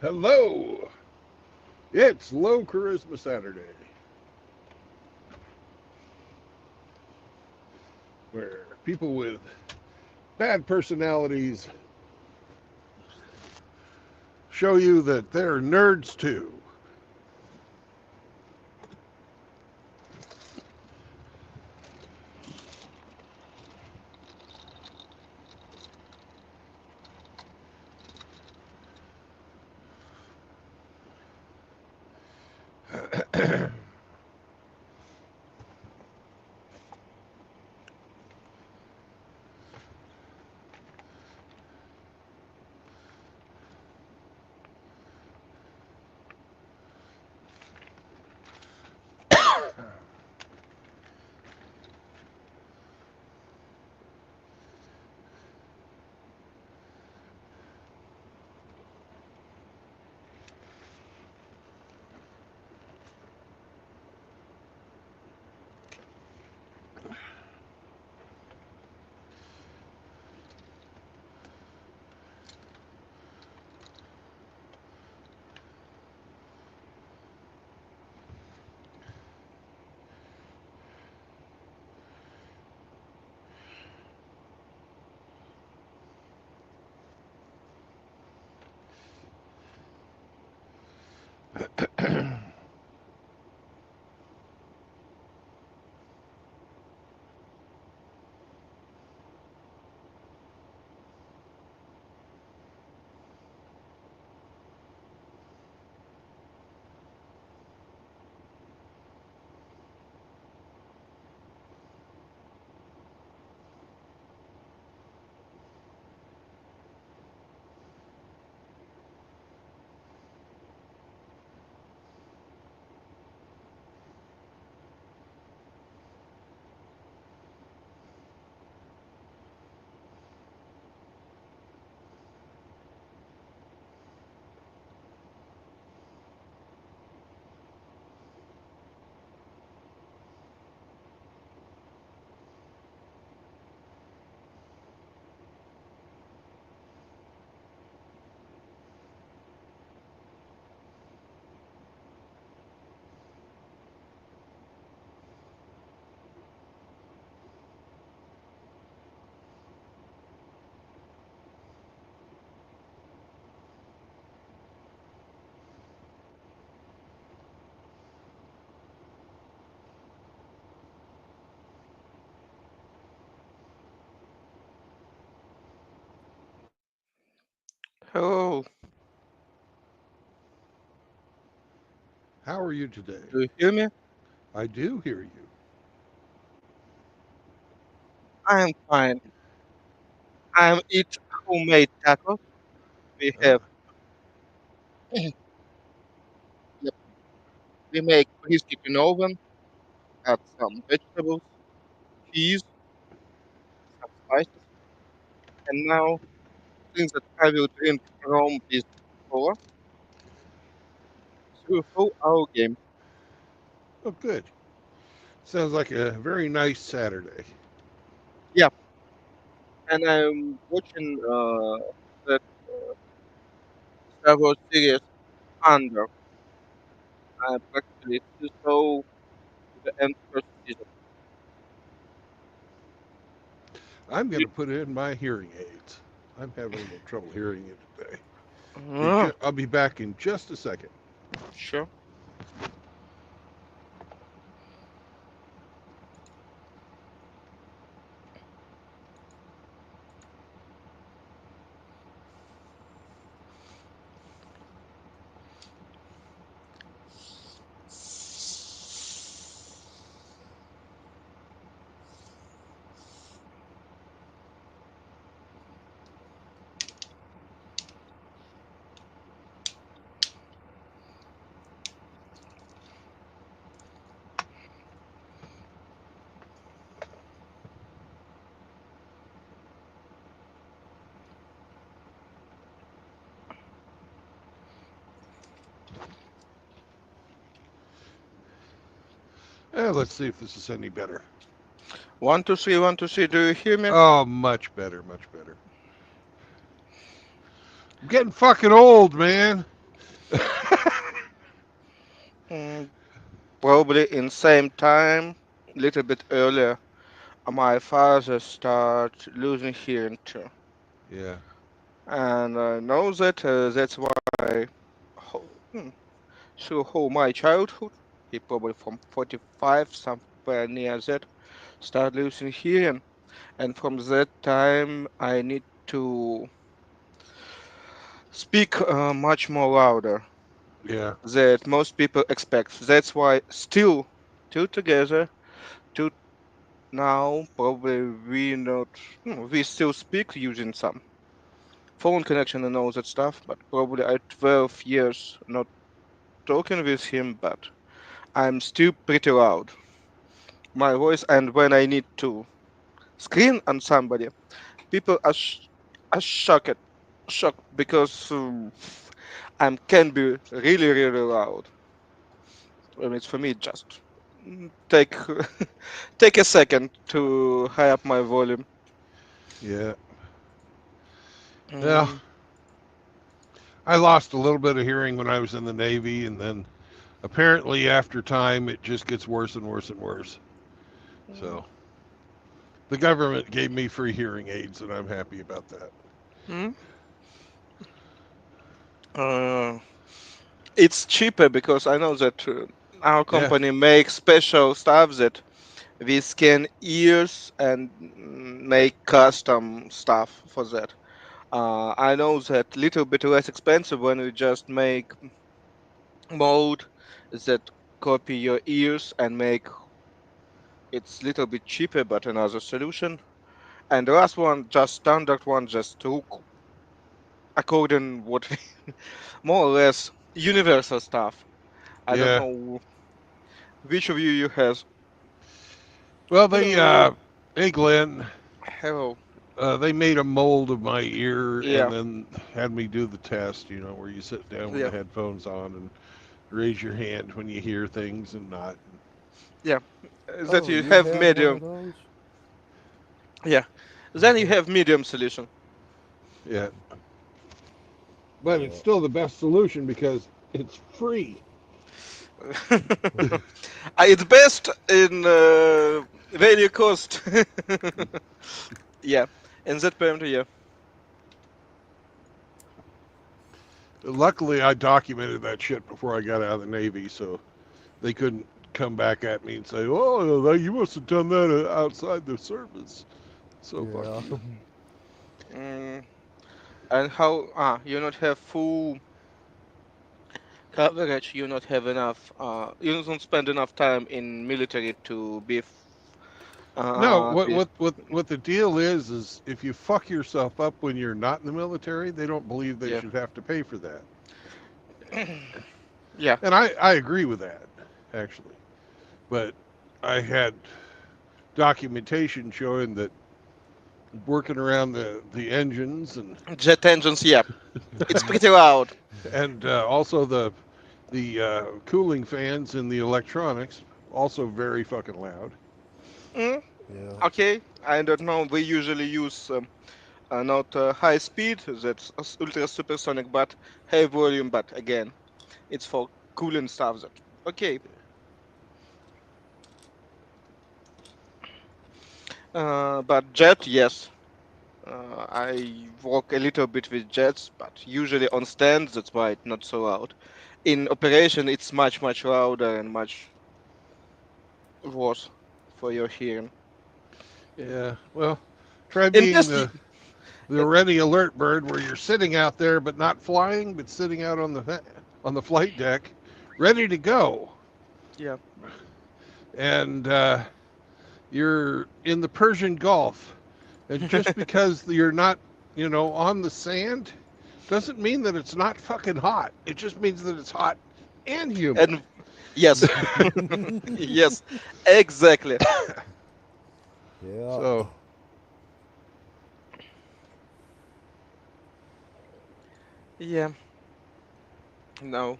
Hello! It's Low Charisma Saturday, where people with bad personalities show you that they're nerds too. Hello, How are you today? do you hear me? I do hear you. I am fine. I am eat homemade tacos. We Uh, have, yep, we make brisket in oven, add some vegetables, cheese, some spices, and now since that I will drink rum with cola through whole our game. oh, good. Sounds like a very nice Saturday. Yep, and I'm watching that Star Wars series Under. I practically saw the end first season. I'm going You- to put in my hearing aids. I'm having a little trouble hearing you today. Oh, I'll be back in just a second. sure. Let's see if this is any better. 1, 2, 3, 1, 2, 3. Do you hear me? Oh, much better, much better. I'm getting fucking old, man. Mm, Probably in same time, little bit earlier, my father start losing hearing too, Yeah, and I know that that's why through whole my childhood, he probably from 45 somewhere near that, start losing hearing, and from that time I need to speak much more louder yeah, that most people expect. That's why still two together, two now probably we not we still speak using some phone connection and all that stuff, but probably at 12 years not talking with him, but I'm still pretty loud. My voice, and when I need to scream on somebody, people are shocked because I can be really, really loud. And it's for me just take take a second to high up my volume. yeah. Well, Mm, I lost a little bit of hearing when I was in the Navy, and then apparently after time it just gets worse and worse and worse. mm, So the government gave me free hearing aids, and I'm happy about that. mm. Uh, it's cheaper because I know that our Yeah, company makes special stuff that we scan ears and make custom stuff for that. I know that little bit less expensive when we just make mold that copy your ears and make it's little bit cheaper, but another solution. And the last one, just standard one, just look according what more or less universal stuff. I don't yeah. know which of you has. Well, Hello, hey Glenn, hello. they made a mold of my ear and Yeah, then had me do the test. You know, where you sit down with the yeah, headphones on and raise your hand when you hear things and not. yeah. That Oh, you you have have one of medium. those? Yeah. Then you Uh-huh. have medium solution. Yeah, but it's Yeah. still the best solution because it's free. It's best in value cost. Yeah, in that point, yeah. Luckily, I documented that shit before I got out of the Navy, so they couldn't come back at me and say, "Oh, you must have done that outside the service." So fuck Yeah. you. Mm, and how? You not have full coverage. You not have enough. You don't spend enough time in military to be. No, Be, what the deal is if you fuck yourself up when you're not in the military, they don't believe they yeah. should have to pay for that. Yeah. And I agree with that, actually. But I had documentation showing that working around the engines Jet engines. Yeah. It's Mhm. pretty loud. and also the cooling fans in the electronics also very fucking loud. Mm, Yeah. okay. I don't know. We usually use not high speed. That's ultra supersonic, but high volume. But again, it's for cooling stuff. That okay. But jet, yes. I work a little bit with jets, but usually on stands, that's why it's not so loud. In operation, it's much louder and much worse for your hearing. Yeah, well, try In being test, the ready alert bird where you're sitting out there but not flying, but sitting out on the flight deck, ready to go, yeah, and you're in the Persian Gulf, and just because you're not, on the sand, doesn't mean that it's not fucking hot. It just means that it's hot and humid. and yes, yes, exactly. Yeah. So Yeah, no.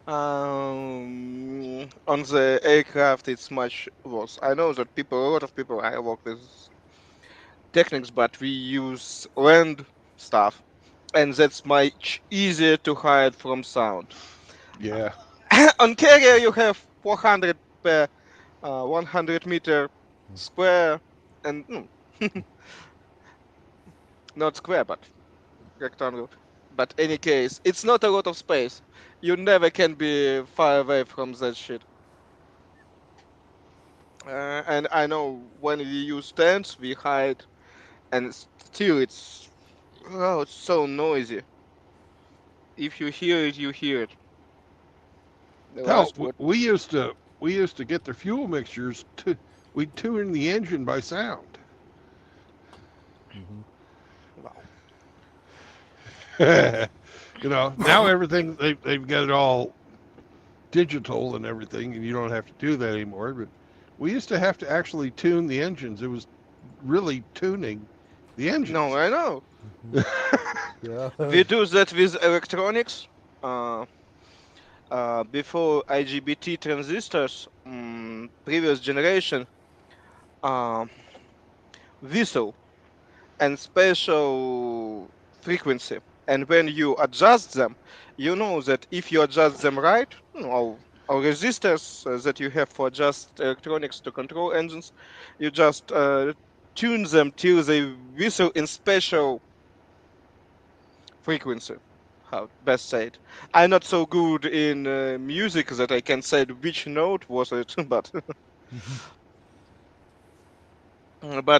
On the aircraft, it's much worse. I know that a lot of people, I work with techniques, but we use land stuff. and that's much easier to hide from sound. Yeah. On carrier, you have 400 per 100 meter square, and not square, but rectangle. But any case, it's not a lot of space. You never can be far away from that shit. And I know when we use tents, we hide, and still it's so noisy. If you hear it, you hear it. The Hell, last what? we used to get the fuel mixtures to we'd tune the engine by sound. Wow. Now everything they've got it all digital and everything, and you don't have to do that anymore. But we used to have to actually tune the engines. It was really tuning the engines. No, I know. Yeah. We do that with electronics. Uh, Before IGBT transistors, previous generation, uh, whistle and special frequency. And when you adjust them, you know that if you adjust them right, or resistors that you have for adjust electronics to control engines, you just tune them till they whistle in special frequency. How best say it? I'm not so good in music that I can say which note was it, but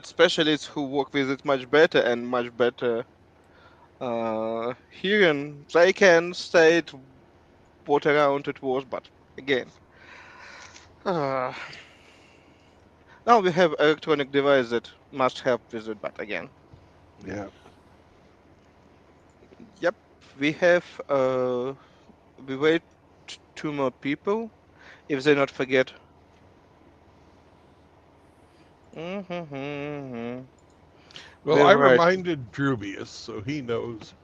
specialists who work with it much better and much better hearing, they can state what around it was. But again, uh, now we have electronic device that must help with it. But again, Yeah. yep, we have we wait two more people if they not forget. Mm-hmm. Well, I We're right. reminded Drubius, so he knows.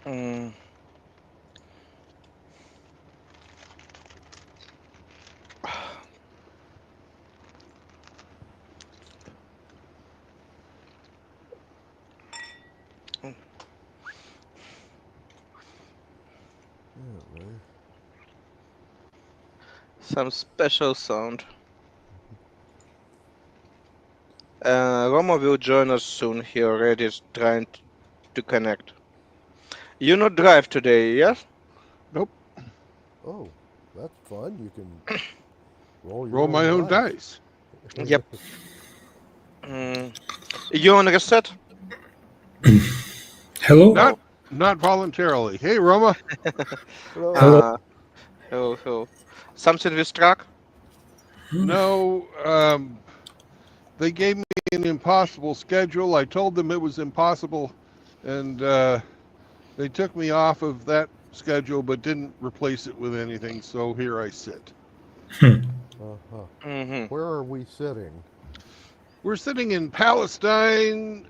Mm. Yeah, right. Some special sound. Roma will join us soon. He already is trying to connect. You not drive today, yes? Nope. Oh, that's fun. You can roll your Roll my own dice. dice. Yep. You on reset? Hello? Not not voluntarily. Hey, Roma. Hello. Hello. Hello. Something with truck? No, they gave me an impossible schedule. I told them it was impossible, and they took me off of that schedule, but didn't replace it with anything. So here I sit. Uh-huh. Mm-hmm. Where are we sitting? We're sitting in Palestine,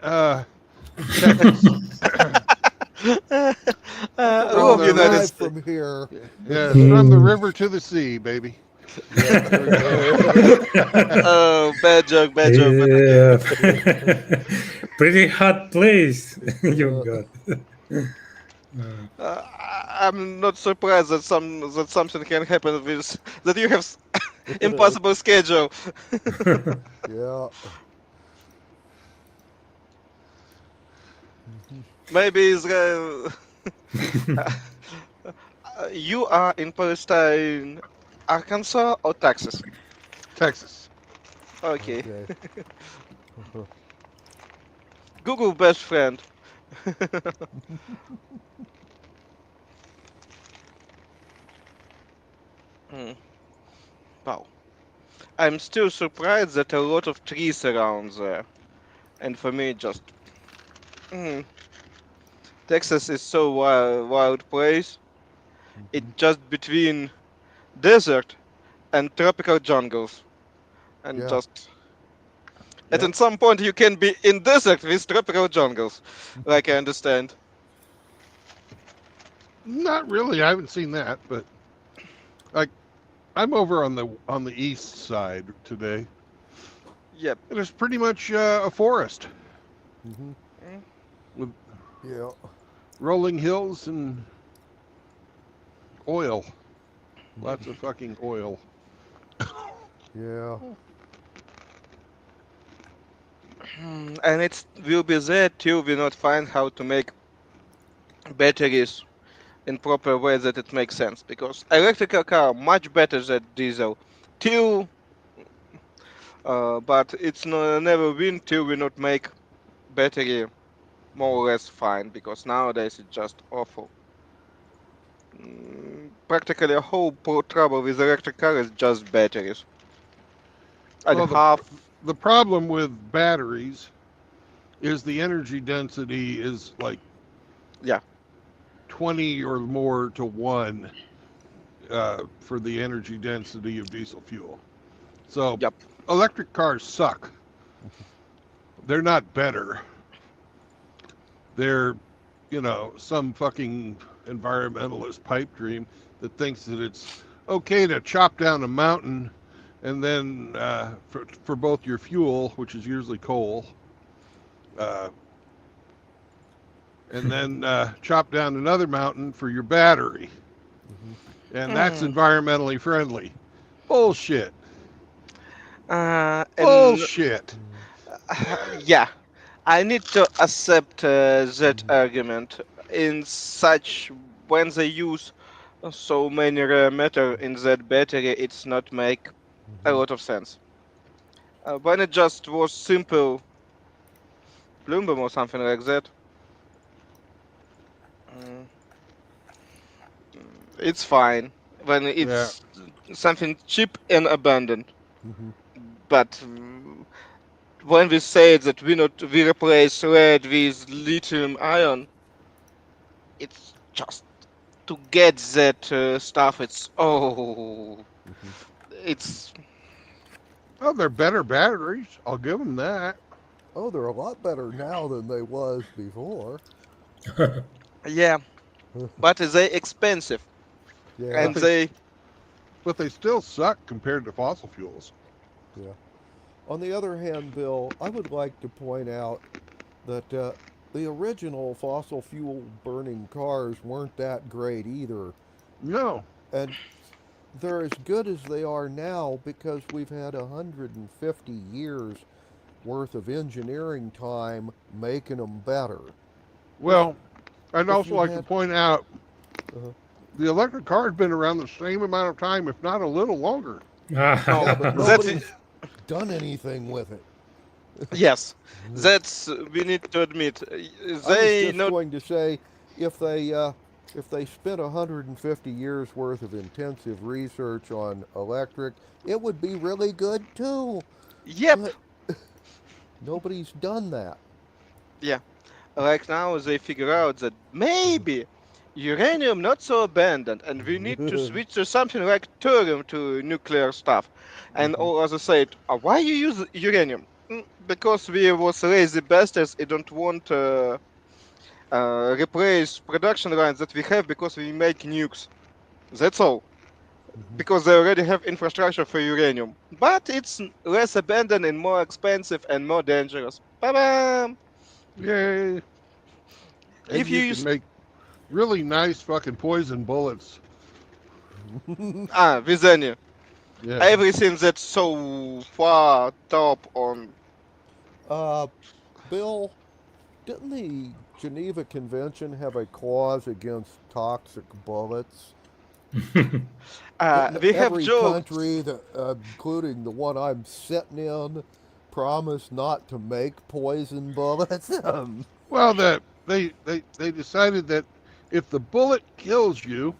Texas. Love the United Drive States. from here. Yeah, it's from the river to the sea, baby. Oh, bad joke, bad joke. But Yeah. Pretty hot place you got. I'm not surprised that something can happen with that you have impossible schedule. Yeah. Maybe Israel. You are in Palestine, Arkansas or Texas? Texas. Okay. Okay. Google best friend. Hmm. Wow. I'm still surprised that a lot of trees around there. And for me, just Texas is so wild place. It's just between desert and tropical jungles, and Yeah. just at some point you can be in desert with tropical jungles, like I understand. Not really. I haven't seen that, but like I'm over on the east side today, Yep. and it's pretty much a forest Hmm. with Yeah. rolling hills and oil. Lots of fucking oil. Yeah. And it will be there till we not find how to make batteries in proper way that it makes sense. Because electrical car much better than diesel. Till, but it's never win till we not make battery more or less fine. Because nowadays it's just awful. Practically a whole trouble with electric car is just batteries. And Well, half, the problem with batteries is the energy density is like yeah, 20 or more to 1 for the energy density of diesel fuel. So yep. electric cars suck. They're not better. They're, some fucking environmentalist pipe dream that thinks that it's okay to chop down a mountain and then for both your fuel, which is usually coal, and then chop down another mountain for your battery. And that's environmentally friendly. Bullshit. And Bullshit. yeah, I need to accept that argument. In such when they use so many rare matter in that battery, it's not make a lot of sense. When it just was simple Bloomberg or something like that, mm, it's fine. When Yeah. it's something cheap and abundant, Hmm. but when we say that we replace lead with lithium ion, it's just to get that stuff. It's Oh, they're better batteries. I'll give them that. Oh, they're a lot better now than they was before. yeah, but they expensive Yeah. and But they they but they still suck compared to fossil fuels. Yeah. On the other hand, Bill, I would like to point out that the original fossil fuel burning cars weren't that great either. No. And they're as good as they are now because we've had 150 years worth of engineering time making them better. Well, I'd If also you like to had, point out uh, the electric car has been around the same amount of time, if not a little longer. yeah, but that's nobody's done anything with it. yes, that's we need to admit I was they just not going to say, if they spent 150 years worth of intensive research on electric, it would be really good too. yep, But nobody's done that. yeah. Like now they figure out that maybe uranium not so abundant and we need to switch to something like thorium to nuclear stuff. And Mhm. all others said, why you use uranium? Because we was lazy bastards and don't want replace production lines that we have because we make nukes. That's all. Mhm. Because they already have infrastructure for uranium. But it's less abundant and more expensive and more dangerous. Ba-bam! Yay. And If you you can use make really nice fucking poison bullets. Visenya, Yeah. everything that's so far top on uh, Bill, didn't the Geneva Convention have a clause against toxic bullets? Didn't we have every jokes. country, including the one I'm sitting in, promise not to make poison bullets? Well, they decided that if the bullet kills you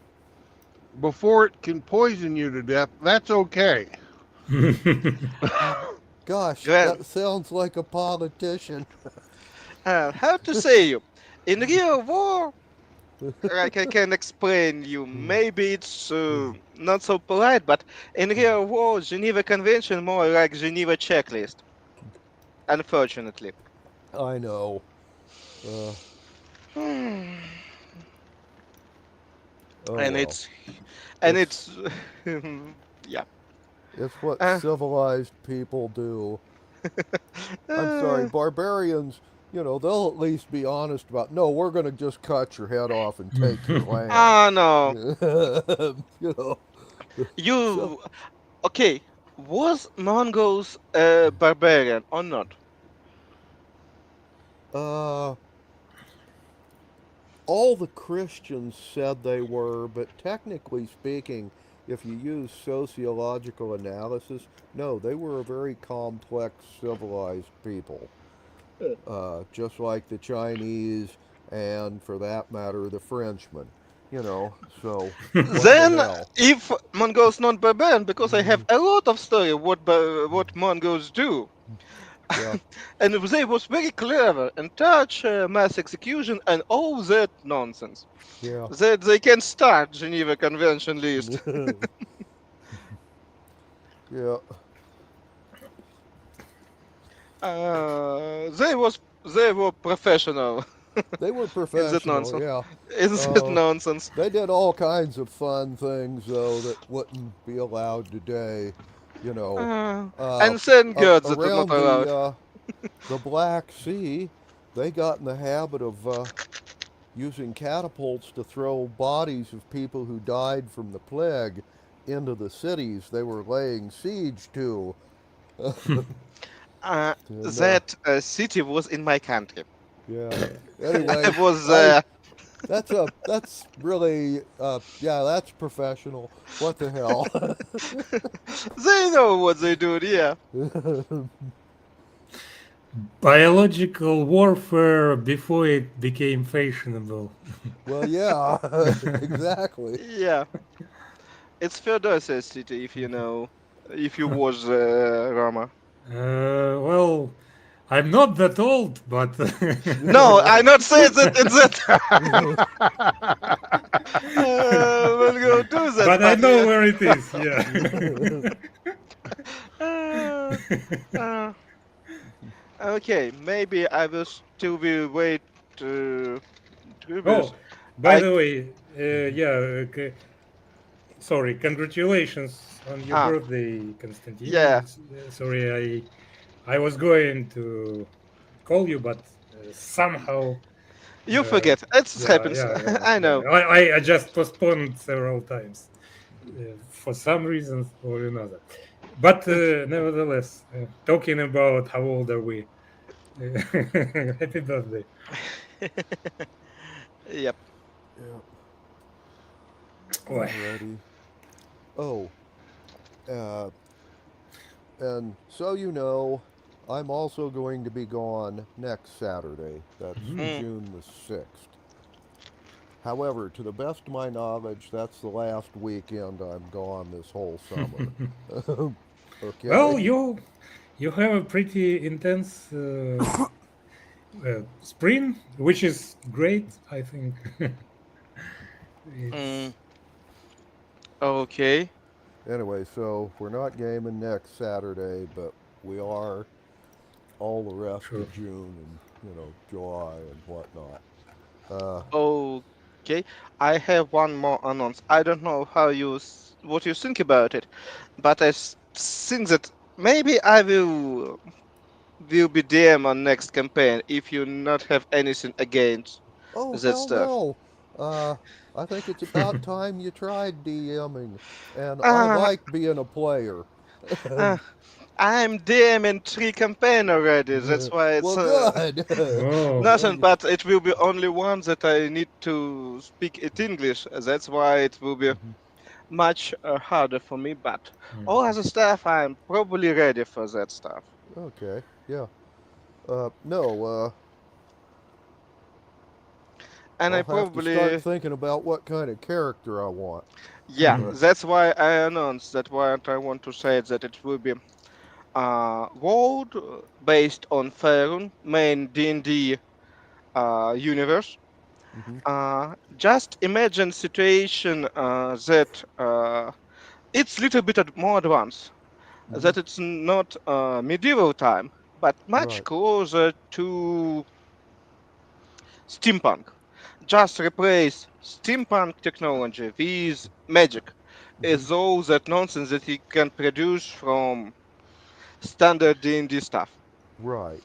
before it can poison you to death, that's okay. Gosh, Well, that sounds like a politician. how to say you? In real war, like I can explain you. Maybe it's not so polite, but in real war, Geneva Convention more like Geneva checklist. Unfortunately. I know. Uh, Oh and well. it's yeah. It's what Uh, civilized people do. I'm sorry, uh, barbarians, they'll at least be honest about, no, we're going to just cut your head off and take your land. no. you know, so, You okay? Was Mongols barbarian or not? uh, all the Christians said they were, but technically speaking, if you use sociological analysis, no, they were a very complex, civilized people. Just like the Chinese and, for that matter, the Frenchmen. So what the Then, hell? if Mongols not barbarian, because I have a lot of story what Mongols do, Yeah, and they was very clever and touch mass execution and all that nonsense yeah. that they can start Geneva Convention list. Yeah, They were professional they were in that professional, nonsense. yeah. In that Uh, nonsense. they did all kinds of fun things, though, that wouldn't be allowed today, you know. Uh, And thank God that was not around allowed. the Black Sea, they got in the habit of using catapults to throw bodies of people who died from the plague into the cities they were laying siege to. And That city was in my country. yeah. I Anyway, was I that's really yeah, that's professional. What the hell? They know what they do, yeah. Biological warfare before it became fashionable. Well, yeah, exactly. Yeah. It's Feodosia city, if you know. If you was Roma. Well, I'm not that old, but No, I not say that it's that. We'll go do that, but I know yeah. where it is. Uh, Yeah. uh, okay, maybe I will still be wait tributes. Oh, by I the way, yeah. Sorry, congratulations on your ah birthday, Konstantin. yeah. Sorry, I was going to call you, but somehow, You uh, forget. It yeah, happens. yeah, yeah, I yeah. know. I just postponed several times for some reasons or another. But nevertheless, talking about how old are we? Happy birthday. Yep. Yeah, Ой. alrighty. Oh, uh, and so I'm also going to be gone next Saturday. That's Mm. June the 6th. However, to the best of my knowledge, that's the last weekend I'm gone this whole summer. Okay? Well, you have a pretty intense spring, which is great, I think. It's Mm. Okay. Anyway, so we're not gaming next Saturday, but we are all the rest true. of June and, July and whatnot. Uh, Okay. I have one more announce. I don't know what you think about it, but think that maybe I will be DM on next campaign if you not have anything against oh, that hell stuff. no! I think it's about time you tried DMing, and I Uh, like being a player. uh, I'm DM in 3 campaign already. That's why it's Well, good. Oh, nothing. Well, But it will be only one that I need to speak it English. That's why it will be mhm, much harder for me. But all mm. other stuff, I'm probably ready for that stuff. okay, yeah. No, And I I'll have to start probably thinking about what kind of character I want. yeah. Uh, That's why I announced that. Why I want to say that it will be world based on Faerun, main D&D universe. mhm, Just imagine situation that it's little bit more advanced. mhm, That it's not medieval time, but much right. closer to steampunk. just replace steampunk technology with magic, as all that nonsense that you can produce from standard D&D stuff. Right.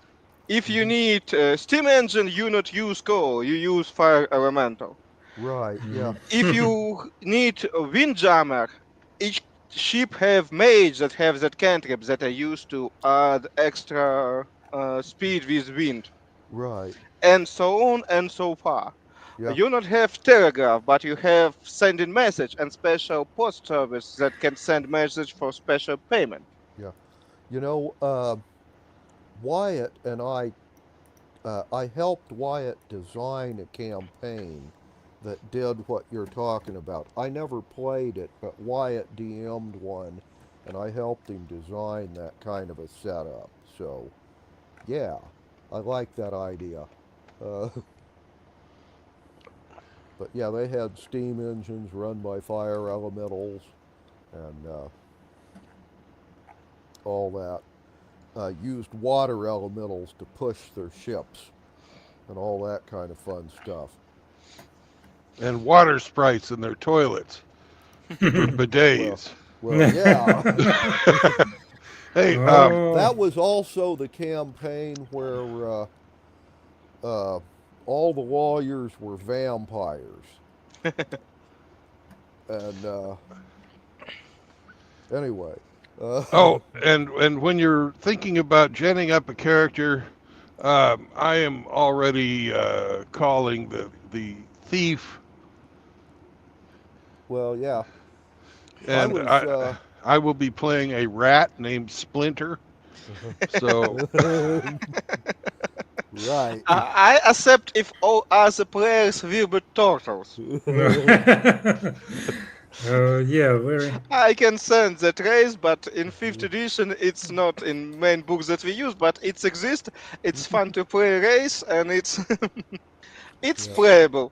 If you need a steam engine, you not use coal, you use fire elemental. Right. Yeah. If you need a windjammer, each ship have mage that have that cantrip that are used to add extra speed with wind, Right. and so on and so far. Yeah. You not have telegraph, but you have sending message and special post service that can send message for special payment. Yeah. You know, Wyatt and I helped Wyatt design a campaign that did what you're talking about. I never played it, but Wyatt DM'd one, and I helped him design that kind of a setup. So, yeah, I like that idea. Uh, but yeah, they had steam engines run by fire elementals and all that. Used water elementals to push their ships and all that kind of fun stuff. And water sprites in their toilets for bidets. Well, yeah. Hey, Oh. That was also the campaign where all the lawyers were vampires. And anyway. oh, and when you're thinking about genning up a character, I am already calling the thief, Well, yeah. and I will be playing a rat named Splinter. So Right. I accept if all other players will be turtles. Yeah, very. I can send that race, but in 5th edition it's not in main books that we use, but it exists. It's fun to play race, and it's it's Yeah. playable.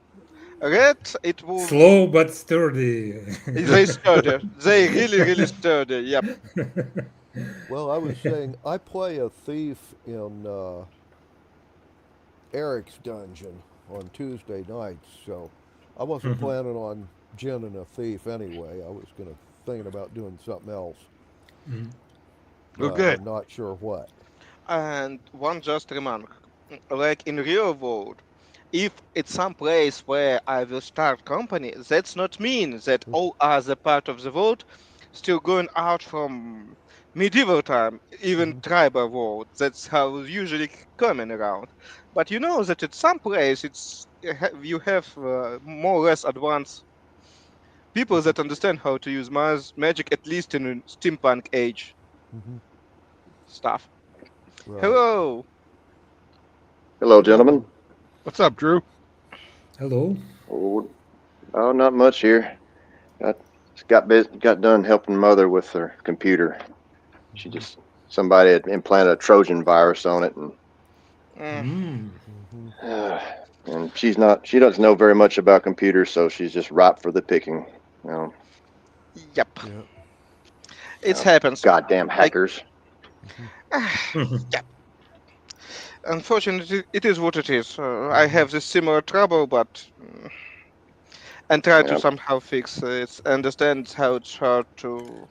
Red, it will Slow but sturdy. they sturdy. They really sturdy. Yep. Well, I was saying I play a thief in Eric's dungeon on Tuesday nights, so I wasn't Mhm. planning on ginning a thief anyway. I was thinking about doing something else. Mhm. Oh, good. I'm not sure what. And one just remark, like in real world, if it's some place where I will start company, that's not mean that all other part of the world still going out from medieval time, even tribal world. That's how usually coming around. But you know that at some place you have more or less advanced people that understand how to use magic, at least in a steampunk age Mhm. stuff. Right. Hello. Hello, gentlemen. what's up, Drew? Hello. Oh, not much here. Got done helping Mother with her computer. Somebody had implanted a Trojan virus on it, and Mm. Mhm. she doesn't know very much about computers, so she's just ripe for the picking. You know, Yep. Yeah. It happens. goddamn hackers. Yep. Unfortunately, it is what it is. I have this similar trouble, but and try to Yeah. somehow fix it. Understand how it's hard to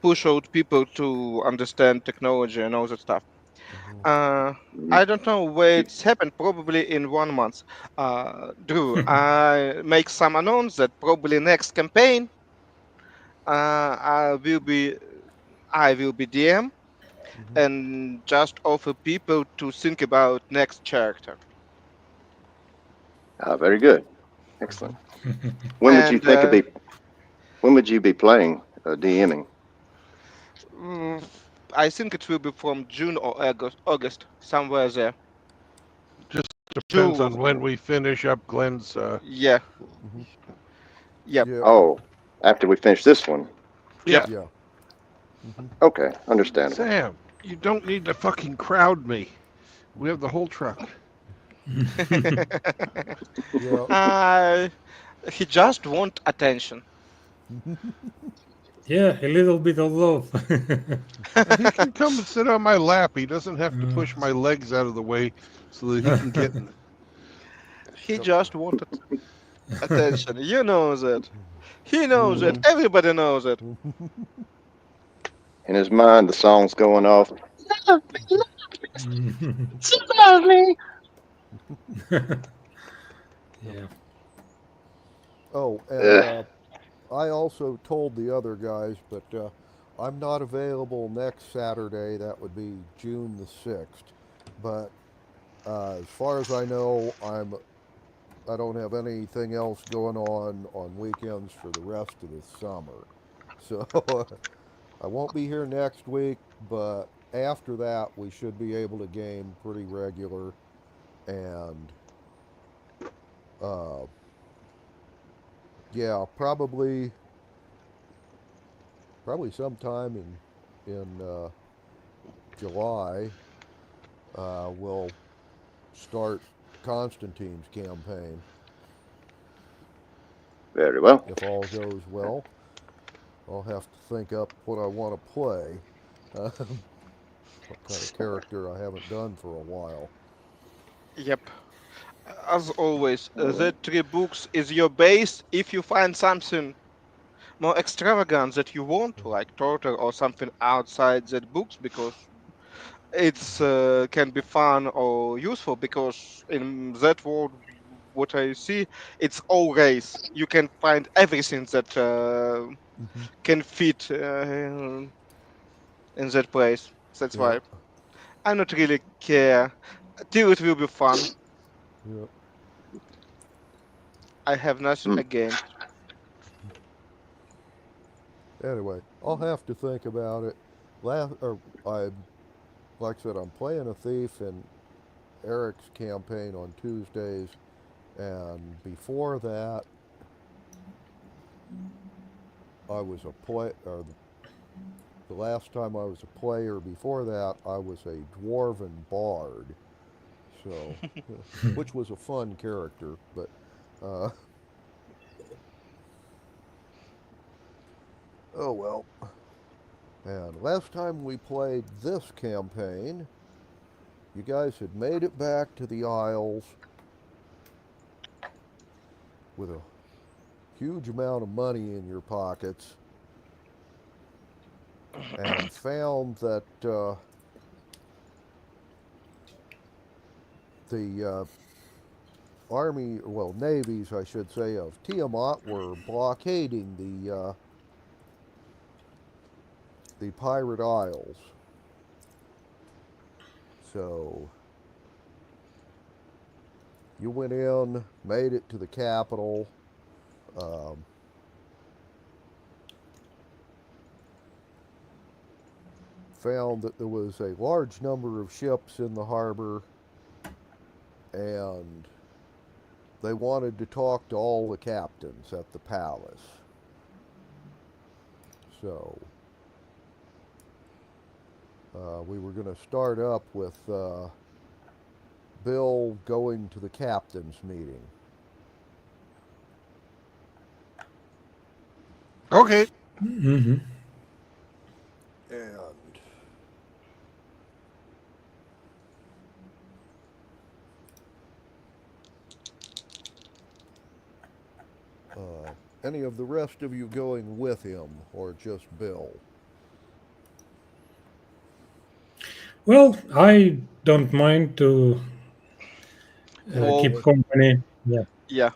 push out people to understand technology and all that stuff. I don't know where it's happened. Probably in 1 month. Drew, I make some announce that probably next campaign, I will be DM and just offer people to think about next character. Very good. Excellent. When would you And think of be? When would you be playing DMing? I think it will be from June or August, somewhere there. Depends June. on when we finish up Glenn's. Yeah. Mhm. Yep. Yeah. Oh, after we finish this one. Yeah, Yeah. Okay, understandable. Sam, you don't need to fucking crowd me. We have the whole truck. Yeah. He just want attention. Yeah, a little bit of love. And he can come and sit on my lap. He doesn't have to push my legs out of the way so that he can get in. He just wanted attention. You know that. He knows it. Everybody knows it. In his mind, the song's going off. Yeah. Oh, and I also told the other guys, but I'm not available next Saturday. That would be June the 6th. But as far as I know, I don't have anything else going on weekends for the rest of the summer. So I won't be here next week, but after that, we should be able to game pretty regular. And yeah, probably sometime in July, we'll start Constantine's campaign Very well. if all goes well. I'll have to think up what I want to play. What kind of character I haven't done for a while. Yep. As always, the 3 books is your base. If you find something more extravagant that you want, like Torture or something outside that books, because it's can be fun or useful, because in that world, what I see, it's all race. You can find everything that can fit in that place. That's Yeah. why I not really care. Till it will be fun. Yeah. I have nothing Hmm. against. Anyway, I'll have to think about it. Like I said, I'm playing a thief in Eric's campaign on Tuesdays, and before that, I was a the last time I was a player before that, I was a dwarven bard. So, which was a fun character, but oh well. And last time we played this campaign, you guys had made it back to the Isles with a huge amount of money in your pockets and found that the army, well, navies, I should say, of Tiamat were blockading the pirate isles. So you went in, made it to the capital. Found that there was a large number of ships in the harbor, and they wanted to talk to all the captains at the palace. So we were going to start up with Bill going to the captain's meeting. Okay. Mm-hmm. And any of the rest of you going with him, or just Bill? Well, I don't mind to Well, keep company. Yeah. yeah.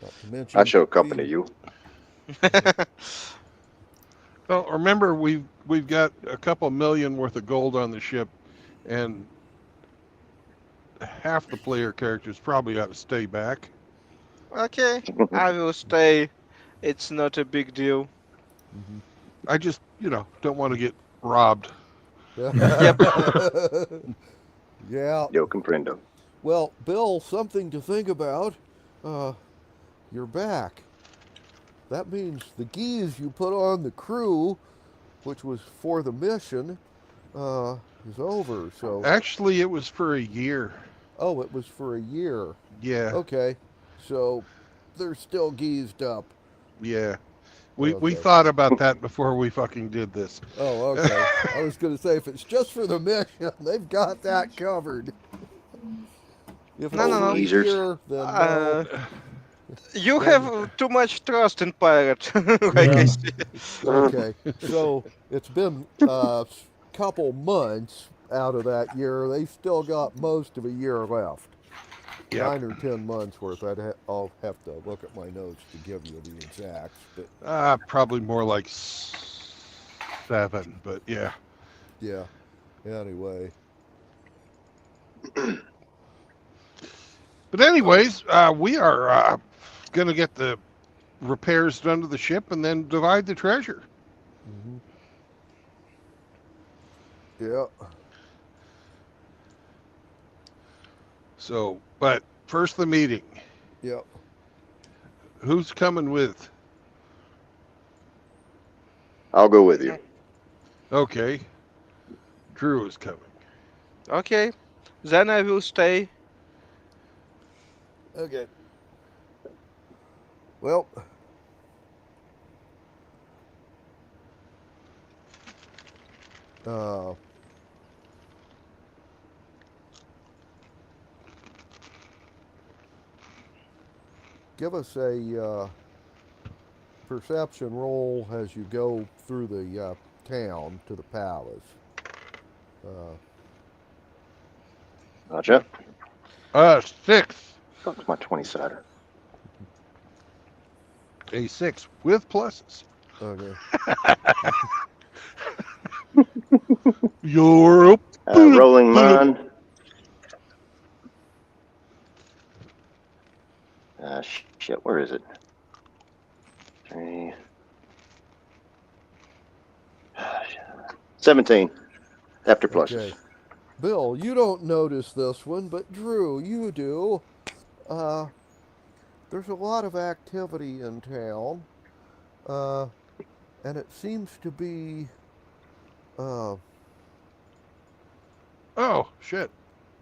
Not to mention I show company you. Well, remember we've got a couple million worth of gold on the ship, and half the player characters probably ought to stay back. Okay, I will stay. It's not a big deal. Mhm. I just, don't want to get robbed. Yeah. Yo comprendo. Well, Bill, something to think about. You're back. That means the geese you put on the crew, which was for the mission, is over. So, Actually, it was for a year. oh, it was for a year. Yeah, Okay, so they're still geezed up. yeah. We Okay. thought about that before we fucking did this. Oh, okay. I was going to say, if it's just for the mission, they've got that covered. If No, it's no, no. free Geezers. beer, then Uh, no. you Then- have too much trust in pirate, like I Yeah. see. Okay, so it's been a couple months out of that year. They've still got most of a year left. Yep. 9 or 10 months worth. I'll have to look at my notes to give you the exacts, but Probably more like 7, but yeah. yeah. Anyway, But anyways, we are going to get the repairs done to the ship and then divide the treasure. hmm yeah. So, but first the meeting. Yep. Who's coming with? I'll go with you. Okay. Drew is coming. Okay, then I will stay. Okay. Well, uh, give us a perception roll as you go through the town to the palace. Gotcha. 6. Fuck's my 20-sider. A 6 with pluses. Okay. You're up. Rolling mine. Shit, where is it? 3. 17. After pluses. Okay. Bill, you don't notice this one, but Drew, you do. There's a lot of activity in town, and it seems to be Oh, shit.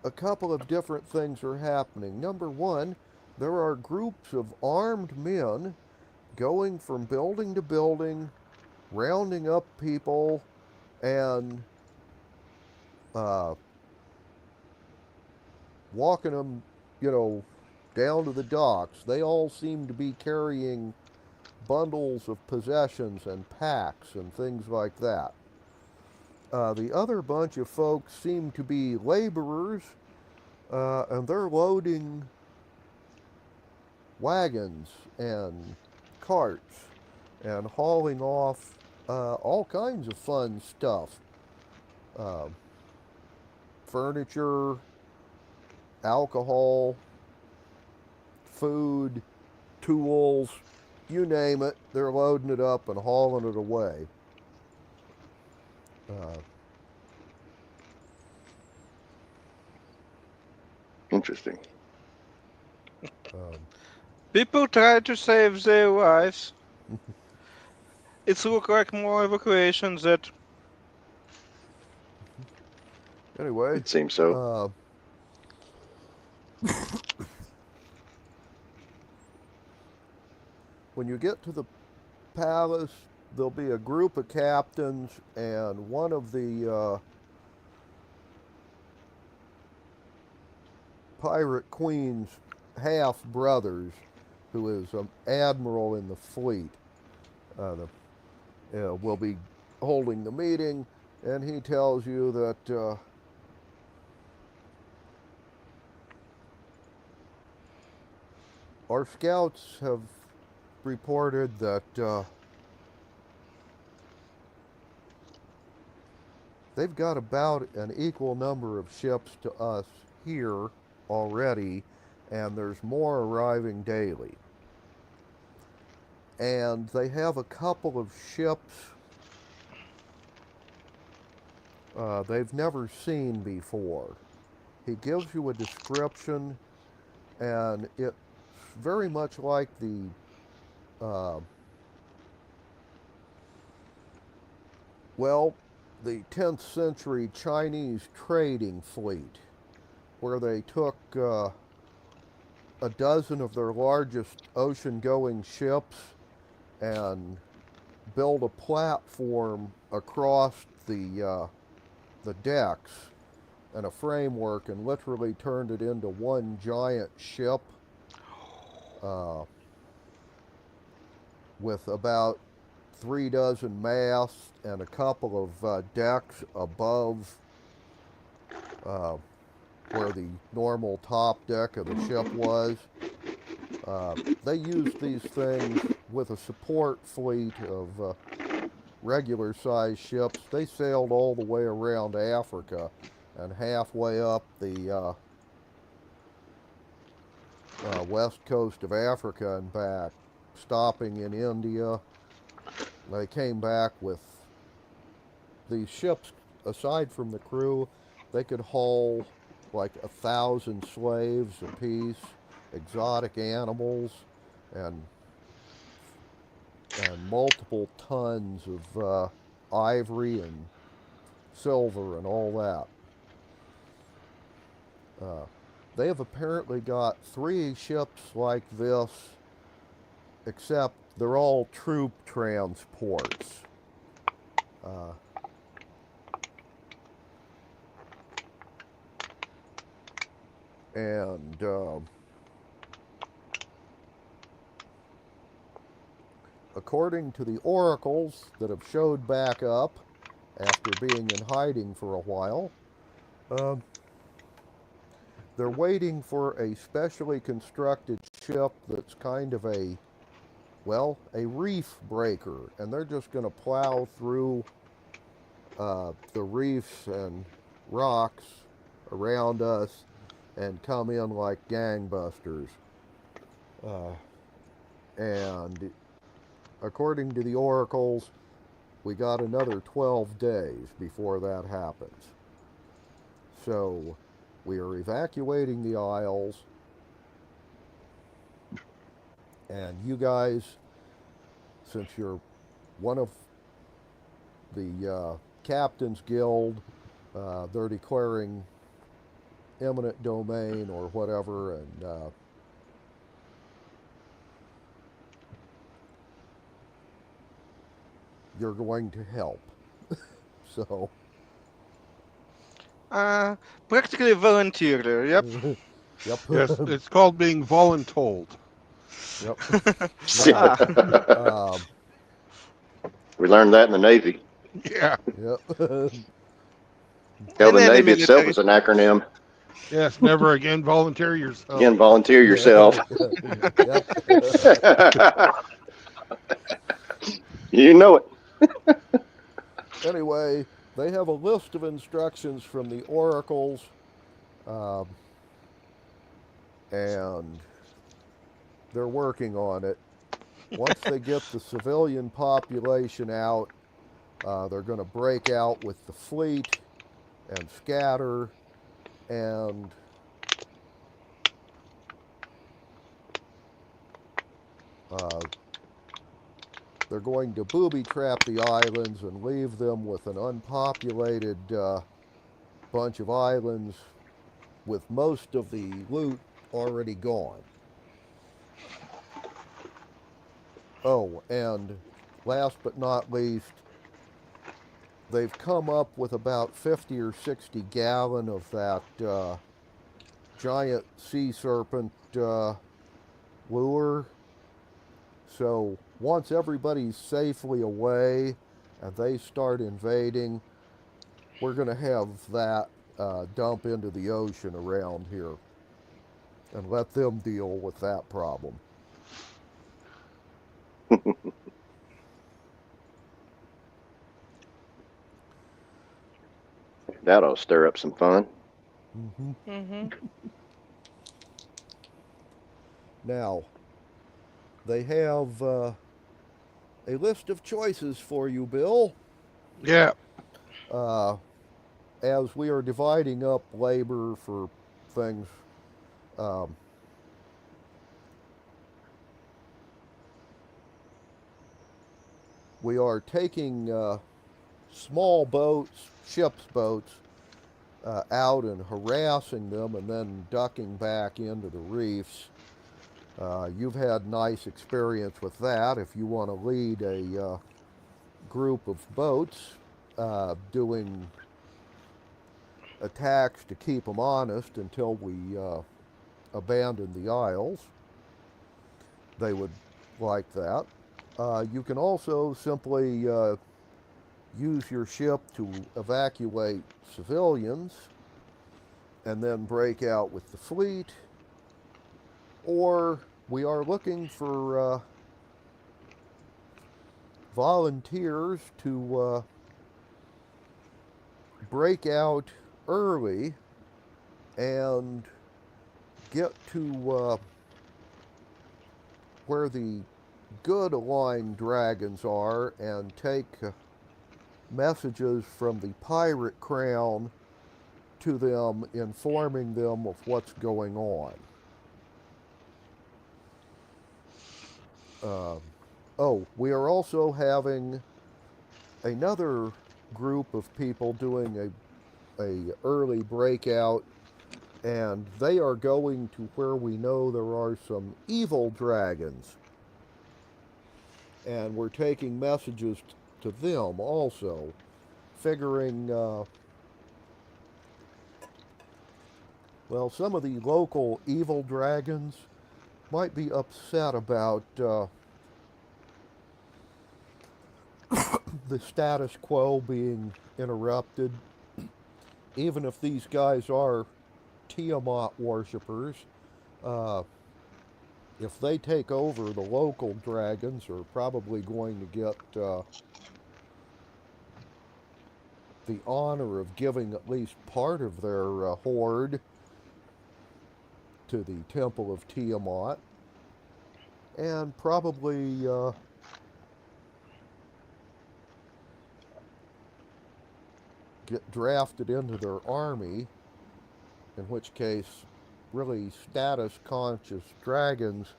a couple of different things are happening. Number one, there are groups of armed men going from building to building, rounding up people, and walking them, down to the docks. They all seem to be carrying bundles of possessions and packs and things like that. The other bunch of folks seem to be laborers, and they're loading wagons and carts and hauling off all kinds of fun stuff. Furniture, alcohol, food, tools, you name it, they're loading it up and hauling it away. Interesting. People try to save their lives. It's look like more evacuations that Anyway, It seems so. when you get to the palace, there'll be a group of captains and one of the pirate queen's half brothers, who is an admiral in the fleet, will be holding the meeting, and he tells you that our scouts have reported that they've got about an equal number of ships to us here already, and there's more arriving daily. And they have a couple of ships they've never seen before. He gives you a description, and it's very much like the the 10th century Chinese trading fleet, where they took a dozen of their largest ocean-going ships and built a platform across the decks and a framework and literally turned it into one giant ship with about 3 dozen masts and a couple of decks above where the normal top deck of the ship was. They used these things with a support fleet of regular sized ships. They sailed all the way around Africa and halfway up the west coast of Africa and back, stopping in India. They came back with these ships. Aside from the crew, they could haul like 1,000 slaves apiece, exotic animals, and multiple tons of ivory and silver and all that. They have apparently got 3 ships like this, except they're all troop transports. And according to the oracles that have showed back up after being in hiding for a while, they're waiting for a specially constructed ship that's kind of a reef breaker, and they're just going to plow through the reefs and rocks around us and come in like gangbusters. And according to the oracles, we got another 12 days before that happens. So we are evacuating the Isles, and you guys, since you're one of the Captain's Guild, they're declaring eminent domain or whatever, and you're going to help. So Practically volunteer, yep. Yep. Yes, it's called being voluntold. Yep. We learned that in the Navy. Yeah. Yep. Hell, the In any Navy itself military. is an acronym. Yes, never again volunteer yourself. Again, volunteer yourself. Yep. You know it. Anyway, they have a list of instructions from the oracles, and they're working on it. Once they get the civilian population out, they're going to break out with the fleet and scatter, and they're going to booby-trap the islands and leave them with an unpopulated bunch of islands with most of the loot already gone. Oh, and last but not least, they've come up with about 50 or 60 gallon of that giant sea serpent lure. So once everybody's safely away and they start invading, we're going to have that dump into the ocean around here and let them deal with that problem. That'll stir up some fun. Mm-hmm. Mm-hmm. Now, they have a list of choices for you, Bill. Yeah. As we are dividing up labor for things, we are taking small boats, ship's boats, out and harassing them and then ducking back into the reefs. You've had nice experience with that. If you want to lead a group of boats doing attacks to keep them honest until we abandon the Isles. They would like that. You can also simply use your ship to evacuate civilians and then break out with the fleet. Or we are looking for volunteers to break out early and get to where the good aligned dragons are and take messages from the pirate crown to them, informing them of what's going on. We are also having another group of people doing a early breakout, and they are going to where we know there are some evil dragons, and we're taking messages to them also, figuring some of the local evil dragons might be upset about the status quo being interrupted. Even if these guys are Tiamat worshippers, if they take over, the local dragons are probably going to get the honor of giving at least part of their hoard to the Temple of Tiamat, and probably get drafted into their army, in which case really status conscious dragons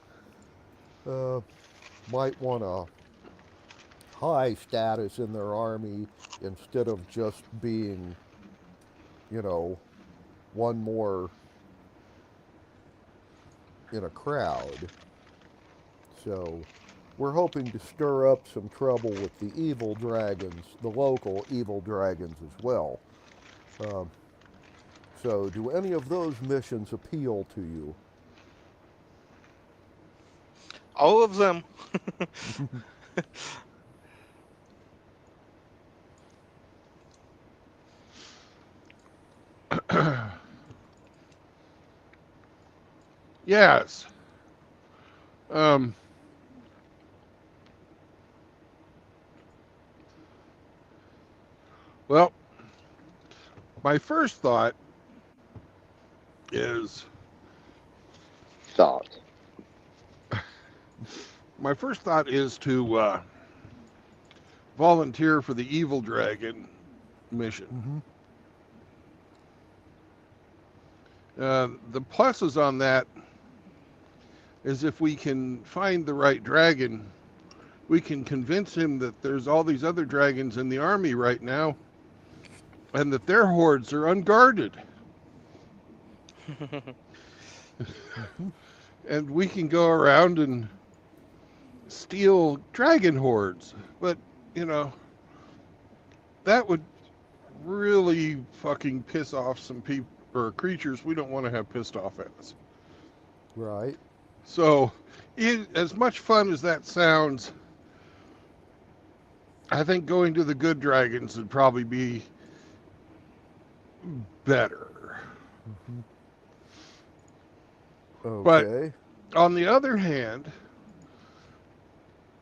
might want a high status in their army instead of just being, one more in a crowd. So we're hoping to stir up some trouble with the evil dragons, the local evil dragons as well. So do any of those missions appeal to you? All of them. Yes. Well, my first thought is Thought. to volunteer for the Evil Dragon mission. The pluses on that is if we can find the right dragon, we can convince him that there's all these other dragons in the army right now and that their hordes are unguarded. And we can go around and steal dragon hordes. But, that would really fucking piss off some people or creatures we don't want to have pissed off at us. Right. So, as much fun as that sounds, I think going to the good dragons would probably be better. Okay. But on the other hand,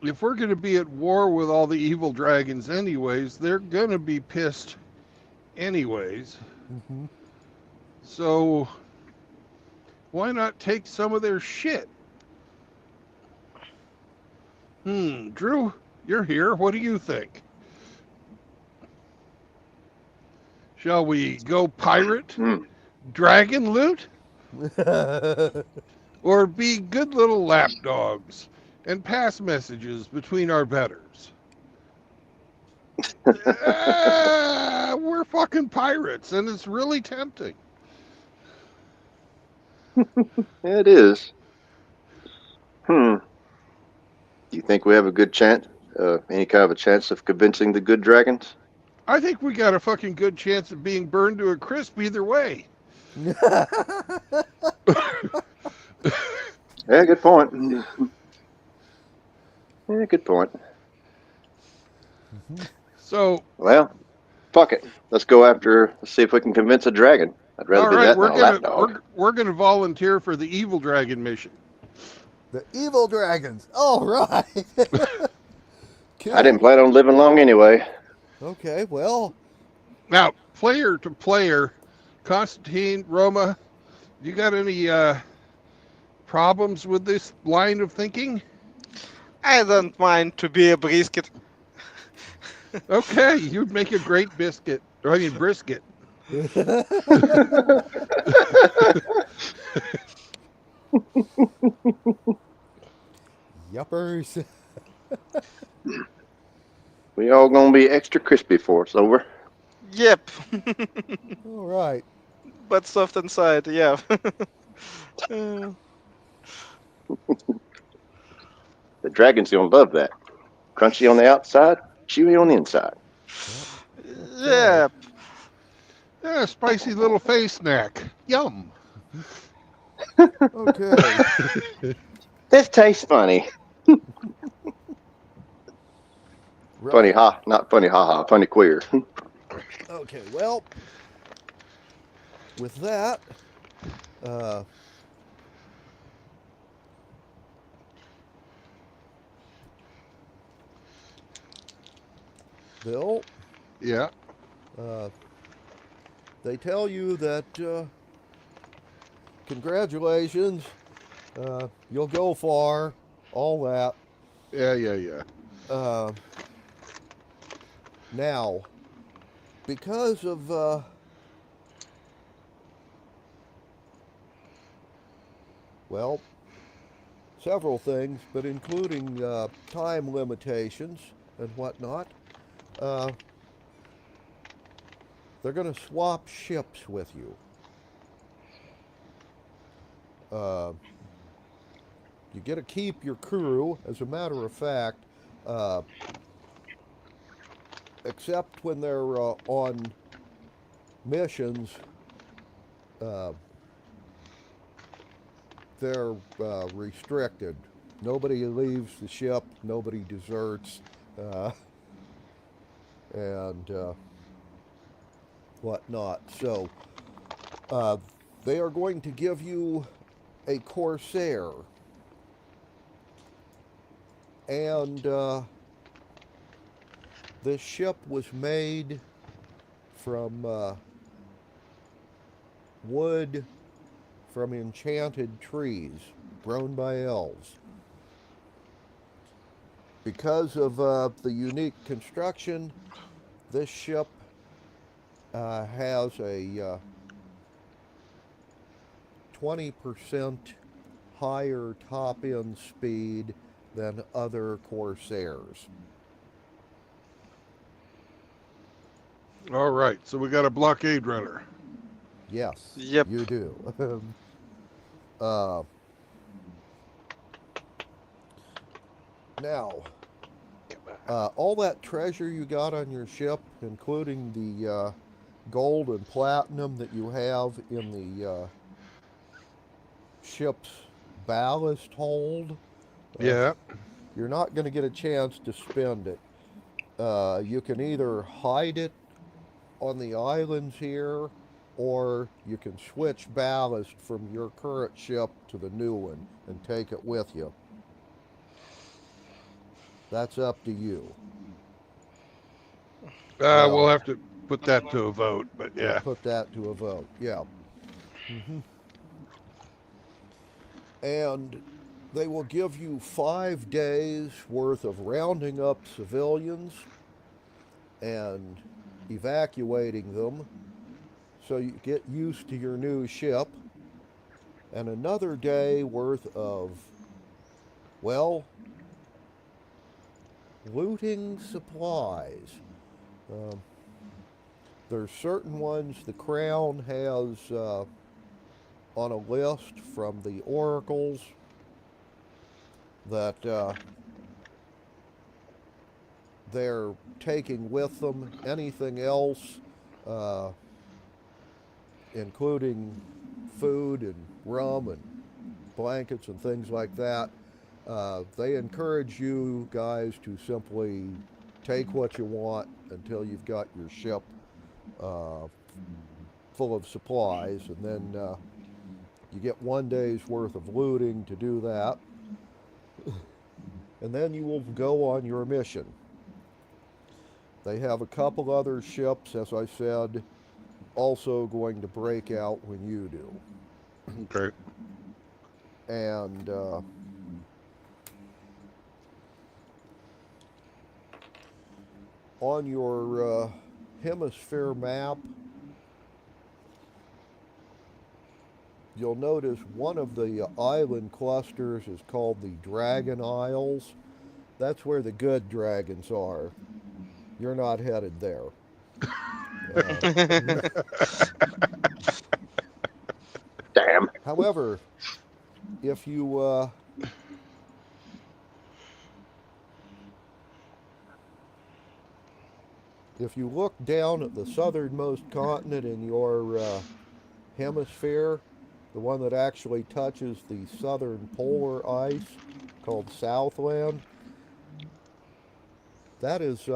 if we're going to be at war with all the evil dragons anyways, they're going to be pissed anyways. So why not take some of their shit? Drew, you're here. What do you think? Shall we go pirate, dragon loot, or be good little lapdogs and pass messages between our betters? We're fucking pirates, and it's really tempting. It is. Do you think we have a good chance, any kind of a chance of convincing the good dragons? I think we got a fucking good chance of being burned to a crisp either way. Yeah, good point. Yeah, good point. So, Well, fuck it. Let's go after. Let's see if we can convince a dragon. I'd rather all do right, that than a lapdog. we're gonna volunteer for the evil dragon mission. The evil dragons. All right. I didn't Cool. plan on living long anyway. Okay, well, Now, player to player, Constantine, Roma, you got any problems with this line of thinking? I don't mind to be a brisket. Okay, you'd make a great biscuit. I mean, brisket. yuppers. We all gonna be extra crispy for us. Over. Yep, All right. but soft inside. Yeah. Uh, The dragon's gonna love that. Crunchy on the outside, chewy on the inside. yeah. Yeah, spicy little face snack. Yum. Okay. This tastes funny. Right. Funny ha, not funny ha ha. Funny queer. Okay, well, with that, Bill, Yeah. they tell you that congratulations, you'll go far, all that. Yeah. Now, because of well, several things, but including time limitations and whatnot, they're going to swap ships with you. You get to keep your crew, as a matter of fact, except when they're on missions. They're restricted. Nobody leaves the ship. Nobody deserts, and whatnot. So they are going to give you a Corsair, and this ship was made from wood from enchanted trees grown by elves. Because of the unique construction, this ship has a 20% higher top end speed than other Corsairs. All right. So we got a blockade runner. Yes, Yep. you do. Now, all that treasure you got on your ship, including the gold and platinum that you have in the ship's ballast hold, Yeah. you're not going to get a chance to spend it. You can either hide it on the islands here, or you can switch ballast from your current ship to the new one and take it with you. That's up to you. We'll have to put that to a vote, but yeah. Put that to a vote, yeah. And they will give you 5 days worth of rounding up civilians and evacuating them so you get used to your new ship, and another day worth of, well, looting supplies. There's certain ones the Crown has on a list from the oracles that they're taking with them anything else, uh, including food and rum and blankets and things like that. They encourage you guys to simply take what you want until you've got your ship uh, full of supplies, and then you get 1 day's worth of looting to do that, and then you will go on your mission. They have a couple other ships, as I said, also going to break out when you do. Okay. And on your hemisphere map, you'll notice one of the island clusters is called the Dragon Isles. That's where the good dragons are. You're not headed there. Damn. However, if you look down at the southernmost continent in your hemisphere, the one that actually touches the southern polar ice, called Southland, that is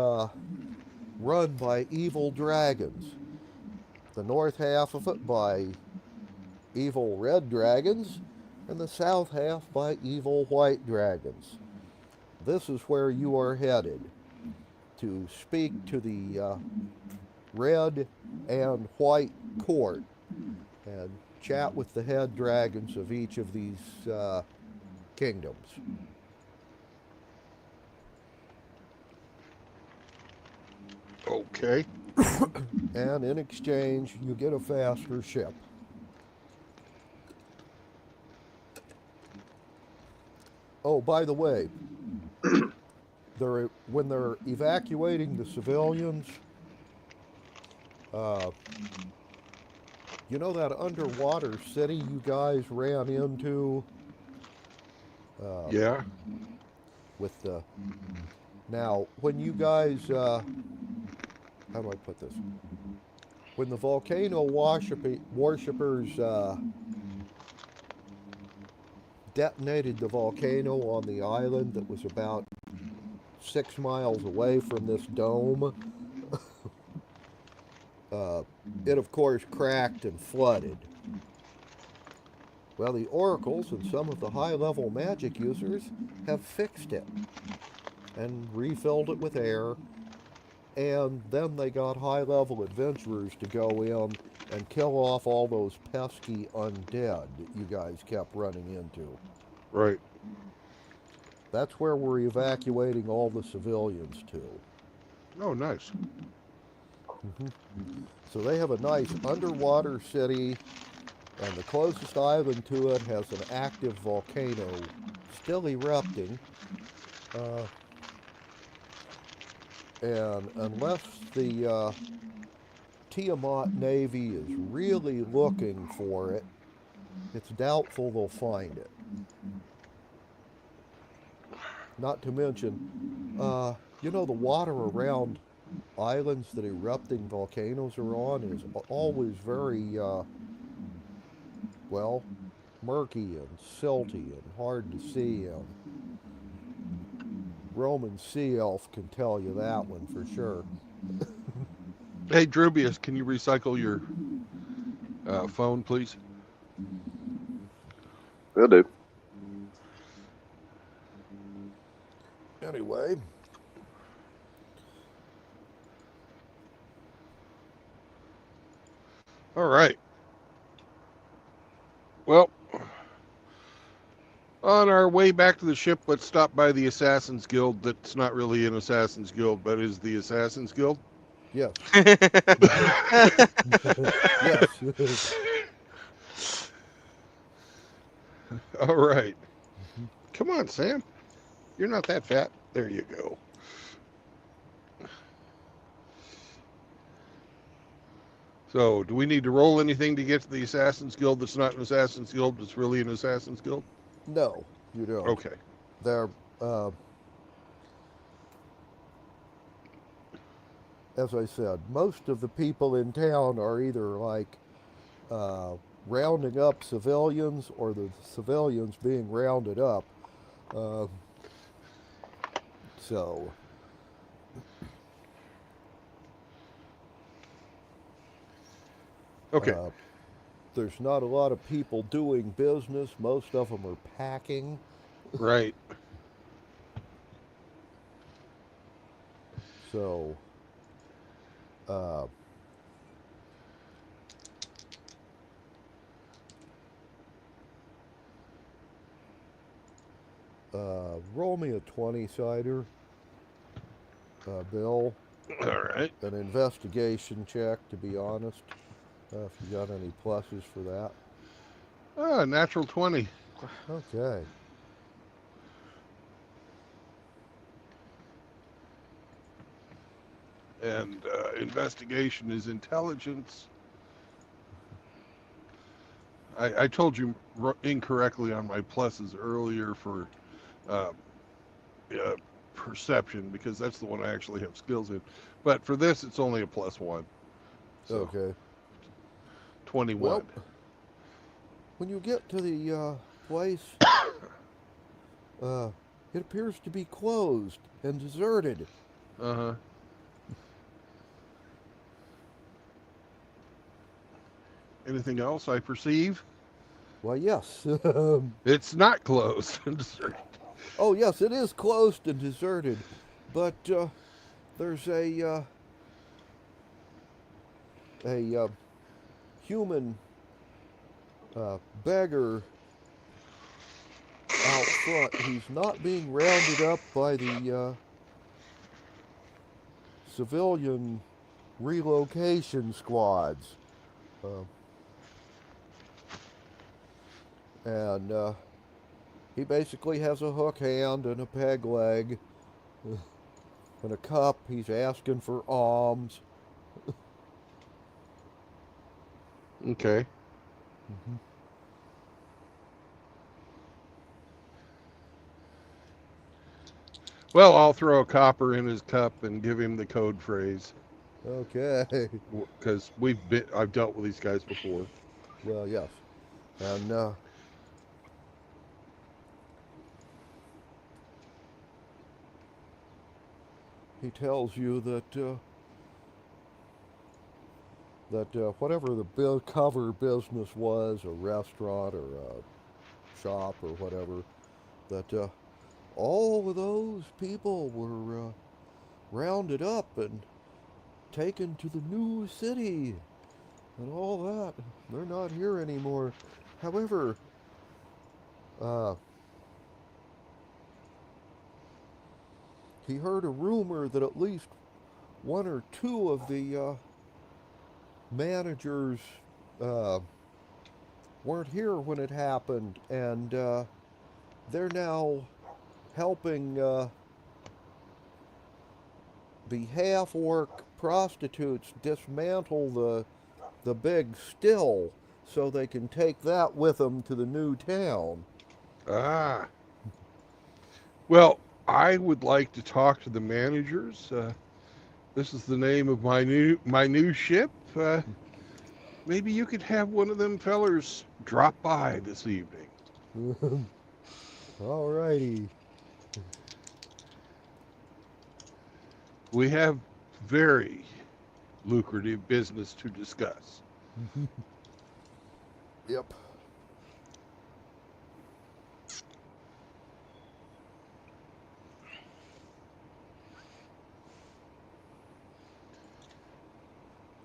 run by evil dragons. The north half of it by evil red dragons, and the south half by evil white dragons. This is where you are headed, to speak to the red and white court and chat with the head dragons of each of these kingdoms. Okay. And in exchange, you get a faster ship. Oh, by the way, when they're evacuating the civilians, you know that underwater city you guys ran into? Yeah. With the... Now, when you guys... how do I put this? When the volcano worshippers detonated the volcano on the island that was about 6 miles away from this dome, it of course cracked and flooded. Well, the oracles and some of the high-level magic users have fixed it and refilled it with air, and then they got high-level adventurers to go in and kill off all those pesky undead that you guys kept running into. Right. That's where we're evacuating all the civilians to. Oh, nice. So they have a nice underwater city, and the closest island to it has an active volcano still erupting. And unless the Tiamat Navy is really looking for it, it's doubtful they'll find it. Not to mention, you know, the water around islands that erupting volcanoes are on is always very, well, murky and silty and hard to see. Roman Sea Elf can tell you that one for sure. Hey, Drubius, can you recycle your phone, please? Will do. Anyway. All right. Well, on our way back to the ship, let's stop by the Assassin's Guild. That's not really an Assassin's Guild, but is the Assassin's Guild. Yes. Yes. All right. Come on, Sam. You're not that fat. There you go. So, do we need to roll anything to get to the Assassin's Guild that's not an Assassin's Guild, that's really an Assassin's Guild? No, you don't. Okay. They're as I said, most of the people in town are either like rounding up civilians or the civilians being rounded up. Uh, so, Okay. there's not a lot of people doing business. Most of them are packing. Right. So, uh, roll me a 20-sider, Bill. All right. An investigation check, to be honest. If you got any pluses for that. Ah, natural 20. Okay. And investigation is intelligence. I told you incorrectly on my pluses earlier for uh, perception, because that's the one I actually have skills in. But for this, it's only a +1. So Okay. 21. Well, when you get to the place, it appears to be closed and deserted. Uh-huh. Anything else I perceive? Why, yes. It's not closed and deserted. Oh, yes, it is closed and deserted. But there's a human beggar out front. He's not being rounded up by the civilian relocation squads. And he basically has a hook hand and a peg leg and a cup. He's asking for alms. Okay. Mm-hmm. Well, I'll throw a copper in his cup and give him the code phrase, Okay. because I've dealt with these guys before. Well, yes. And he tells you that whatever the cover business was, a restaurant or a shop or whatever, that all of those people were rounded up and taken to the new city and all that. They're not here anymore. However, he heard a rumor that at least one or two of the managers weren't here when it happened, and they're now helping the half-orc prostitutes dismantle the big still so they can take that with them to the new town. Ah. Well, I would like to talk to the managers. This is the name of my new ship. Maybe you could have one of them fellers drop by this evening. All righty. We have very lucrative business to discuss. Yep.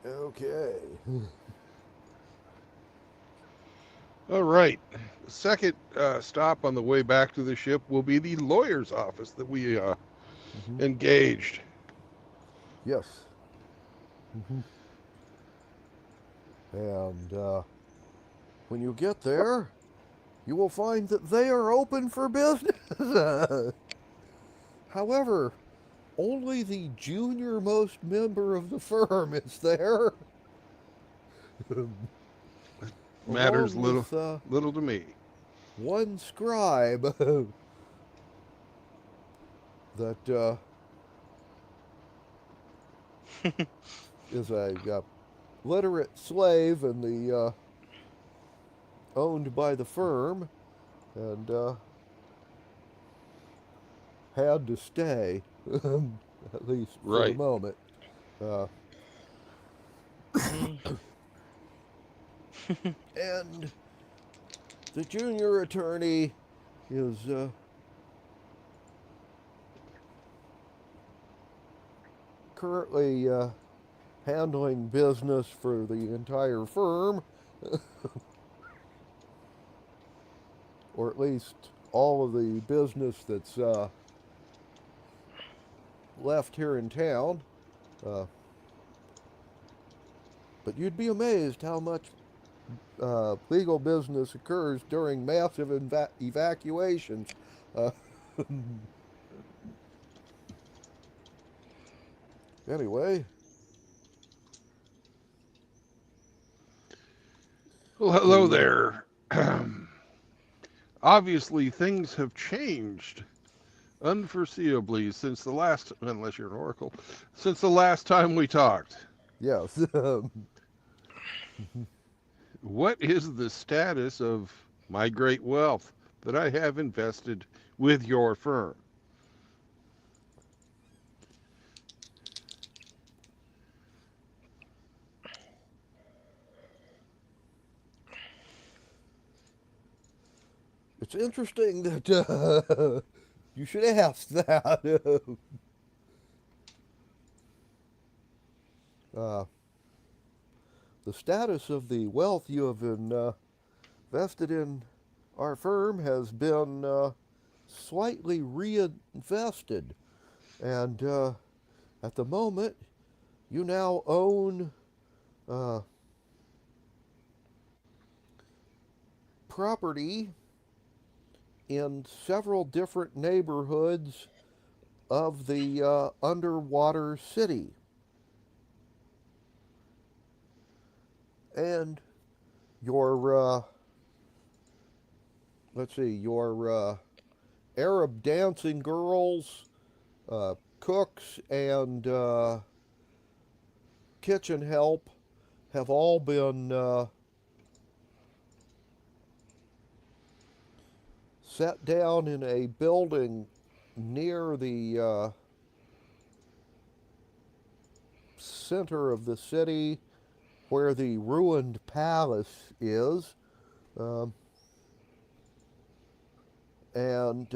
Okay. All right. The second stop on the way back to the ship will be the lawyer's office that we engaged. Yes. And when you get there, you will find that they are open for business. However, only the junior-most member of the firm is there. Matters Along little to me. one scribe that is a literate slave and owned by the firm, and had to stay, at least for the Right. moment. Uh, and the junior attorney is currently handling business for the entire firm, or at least all of the business that's left here in town. But you'd be amazed how much legal business occurs during massive evacuations. Anyway, Well, hello there. Obviously, things have changed unforeseeably since the last, unless you're an oracle, since the last time we talked. yes. What is the status of my great wealth that I have invested with your firm? It's interesting that you should ask that. The status of the wealth you have invested in our firm has been slightly reinvested. And at the moment, you now own property in several different neighborhoods of the underwater city. And your, let's see, your Arab dancing girls, cooks, and kitchen help have all been set down in a building near the center of the city where the ruined palace is, and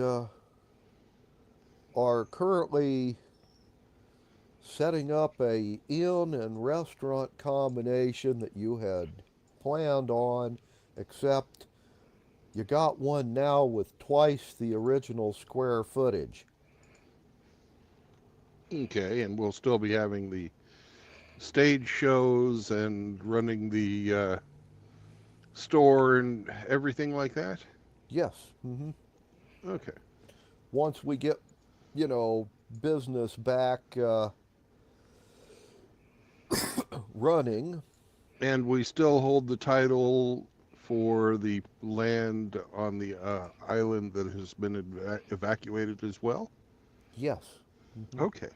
are currently setting up a inn and restaurant combination that you had planned on, except you got one now with twice the original square footage. Okay, and we'll still be having the stage shows and running the store and everything like that? Yes. Mm-hmm. Okay. Once we get, business back running. And we still hold the title for the land on the island that has been evacuated as well? Yes. Mm-hmm. Okay.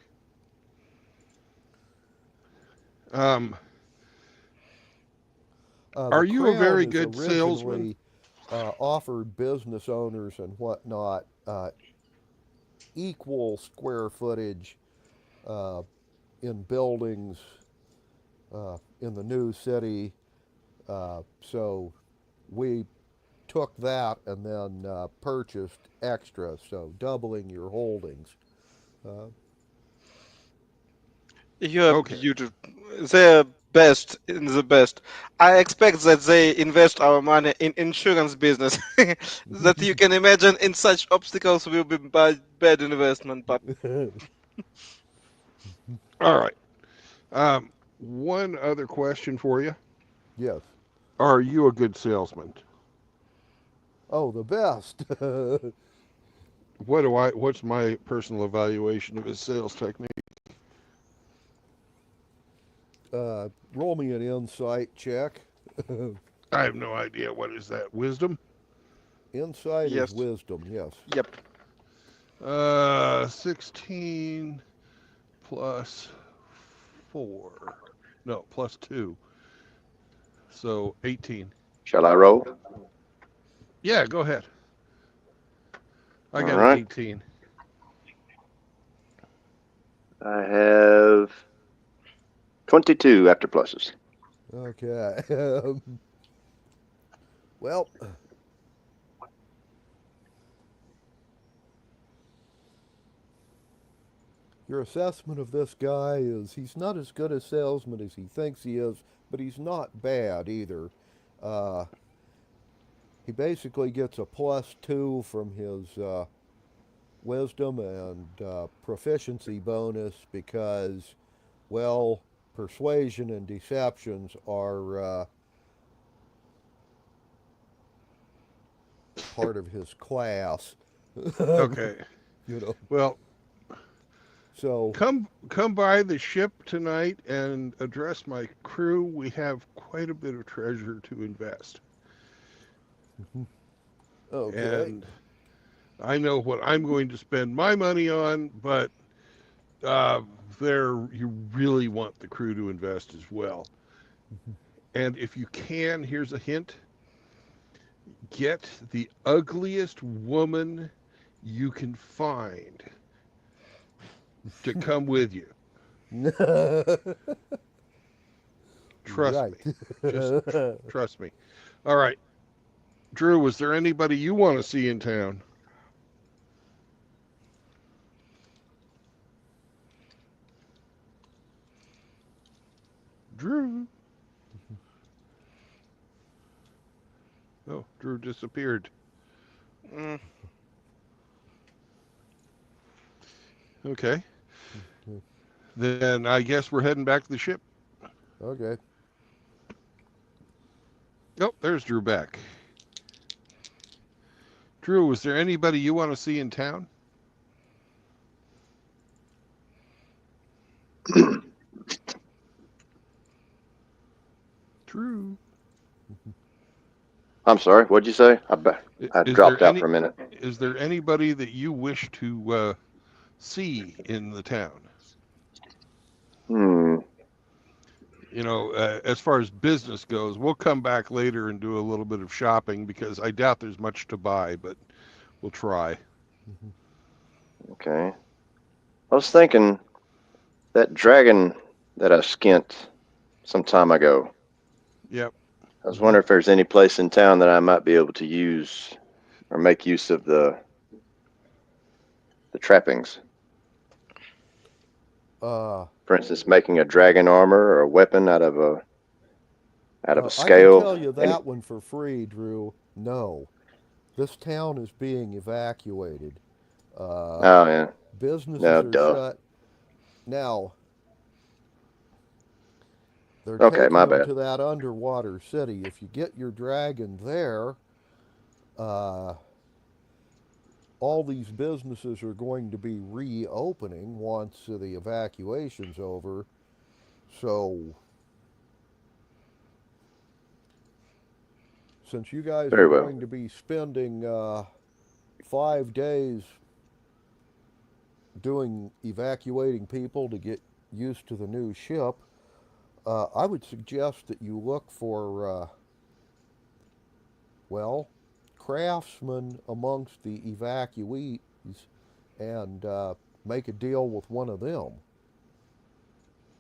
Are you a very good salesman? Offered business owners and whatnot equal square footage in buildings in the new city. So we took that and then purchased extra, so doubling your holdings. You are Okay. beautiful. They're best in the best. I expect that they invest our money in insurance business. That you can imagine in such obstacles will be bad investment. But All right. One other question for you. Yes. Are you a good salesman? Oh, the best. What's my personal evaluation of his sales technique? Roll me an insight check. I have no idea. What is that? Wisdom? Insight Yes. is wisdom, yes. yep, 16 plus 4. No, plus 2. So 18. Shall I roll? Yeah, go ahead. I All got an right. 18. I have 22 after pluses. Okay. Well, your assessment of this guy is he's not as good a salesman as he thinks he is, but he's not bad either. Uh, he basically gets a +2 from his wisdom and proficiency bonus because, well, persuasion and deceptions are part of his class. Okay. You know, Well, so come by the ship tonight and address my crew. We have quite a bit of treasure to invest. okay. And I know what I'm going to spend my money on, but there you really want the crew to invest as well. And if you can, here's a hint: get the ugliest woman you can find to come with you. Trust Right. me. Just trust me. All right. Drew, was there anybody you want to see in town? Drew. Oh, Drew disappeared. Mm. Okay. Then I guess we're heading back to the ship. Okay. Oh, there's Drew back. Drew, was there anybody you want to see in town? Drew. I'm sorry, what'd you say? I Is dropped there out for a minute. is there anybody that you wish to see in the town? Hmm. You know, as far as business goes, we'll come back later and do a little bit of shopping because I doubt there's much to buy, but we'll try. Okay. I was thinking that dragon that I skint some time ago. Yep. I was wondering if there's any place in town that I might be able to use or make use of the trappings. For instance, making a dragon armor or a weapon out of a I can scale. tell you that one for free, Drew. No. This town is being evacuated. Oh yeah. Businesses No, are duh. shut. Now, they're Okay, taking my them bad. to that underwater city. If you get your dragon there, all these businesses are going to be reopening once the evacuation's over. So, since you guys are Very well. going to be spending 5 days doing evacuating people to get used to the new ship, I would suggest that you look for, well, craftsmen amongst the evacuees and make a deal with one of them.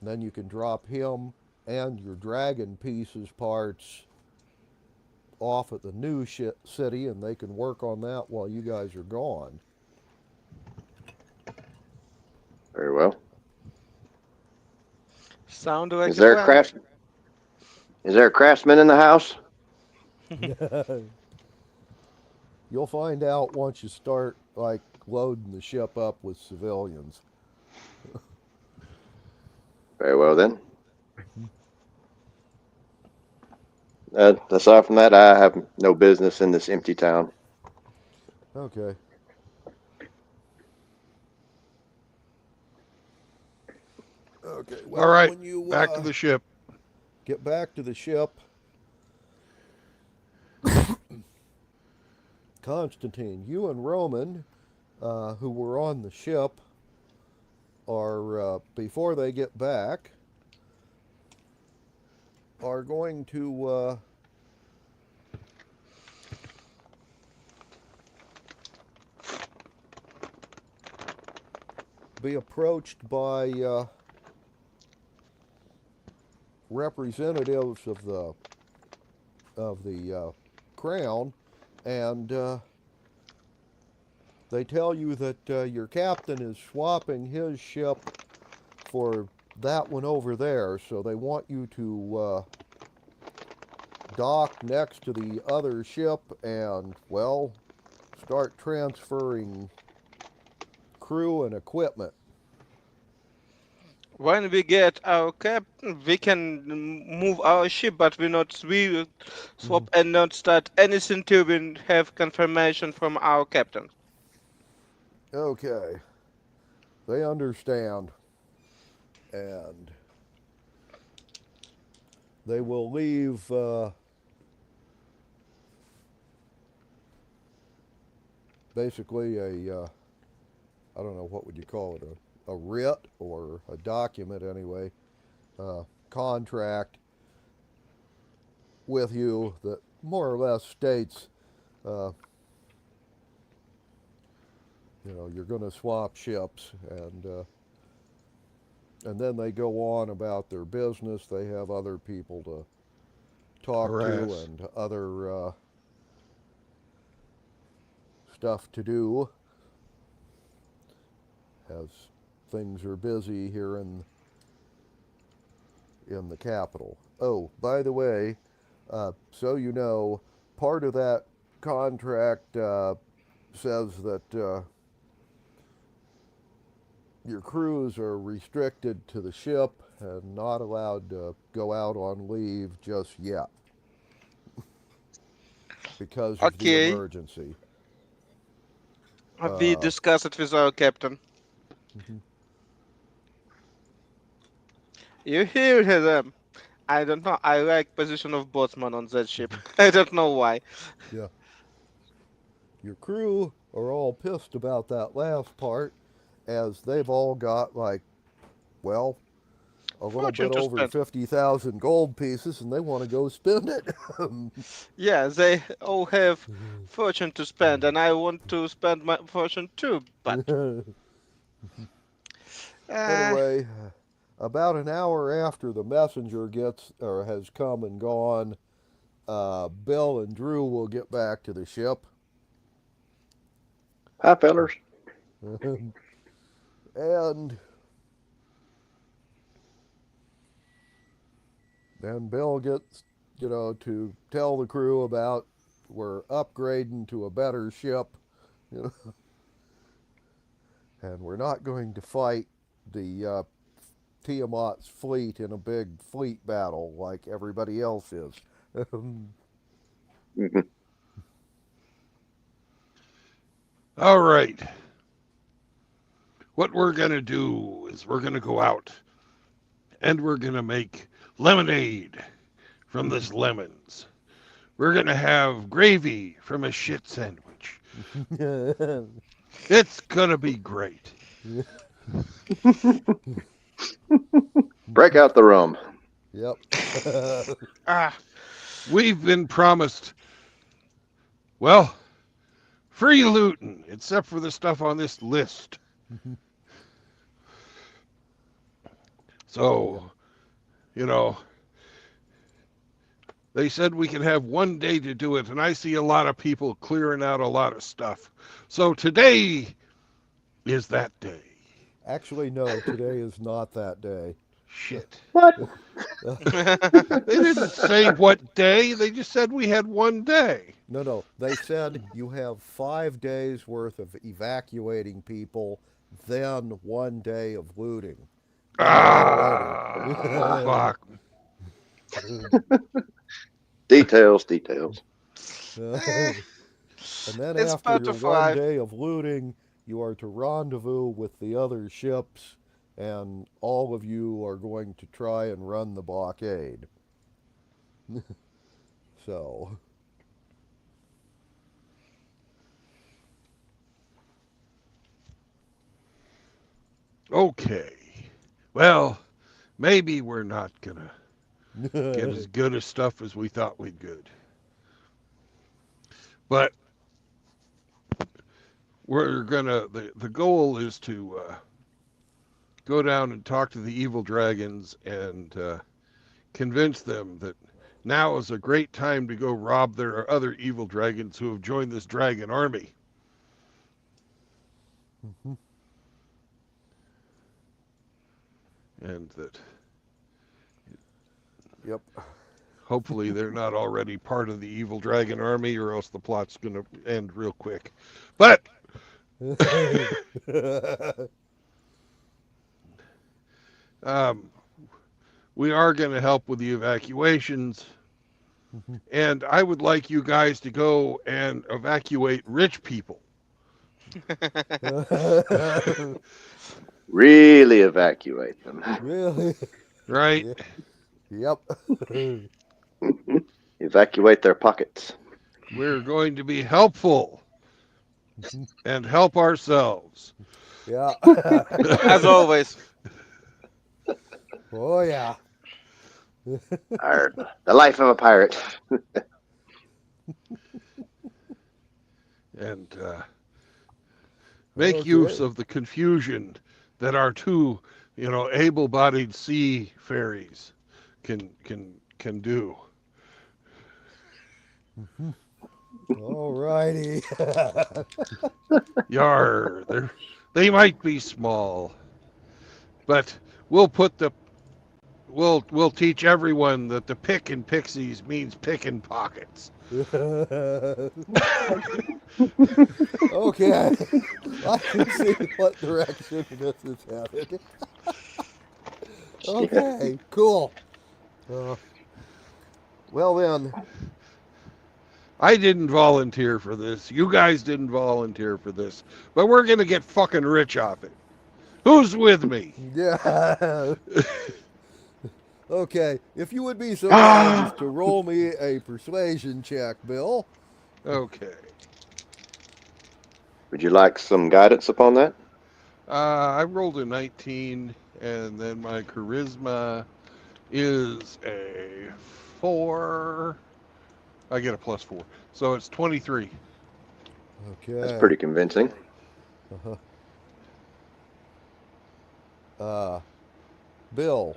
And then you can drop him and your dragon pieces parts off at the new city and they can work on that while you guys are gone. Very well. Sound like Is there a a plan. Is there a craftsman in the house? You'll find out once you start like loading the ship up with civilians. Very well then. Aside from that, I have no business in this empty town. Okay. Okay. Well, All right, when you back to the ship. get back to the ship, Constantine, you and Roman, who were on the ship, are before they get back, are going to be approached by representatives of the Crown, and they tell you that your captain is swapping his ship for that one over there, so they want you to dock next to the other ship and, well, start transferring crew and equipment. When we get our captain, we can move our ship, but we swap and not start anything till we have confirmation from our captain. Okay. They understand. And they will leave basically I don't know, what would you call it, a writ or a document anyway, contract with you that more or less states, you're going to swap ships, and then they go on about their business. They have other people to talk to Harass. and other stuff to do, as things are busy here in the capital. Oh, by the way, so you know, part of that contract says that your crews are restricted to the ship and not allowed to go out on leave just yet because of the Okay. emergency. We discuss it with our captain. Mhm. You hear them? I don't know. I like position of boatsman on that ship. I don't know why. Yeah. Your crew are all pissed about that last part, as they've all got, like, well, a little Fortune bit to over spend. 50,000 gold pieces, and they want to go spend it. Yeah, they all have fortune to spend, and I want to spend my fortune too. But Anyway, about an hour after the messenger has come and gone, Bill and Drew will get back to the ship. Hi, fellers. And then Bill gets, to tell the crew about we're upgrading to a better ship, and we're not going to fight the Tiamat's fleet in a big fleet battle like everybody else is. Mhm. All right. What we're going to do is we're going to go out and we're going to make lemonade from this lemons. We're going to have gravy from a shit sandwich. It's going to be great. Break out the rum. Yep. We've been promised, well, free looting, except for the stuff on this list. So, they said we could have one day to do it, and I see a lot of people clearing out a lot of stuff. So today is that day. Actually, no, today is not that day. Shit. What? They didn't say what day. They just said we had one day. No, they said you have 5 days worth of evacuating people, then 1 day of looting. Fuck. Details. And then It's after part your of 1 life. day of looting, you are to rendezvous with the other ships, and all of you are going to try and run the blockade. So, Okay. Well, maybe we're not gonna get as good a stuff as we thought we'd good. But we're gonna the goal is to go down and talk to the evil dragons and convince them that now is a great time to go rob their other evil dragons who have joined this dragon army. Mhm. And that Yep. hopefully they're not already part of the evil dragon army, or else the plot's going to end real quick. But we are going to help with the evacuations. Mhm. And I would like you guys to go and evacuate rich people. Really evacuate them. Really? Right? Yep. Evacuate their pockets. We're going to be helpful and help ourselves. Yeah. As always. Oh yeah. The life of a pirate. And make Okay. use of the confusion that our two, able-bodied sea fairies can do. All righty. Yar, they might be small, but we'll teach everyone that the pick in pixies means picking pockets. Okay. I can see what direction this is headed. Okay, cool. Well then, I didn't volunteer for this. You guys didn't volunteer for this, but we're gonna get fucking rich off it. Who's with me? yeah. Okay, if you would be so kind as to roll me a persuasion check, Bill. Okay. Would you like some guidance upon that? I rolled a 19, and then my charisma is a 4. I get a +4, so it's 23. Okay. That's pretty convincing. Bill.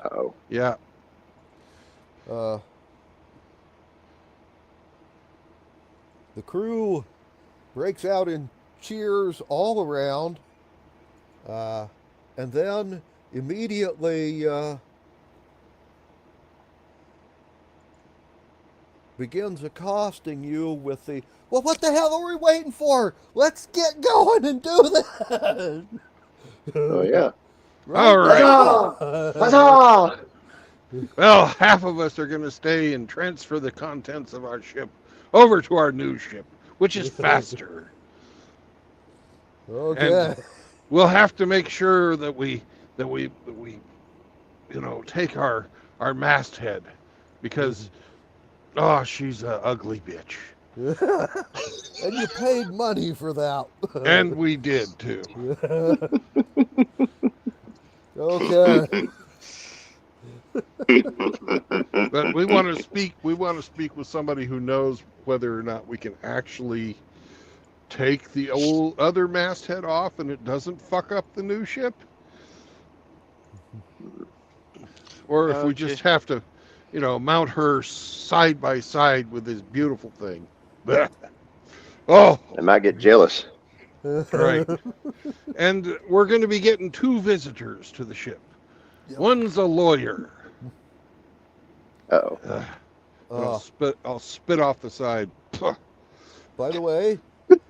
Uh-oh. Yeah. The crew breaks out in cheers all around, and then immediately begins accosting you with the, well, what the hell are we waiting for? Let's get going and do this. Oh, yeah. All right. Huzzah! Well, half of us are going to stay and transfer the contents of our ship over to our new ship, which is faster. Okay. We'll have to make sure that we take our masthead, because she's an ugly bitch. And you paid money for that. And we did too. Okay. But we want to speak with somebody who knows whether or not we can actually take the old other masthead off and it doesn't fuck up the new ship, or if we just have to mount her side by side with this beautiful thing. Oh, I might get jealous. right. And we're going to be getting 2 visitors to the ship. Yep. One's a lawyer. Uh-oh. I'll spit off the side. By the way,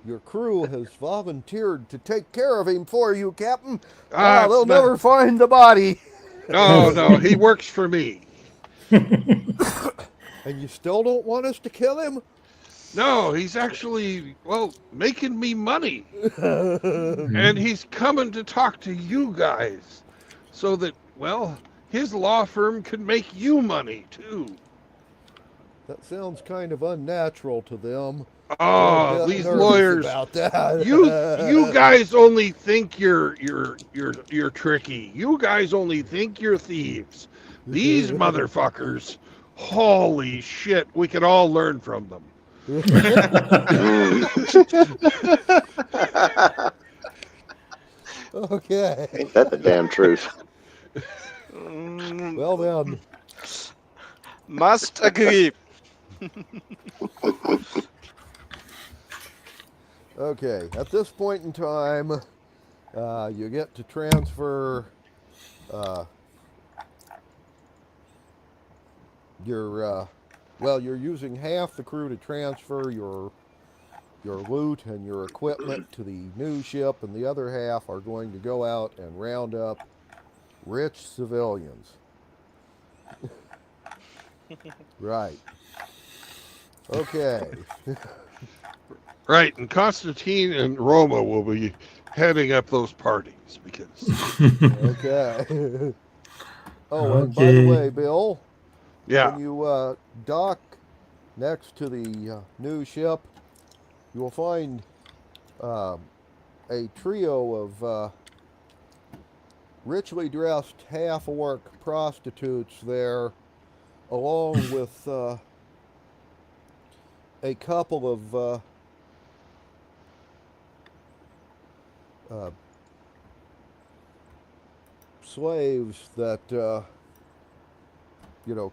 your crew has volunteered to take care of him for you, Captain. They'll never find the body. No, he works for me. And you still don't want us to kill him? No, he's actually, making me money. And he's coming to talk to you guys so that, his law firm can make you money too. That sounds kind of unnatural to them. Oh, these lawyers! About that. You guys only think you're tricky. You guys only think you're thieves. These motherfuckers Holy shit, we can all learn from them. Okay. Ain't that the damn truth? Mm, Well then, must agree. okay. At this point in time, you get to transfer your. Well, you're using half the crew to transfer your loot and your equipment to the new ship, and the other half are going to go out and round up rich civilians. Right. Okay. Right, and Constantine and Roma will be heading up those parties because, Okay. Oh, and by the Okay. way, Bill, yeah, when you dock next to the new ship, you will find a trio of richly dressed half-orc prostitutes there, along with a couple of slaves that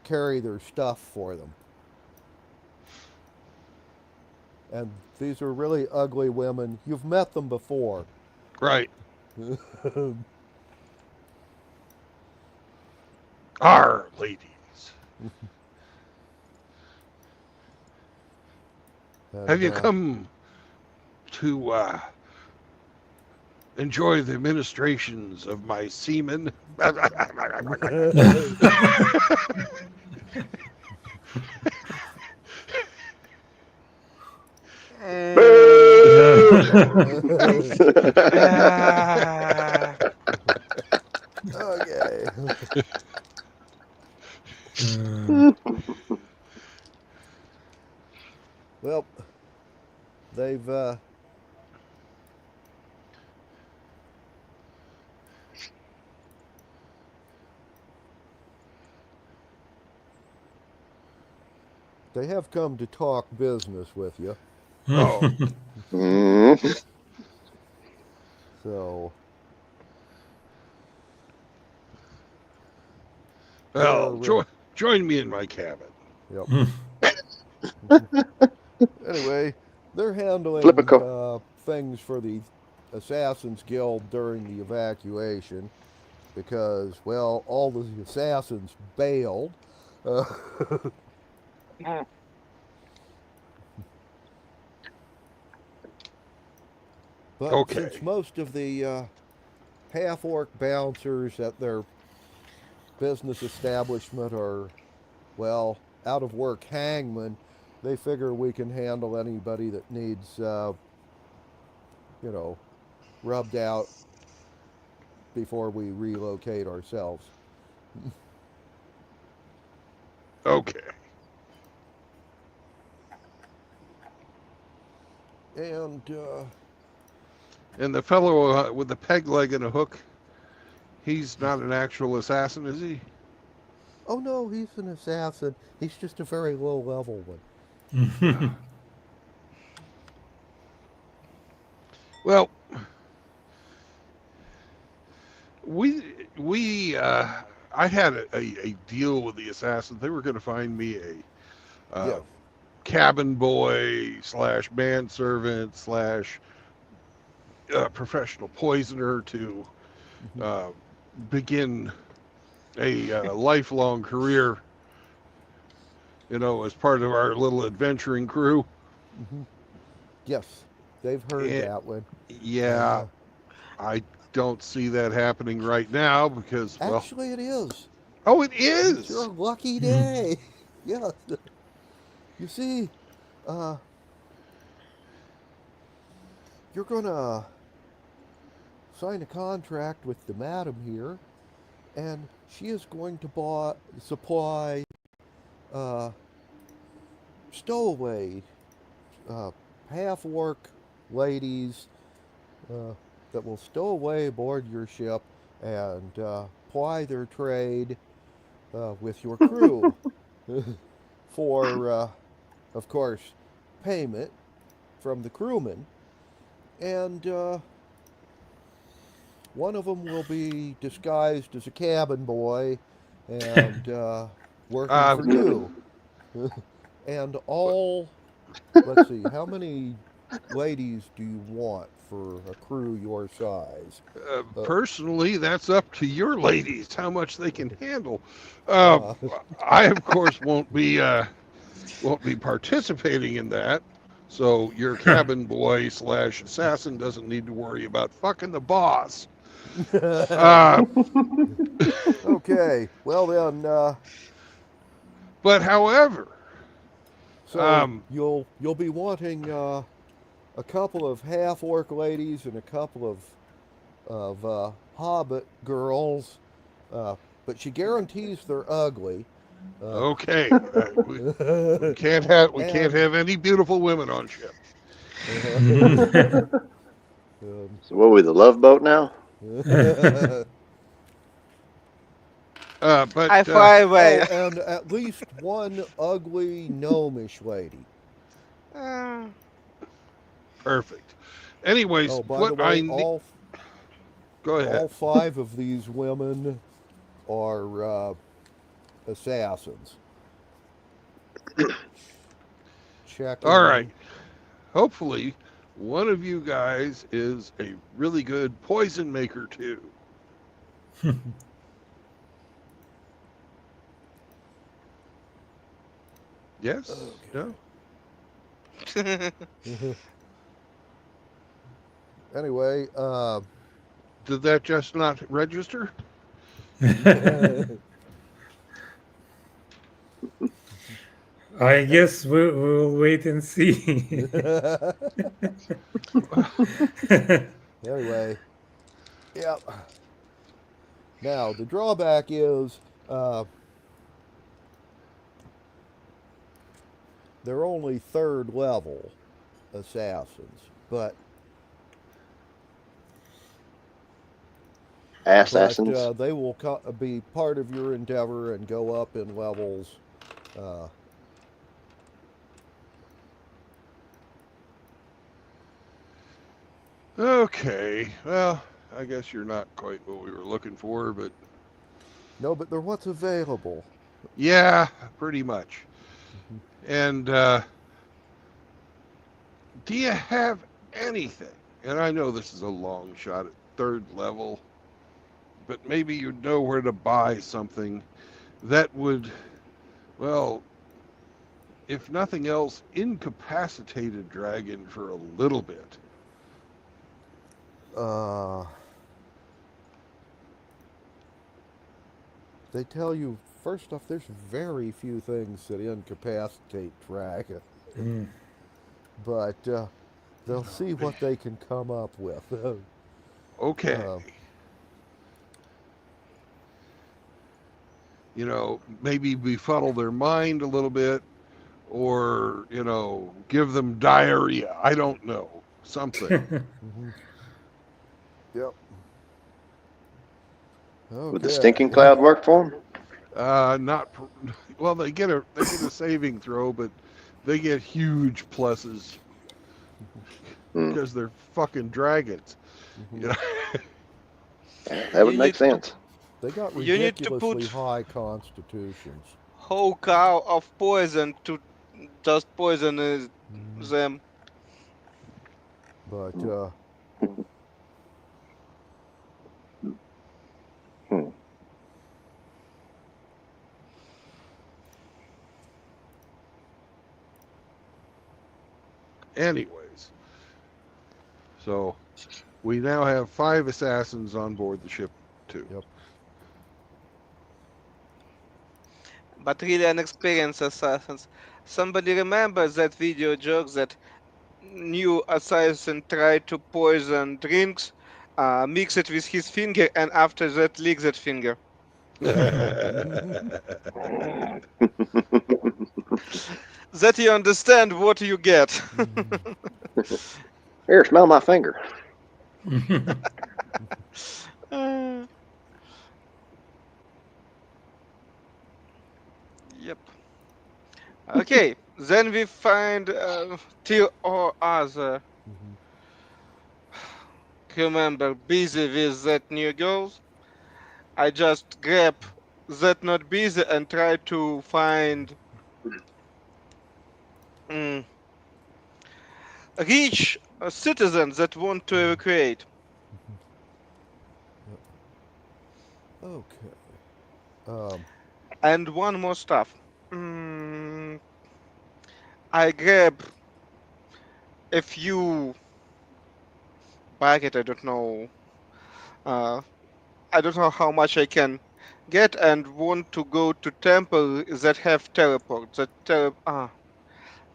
carry their stuff for them. And these are really ugly women. You've met them before. right. Our ladies. Have you come to enjoy the ministrations of my semen? Ah, Okay. Well, they've they have come to talk business with you. Oh, Mm. So well, they're, join me in my cabin. yep. Anyway, they're handling Flip a co- things for the Assassins Guild during the evacuation because, well, all the assassins bailed. Uh, but Okay. since most of the half-orc bouncers at their business establishment are, well, out-of-work hangmen, they figure we can handle anybody that needs, rubbed out before we relocate ourselves. Okay. And And the fellow with the peg leg and a hook, he's not an actual assassin, is he? oh no, he's an assassin. He's just a very low-level one. Well, we I had a deal with the assassins. They were going to find me a Yeah. cabin boy / manservant / professional poisoner to begin a lifelong career, as part of our little adventuring crew. Yes, they've heard Yeah. that one. Yeah, I don't see that happening right now because, well, Actually, it is. oh, it It's your is. lucky day. Yes. You see, you're gonna sign a contract with the madam here, and she is going to supply stowaway half-orc ladies that will stow away aboard your ship and ply their trade with your crew. for, of course, payment from the crewmen, and one of them will be disguised as a cabin boy and working Uh, for you. And all, let's see, how many ladies do you want for a crew your size? Personally, that's up to your ladies how much they can handle. Uh, I, of course, won't be participating in that. So your cabin boy / assassin doesn't need to worry about fucking the boss. Okay, well then, But however, so you'll be wanting a couple of half orc ladies and a couple of hobbit girls, but she guarantees they're ugly. okay, we can't have any beautiful women on ship. So what are we, the Love Boat now? But I fly Oh, away. and at least one ugly gnomish lady. perfect. Anyways, Oh, by what the I way, need. Go ahead. all 5 of these women are assassins. Check. All right. Hopefully, one of you guys is a really good poison maker too. Yes? No? Anyway, Did that just not register? I guess we'll wait and see. anyway, yep. Now the drawback is they're only 3rd level assassins, but Assassins. they will be part of your endeavor and go up in levels. Okay. Well, I guess you're not quite what we were looking for, but No, but they're what's available. yeah, pretty much. And do you have anything? And I know this is a long shot at 3rd level, but maybe you know where to buy something that would, well, if nothing else, incapacitate a dragon for a little bit. They tell you, first off, there's very few things that incapacitate dragon, but they'll see what they can come up with. Okay. You know, maybe befuddle their mind a little bit, or, you know, give them diarrhea. I don't know. Something. Yep. Would the Okay. stinking cloud work for them? Not well. They get a saving throw, but they get huge pluses because they're fucking dragons. You know? That would You make need- sense. They got You need to ridiculously put- high constitutions. Whole cow of poison to just poison them. But Anyways, so we now have 5 assassins on board the ship too. Yep. But really inexperienced assassins. Somebody remembers that video joke that new assassin tried to poison drinks, mix it with his finger, and after that lick that finger. That you understand what you get. Here, smell my finger. Yep. Okay, then we find two or other Mhm. crew member busy with that new girls. I just grab that not busy and try to find mm, rich citizens that want to evacuate. Yep. Okay. Um, And one more stuff. Mm, I grab a few bucket. Uh, I don't know how much I can get, and want to go to temple that have teleport.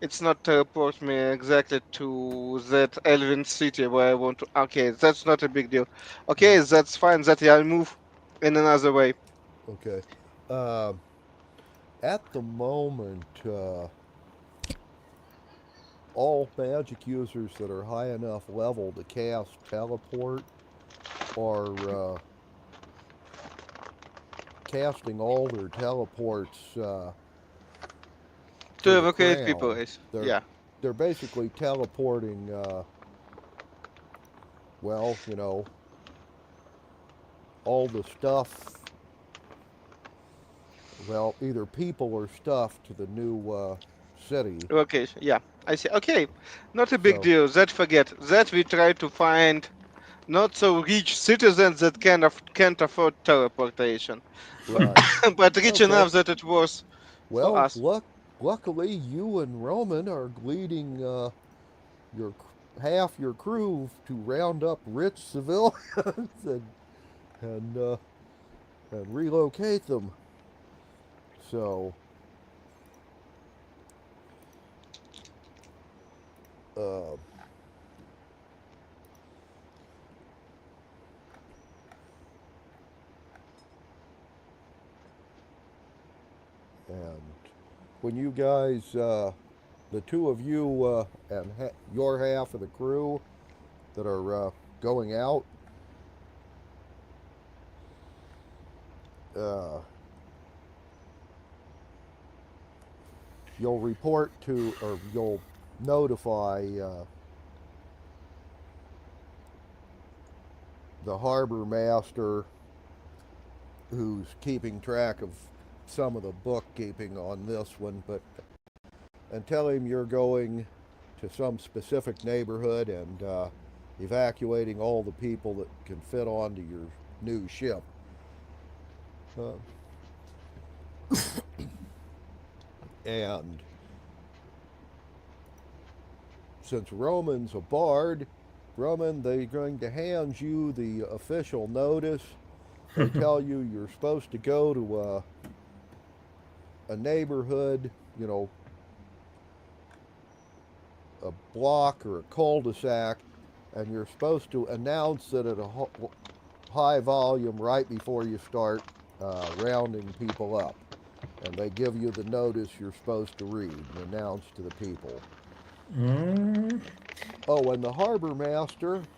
It's not teleport me exactly to that Elven city where I want to. Okay, that's not a big deal. Okay, mhm. that's fine. That I'll move in another way. Okay. Um, at the moment, all magic users that are high enough level to cast teleport are casting all their teleports To to the evacuate people crown. is They're yeah. they're basically teleporting. Well, all the stuff. Well, either people or stuff to the new city. Evacuation. Yeah, I see. Okay, not a big So deal. That forget. That we try to find not so rich citizens that can't afford teleportation, right. but rich Okay. enough that it was for Well, us. luckily you and Roman are leading your half your crew to round up rich civilians and uh, and relocate them. So, uh, and when you guys, the two of you and your half of the crew that are going out, uh, you'll report to or you'll notify the harbor master who's keeping track of some of the bookkeeping on this one, but and tell him you're going to some specific neighborhood and evacuating all the people that can fit onto your new ship. Uh, and since Roman's a bard, Roman, they're going to hand you the official notice. They tell you you're supposed to go to a neighborhood, a block or a cul-de-sac, and you're supposed to announce it at a high volume right before you start rounding people up. And they give you the notice you're supposed to read and announce to the people. Mm, Oh, and the harbor master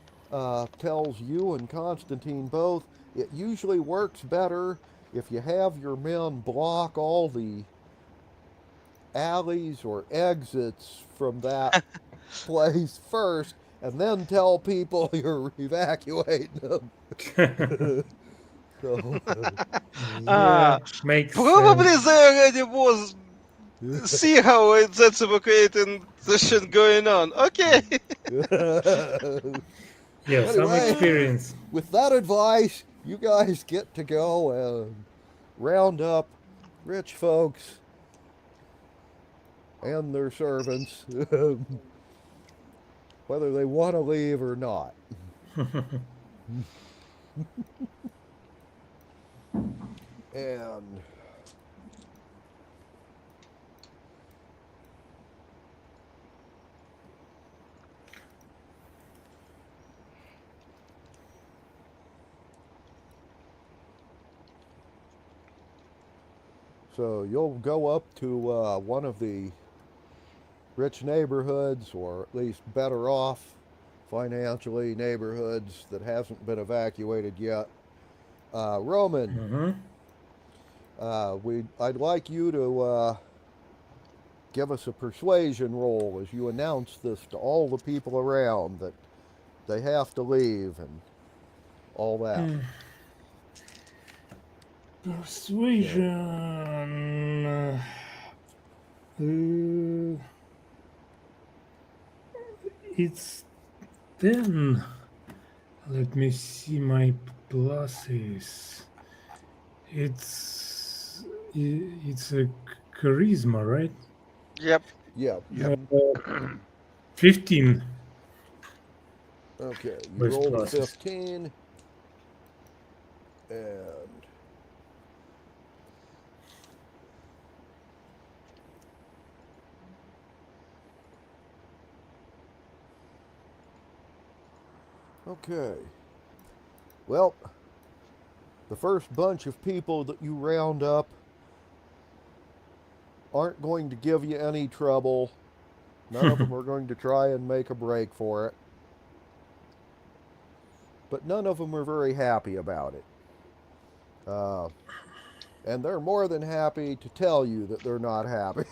tells you and Constantine both it usually works better if you have your men block all the alleys or exits from that place first and then tell people you're evacuating them. So, yeah, Ah, makes probably sense. there already was. See how that's evacuating session going on. Okay. Yeah, some anyway, experience. with that advice, you guys get to go and round up rich folks and their servants, whether they want to leave or not. And so you'll go up to one of the rich neighborhoods, or at least better off financially neighborhoods that hasn't been evacuated yet. Roman, Hmm. I'd like you to give us a persuasion roll as you announce this to all the people around that they have to leave and all that. Persuasion. It's 10. Let me see my pluses. It's a charisma, right? Yep. Yeah. Yep. 15. Okay. You With rolled a pluses. 15. And okay. Well, the first bunch of people that you round up aren't going to give you any trouble. None of them are going to try and make a break for it. But none of them are very happy about it. And they're more than happy to tell you that they're not happy.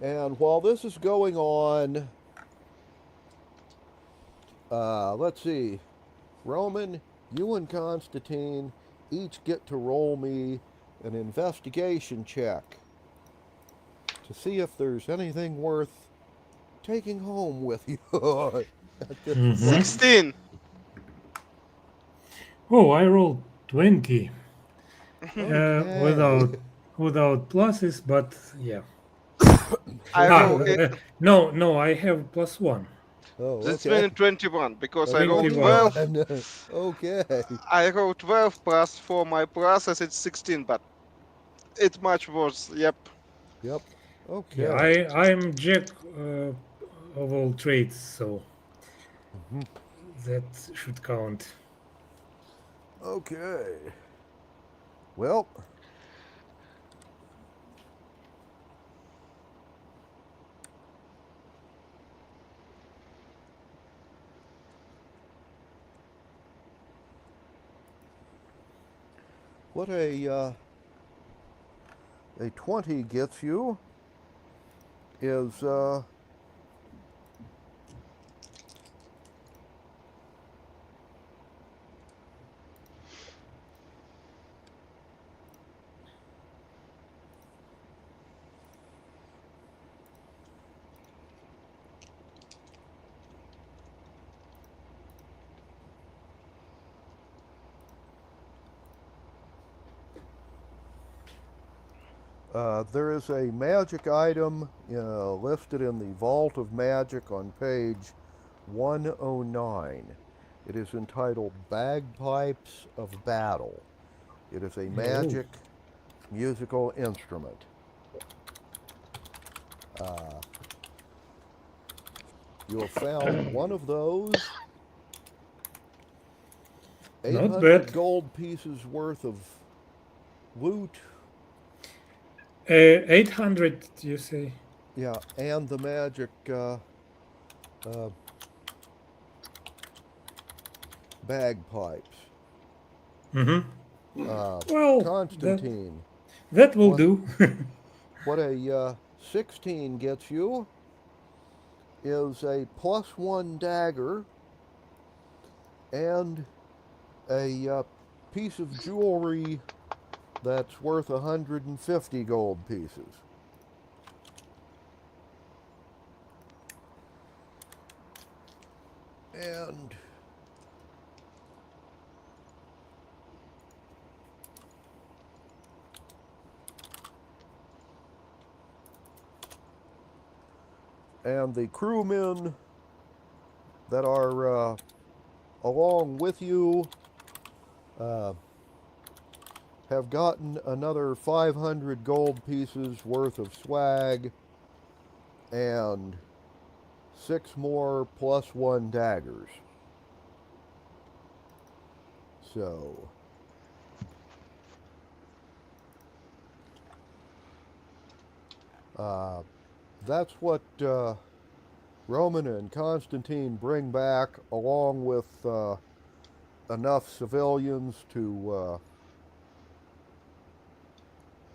And while this is going on, let's see. Roman, you and Constantine each get to roll me an investigation check to see if there's anything worth taking home with you. At this point. 16. Oh, I rolled 20. Okay. Without pluses, but yeah. I Ah, roll it. no, I have +1. Oh, That's okay. been 21 because I rolled 21. 12. Okay. I rolled 12 plus for my process, it's 16, but it's much worse. Yep. Yep. Okay. Yeah, I'm Jack of all trades, so that should count. Okay. Well, what a 20 gets you is there is a magic item listed in the Vault of Magic on page 109. It is entitled Bagpipes of Battle. It is a magic musical instrument. You have found one of those. Not 800 bad. gold pieces worth of loot. 800, you say? Yeah, and the magic bagpipes. Mm-hmm. Uh, Well, Constantine, that will What? do. what a 16 gets you is a +1 dagger and a piece of jewelry that's worth 150 gold pieces. And the crewmen that are along with you have gotten another 500 gold pieces worth of swag and 6 more +1 daggers. So that's what Roman and Constantine bring back, along with enough civilians to,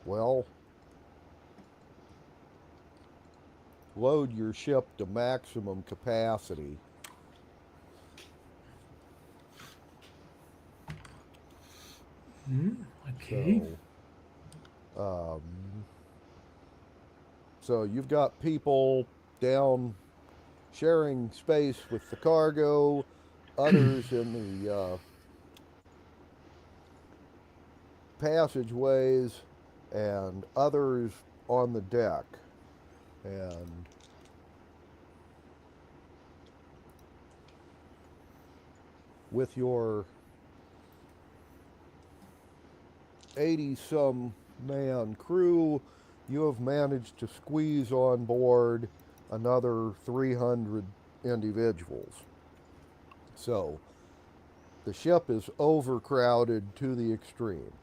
well, load your ship to maximum capacity. Okay. So you've got people down sharing space with the cargo, others in the passageways, and others on the deck. And with your 80-some man crew, you have managed to squeeze on board another 300 individuals. So the ship is overcrowded to the extreme.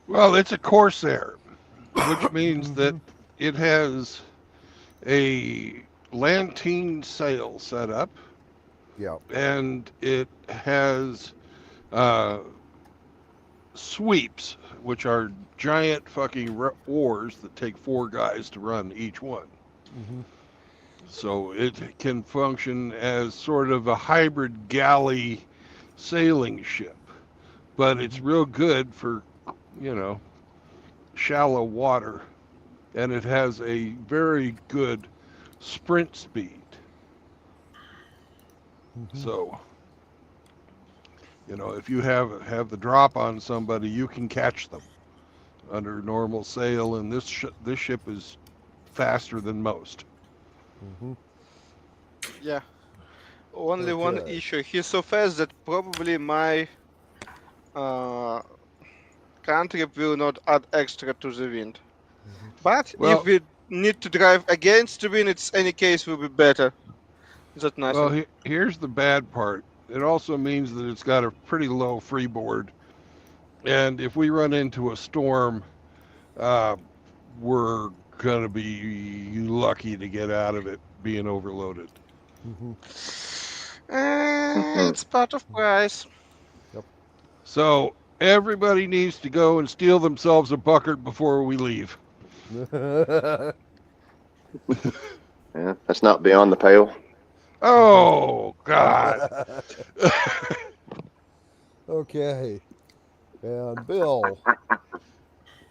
Well, it's a Corsair, which means that it has a lantern sail set up, Yeah. and it has sweeps, which are giant fucking oars that take 4 guys to run each one. Mm-hmm. So it can function as sort of a hybrid galley sailing ship, but it's real good for, you know, shallow water, and it has a very good sprint speed. Mm-hmm. So, you know, if you have the drop on somebody, you can catch them under normal sail, and this ship is faster than most. Mm-hmm. Yeah. Only one Okay. issue. He's so fast that probably my cantrip will not add extra to the wind. Mm-hmm. But Well- if we need to drive against the wind, it's any case will be better. That's nothing. Well, here's the bad part. It also means that it's got a pretty low freeboard, and if we run into a storm, we're gonna be lucky to get out of it being overloaded. Mm-hmm. It's part of price. So everybody needs to go and steal themselves a bucket before we leave. Yeah, that's not beyond the pale. Oh God! Okay. And Bill,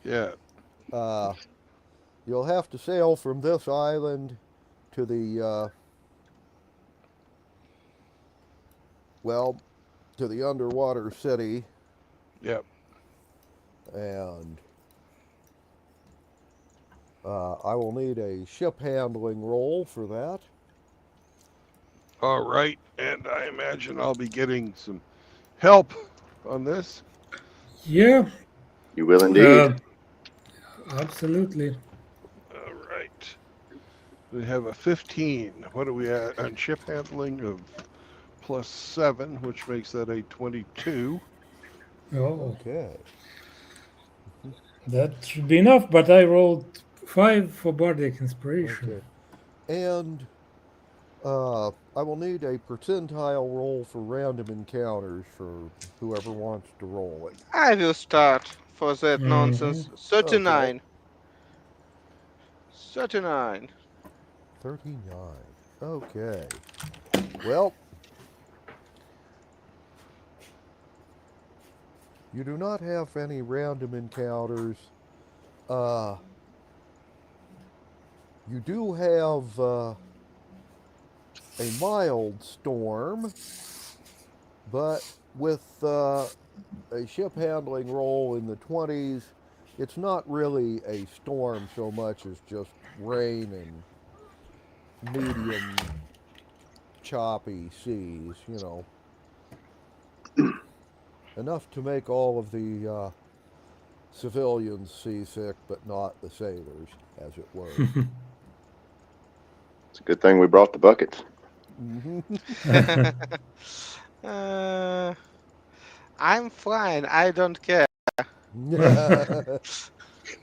Yeah. you'll have to sail from this island to the to the underwater city, Yep. and I will need a ship handling roll for that. All right, and I imagine I'll be getting some help on this. Yeah, You will indeed. absolutely. All right. We have a 15. What do we have on ship handling of +7, which makes that a 22. Oh, Okay. that should be enough, but I rolled 5 for Bardic Inspiration. Okay. And I will need a percentile roll for random encounters for whoever wants to roll it. I will start for that nonsense. 39. 39. 39. Okay. Well, you do not have any random encounters. You do have a mild storm, but with a ship handling roll in the 20s, it's not really a storm so much as just rain and medium choppy seas, you know. Enough to make all of the civilians seasick, but not the sailors, as it were. It's a good thing we brought the buckets. I'm fine. I don't care.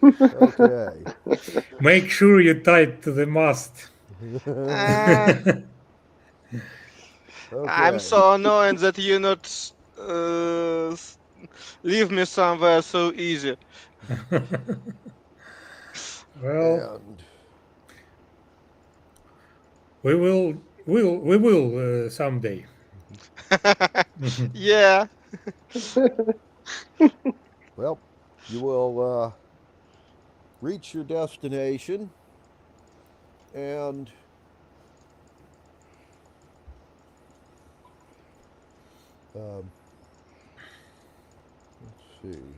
Okay. Make sure you tie it to the mast. I'm Okay. so annoyed that you're not leave me somewhere so easy. Well, And we will someday. Yeah. well, you will reach your destination, and um, let's see.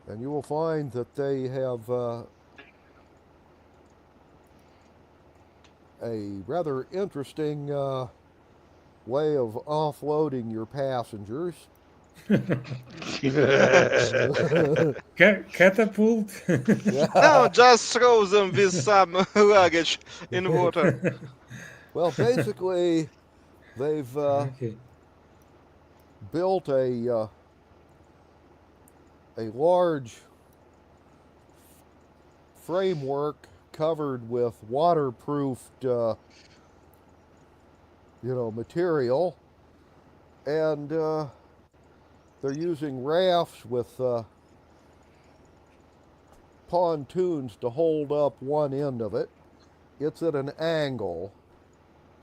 And you will find that they have a rather interesting way of offloading your passengers. Catapult. No, just throw them with some luggage in water. Well, basically, they've Okay. built a large framework covered with waterproofed, material, and they're using rafts with pontoons to hold up one end of it. It's at an angle.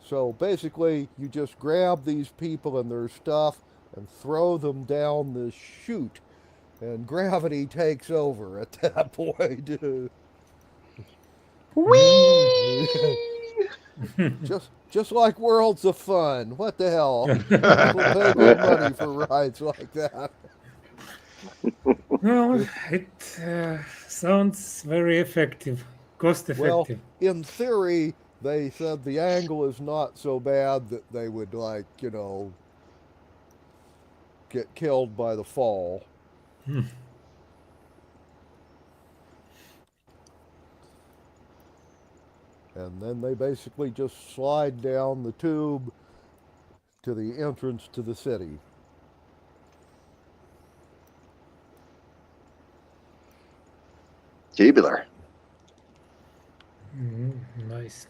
So basically, you just grab these people and their stuff and throw them down the chute, and gravity takes over at that point. just like Worlds of Fun. What the hell? People pay good money for rides like that. No, it sounds very effective, cost Well, effective. in theory, they said the angle is not so bad that they would, get killed by the fall. And then they basically just slide down the tube to the entrance to the city. Tubular. Nice.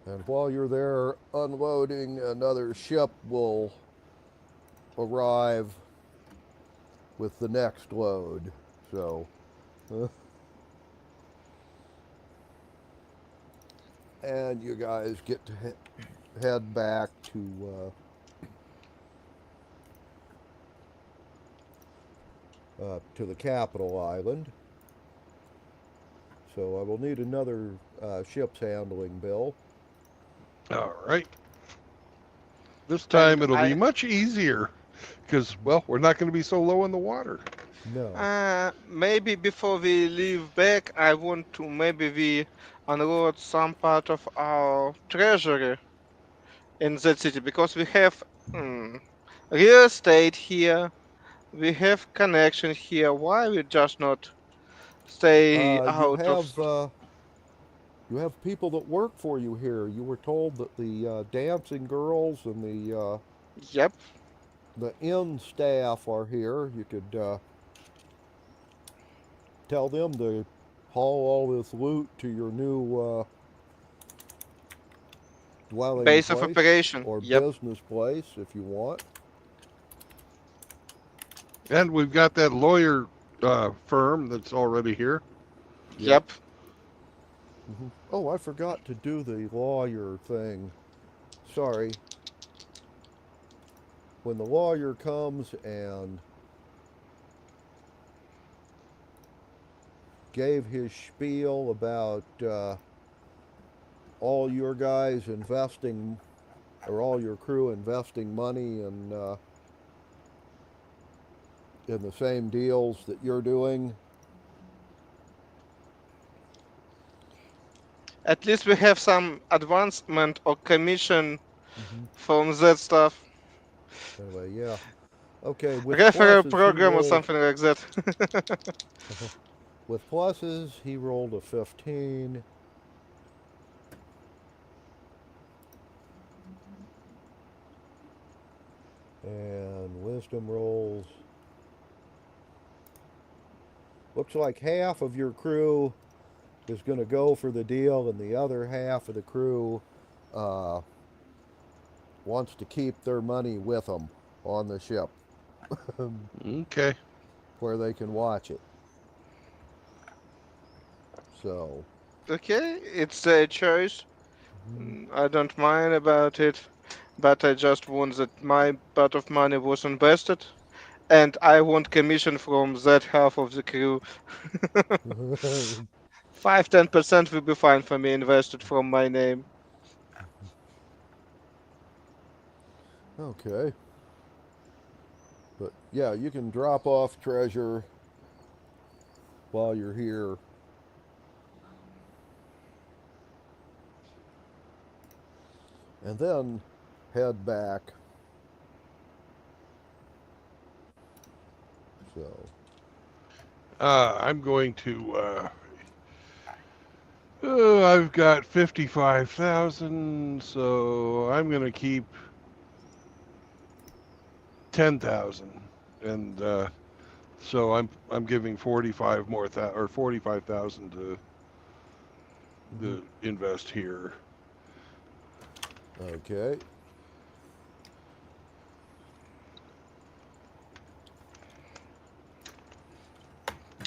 And while you're there unloading, another ship will arrive with the next load. So, and you guys get to head back to the capital island. So I will need another ship's handling bill. All right. This time And it'll be I, much easier because, well, we're not going to be so low in the water. No. maybe before we leave back, I want to maybe we unload some part of our treasury in that city because we have real estate here. We have connection here. Why we just not stay You out of? have people that work for you here. You were told that the dancing girls and Yep. the inn staff are here. You could tell them to haul all this loot to your new dwelling Base of place operation. or Yep. business place if you want. And we've got that lawyer firm that's already here. Yep. Oh, I forgot to do the lawyer thing. Sorry. When the lawyer comes and gave his spiel about all your guys investing, or all your crew investing money in the same deals that you're doing. At least we have some advancement or commission from that stuff. Anyway, yeah. Okay, with Referral pluses, he program or rolled, something like that. with pluses, he rolled a 15. And wisdom rolls. Looks like half of your crew is going to go for the deal, and the other half of the crew wants to keep their money with them on the ship Okay. where they can watch it. So, Okay, it's their choice. I don't mind about it, but I just want that my part of money was invested, and I want commission from that half of the crew. 5-10% will be fine for me invested from my name. okay. But yeah, you can drop off treasure while you're here. And then head back. So, I'm going to. I've got 55,000, so I'm going to keep 10,000, and so I'm giving 45 more or 45,000 to invest here. okay.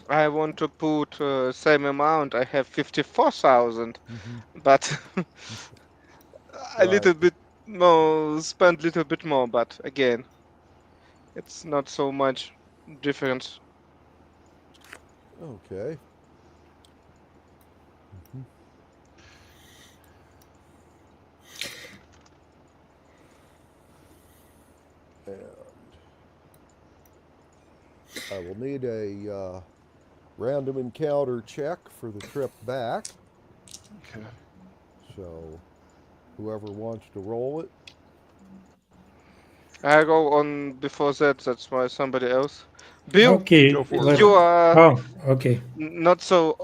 I want to put same amount. I have 54,000, but a Right. little bit more, spend little bit more. But again, it's not so much difference. Okay. And I will need a random encounter check for the trip back. Okay. So, whoever wants to roll it. I go on before that. That's why somebody else. Bill, Okay, Go for it, let's. you Bill. are Oh, okay. not so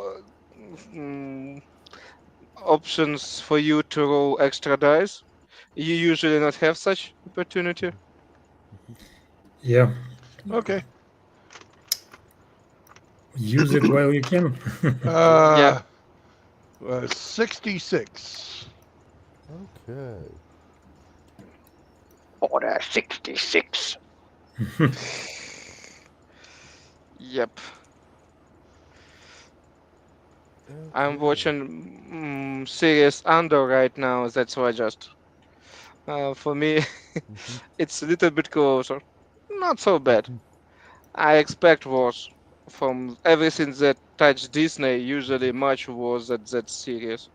options for you to roll extra dice. You usually not have such opportunity. Yeah, Okay. use it while you can. Yeah. 66. Okay. Order 66. Yep. I'm Okay. watching series Andor right now. That's why just for me it's a little bit closer. Not so bad. I expect worse from everything that touched Disney. Usually much worse than that series.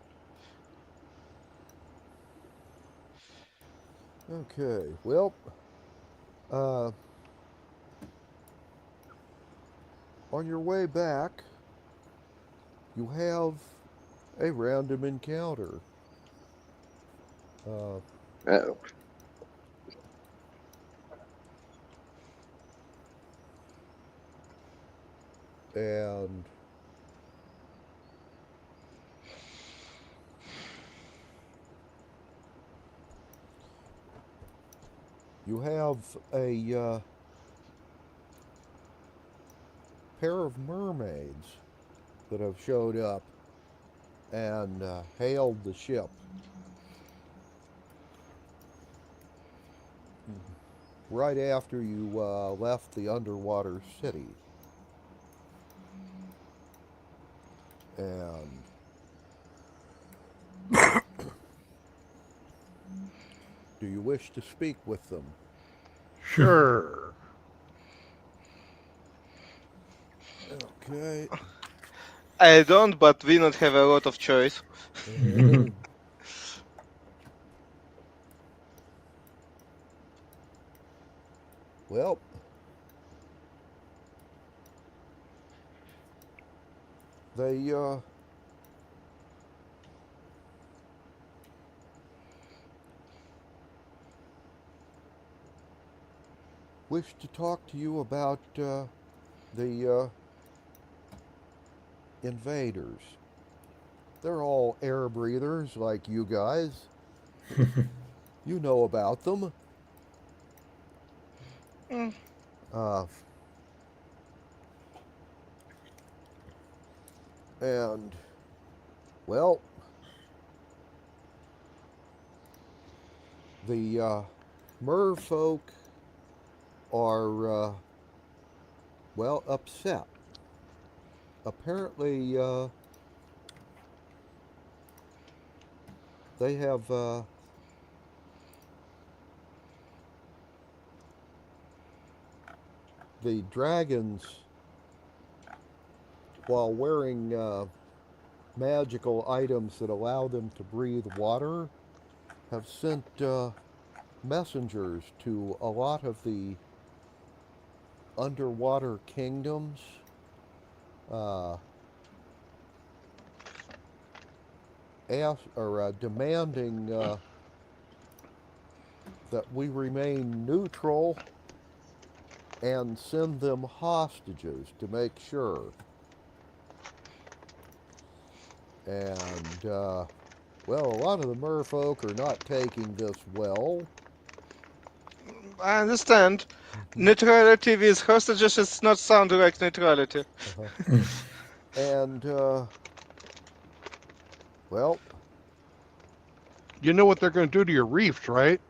Okay. Well, uh, on your way back, you have a random encounter. Uh, Uh-oh. and you have a pair of mermaids that have showed up and hailed the ship. Right after you left the underwater city. And do you wish to speak with them? Sure. Okay. I don't, but we not have a lot of choice. Well, they wish to talk to you about the invaders. They're all air breathers like you guys. You know about them. Mm. Uh, and Well, the merfolk are, well, upset. Apparently, they have the dragons, while wearing magical items that allow them to breathe water, have sent messengers to a lot of the underwater kingdoms, demanding that we remain neutral and send them hostages to make sure. And, well, a lot of the merfolk are not taking this well. I understand. Neutrality with hostages is not sound like neutrality. And, well, You know what they're going to do to your reefs, right?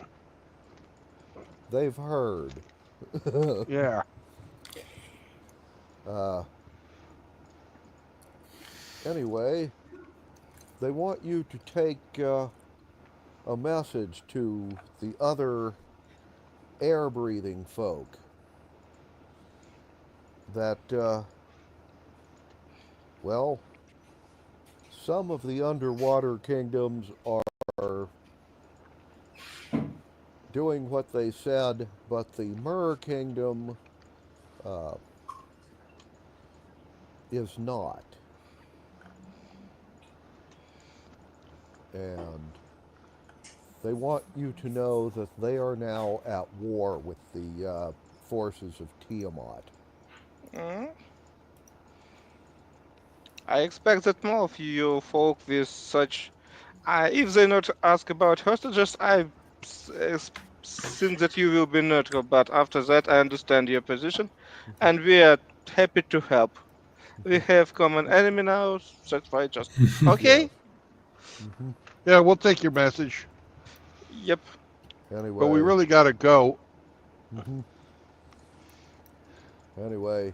they've heard. Yeah. Anyway, they want you to take a message to the other air-breathing folk that, well, some of the underwater kingdoms are doing what they said, but the Mer Kingdom is not. And they want you to know that they are now at war with the forces of Tiamat. Mm. I expect that more of you folk with such. If they not ask about hostages, I think that you will be neutral. But after that, I understand your position, and we are happy to help. We have common enemy now. That's why just okay. Mm-hmm. Yeah, we'll take your message, Yep. Anyway. but we really got to go. Mm-hmm. Anyway.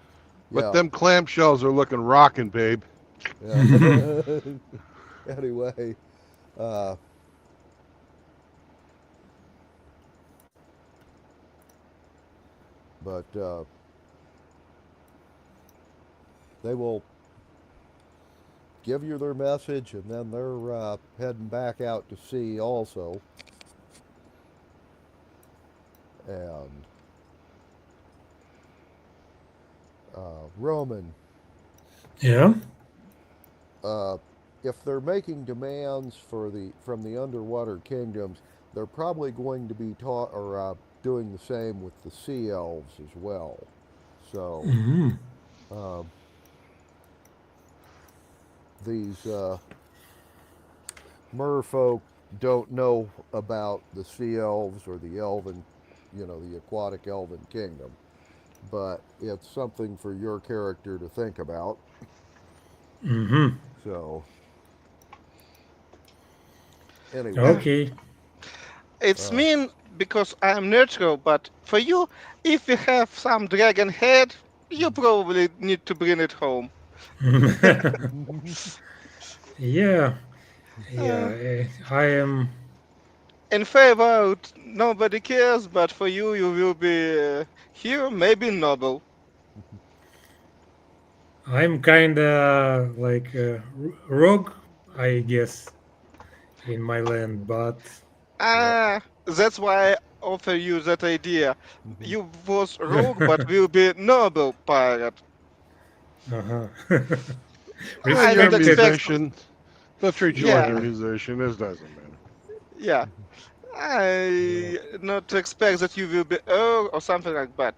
But Yeah. them clamshells are looking rocking, babe. Yeah. Anyway. But they will give you their message, and then they're heading back out to sea also. And Roman, Yeah. if they're making demands from the underwater kingdoms, they're probably going to be doing the same with the sea elves as well. So these merfolk don't know about the sea elves or the elven, the aquatic elven kingdom, but it's something for your character to think about. So anyway. Okay. It's mean because I am neutral, but for you, if you have some dragon head, you probably need to bring it home. Yeah. Yeah. I am. In favor, nobody cares, but for you, you will be hero, maybe noble. I'm kinda like a rogue, I guess, in my land, but That's why I offer you that idea. You was rogue, but will be noble pirate. uh-huh. I You're a don't expect. musician. They'll treat you like a Yeah, musician. It doesn't matter. yeah. I not expect that you will be Earl or something like that.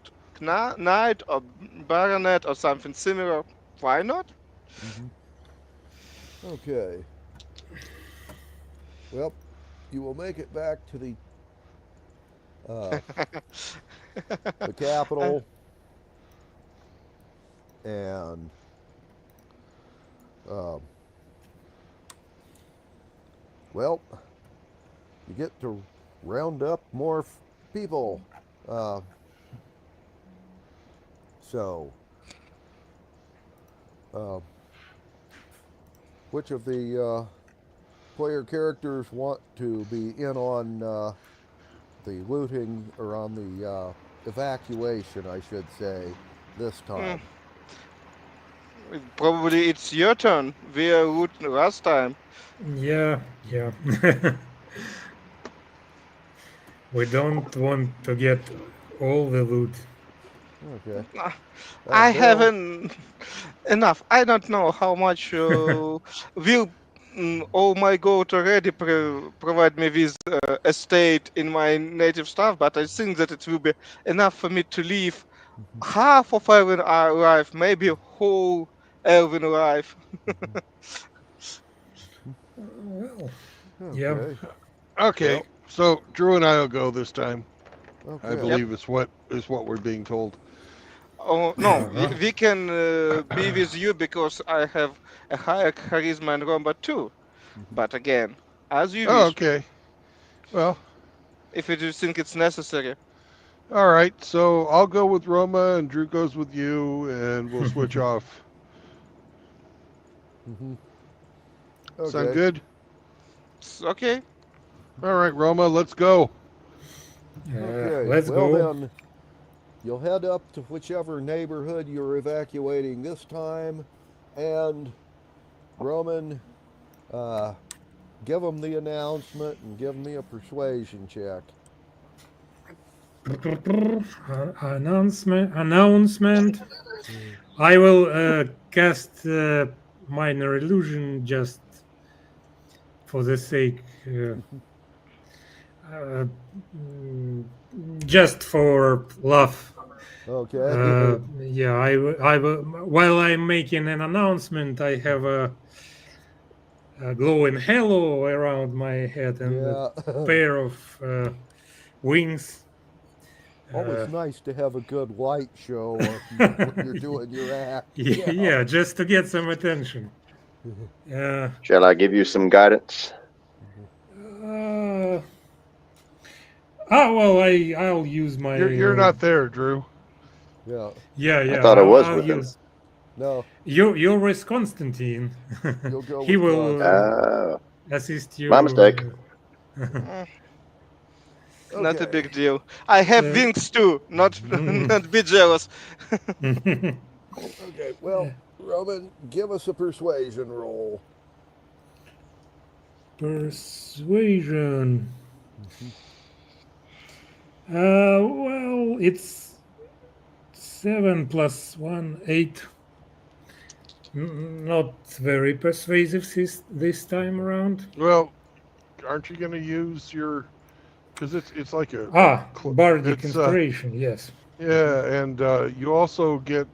Knight or Baronet or something similar. Why not? Okay. Well, you will make it back to the capital, and well, you get to round up more people. So, which of the player characters want to be in on the looting, or on the evacuation, I should say, this time? Probably it's your turn. We are looting last time. Yeah. We don't want to get all the loot. Okay. I Bill? haven't enough. I don't know how much will all my gold already provide me with estate in my native stuff, but I think that it will be enough for me to live half of Elven life, maybe whole Elven life. Well, Okay. yeah. Okay, Well- so Drew and I will go this time. Okay. I believe it's what we're being told. Oh no, Uh-huh. we can be with you because I have a higher charisma and combat too. But again, as you Oh, wish, okay. Well, if you do think it's necessary. all right. So I'll go with Roma, and Drew goes with you, and we'll switch off. Mhm. Sound Okay. good? Okay. All right, Roma, let's go. Okay. Let's well, go. then, you'll head up to whichever neighborhood you're evacuating this time, and Roman, give them the announcement and give me a persuasion check. Announcement. I will cast minor illusion just for the sake, just for love. Okay. Yeah, I will. While I'm making an announcement, I have a glowing halo around my head and yeah. a pair of wings. Always nice to have a good light show when you're doing your act. Yeah, just to get some attention. Shall I give you some guidance? Well, I'll use my. You're not there, Drew. Yeah. Yeah. I thought I was I'll with him. use. No, You're with Constantine. you'll go He with will Constantine. assist you. My mistake. Not a Okay. big deal. I have wings too. Not not be jealous. Okay, well, Roman, give us a persuasion roll. Persuasion. Well, it's 7 + 1, 8. Not very persuasive this time around. Well, aren't you going to use your? Because it's like a Bardic it's, inspiration. Yes. yeah, and you also get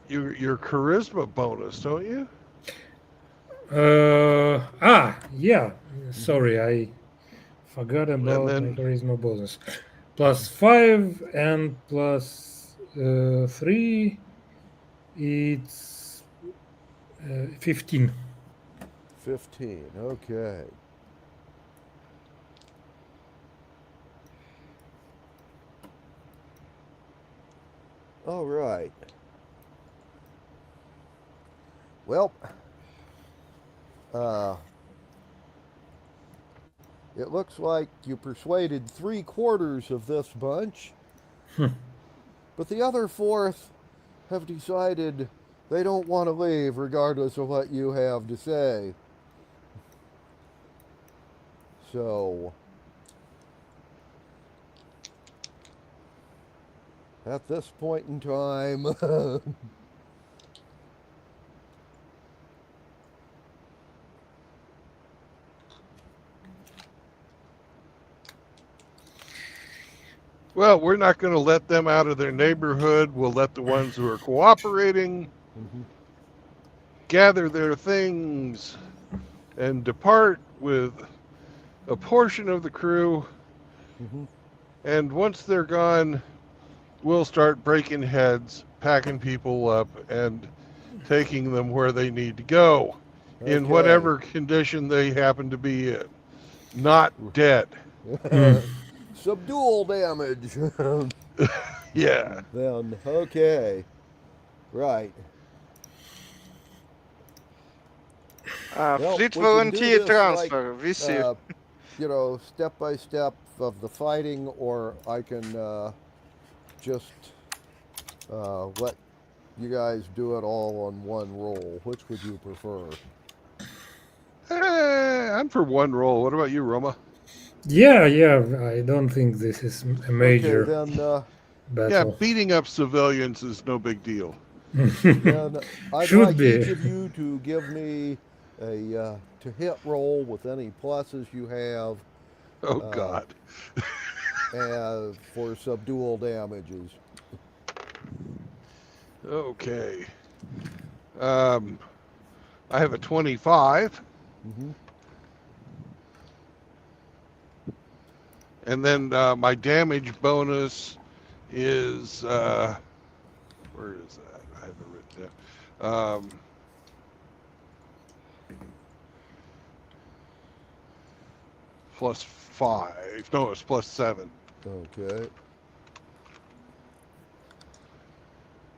your charisma bonus, don't you? Yeah. Sorry, I forgot about then- my charisma bonus. +5 and +3. It's 15. 15, okay. All right. Well, it looks like you persuaded 3/4 of this bunch, but the other fourth have decided they don't want to leave regardless of what you have to say. So, at this point in time, Well, we're not going to let them out of their neighborhood. We'll let the ones who are cooperating gather their things and depart with a portion of the crew. And once they're gone, we'll start breaking heads, packing people up, and taking them where they need to go. in Okay. whatever condition they happen to be in. Not dead. Subdual damage. Yeah. Then, okay. Right. Well, Fleet we can do volunteer this transfer. We see. step by step of the fighting, or I can just let you guys do it all on one roll. Which would you prefer? I'm for one roll. What about you, Roma? Yeah, I don't think this is a major Okay, then. Yeah, battle. beating up civilians is no big deal. Then I'd Should like be. each of you to give me a to hit roll with any pluses you have Oh, Uh, God. for subdual damages. Okay. I have a 25. Mm-hmm. And then my damage bonus is where is that? I have it written down. +5. No, it's +7. Okay.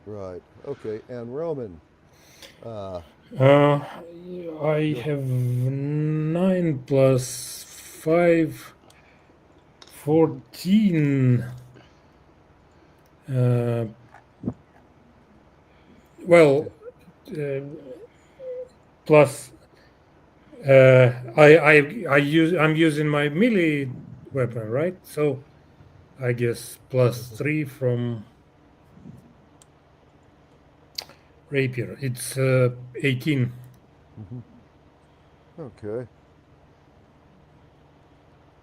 Right. Okay. And Roman. I have 9 plus 5, 14. Well, plus I'm using my melee weapon, right? So I guess +3 from rapier. It's 18 Okay.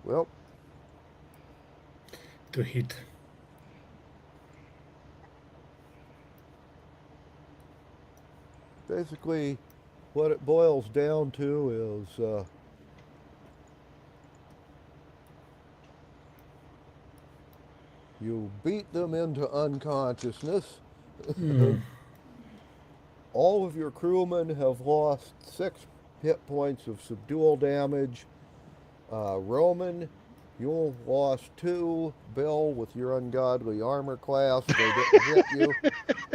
Well, to hit. basically, what it boils down to is you beat them into unconsciousness. All of your crewmen have lost 6 hit points of subdual damage. Roman, you lost 2. Bill, with your ungodly armor class, they didn't hit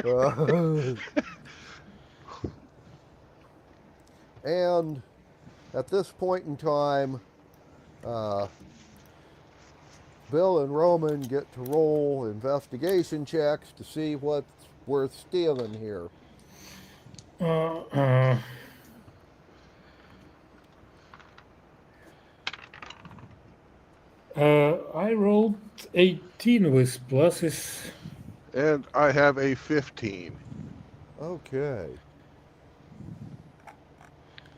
you. And at this point in time, Bill and Roman get to roll investigation checks to see what's worth stealing here. I rolled 18 with pluses. And I have a 15. Okay.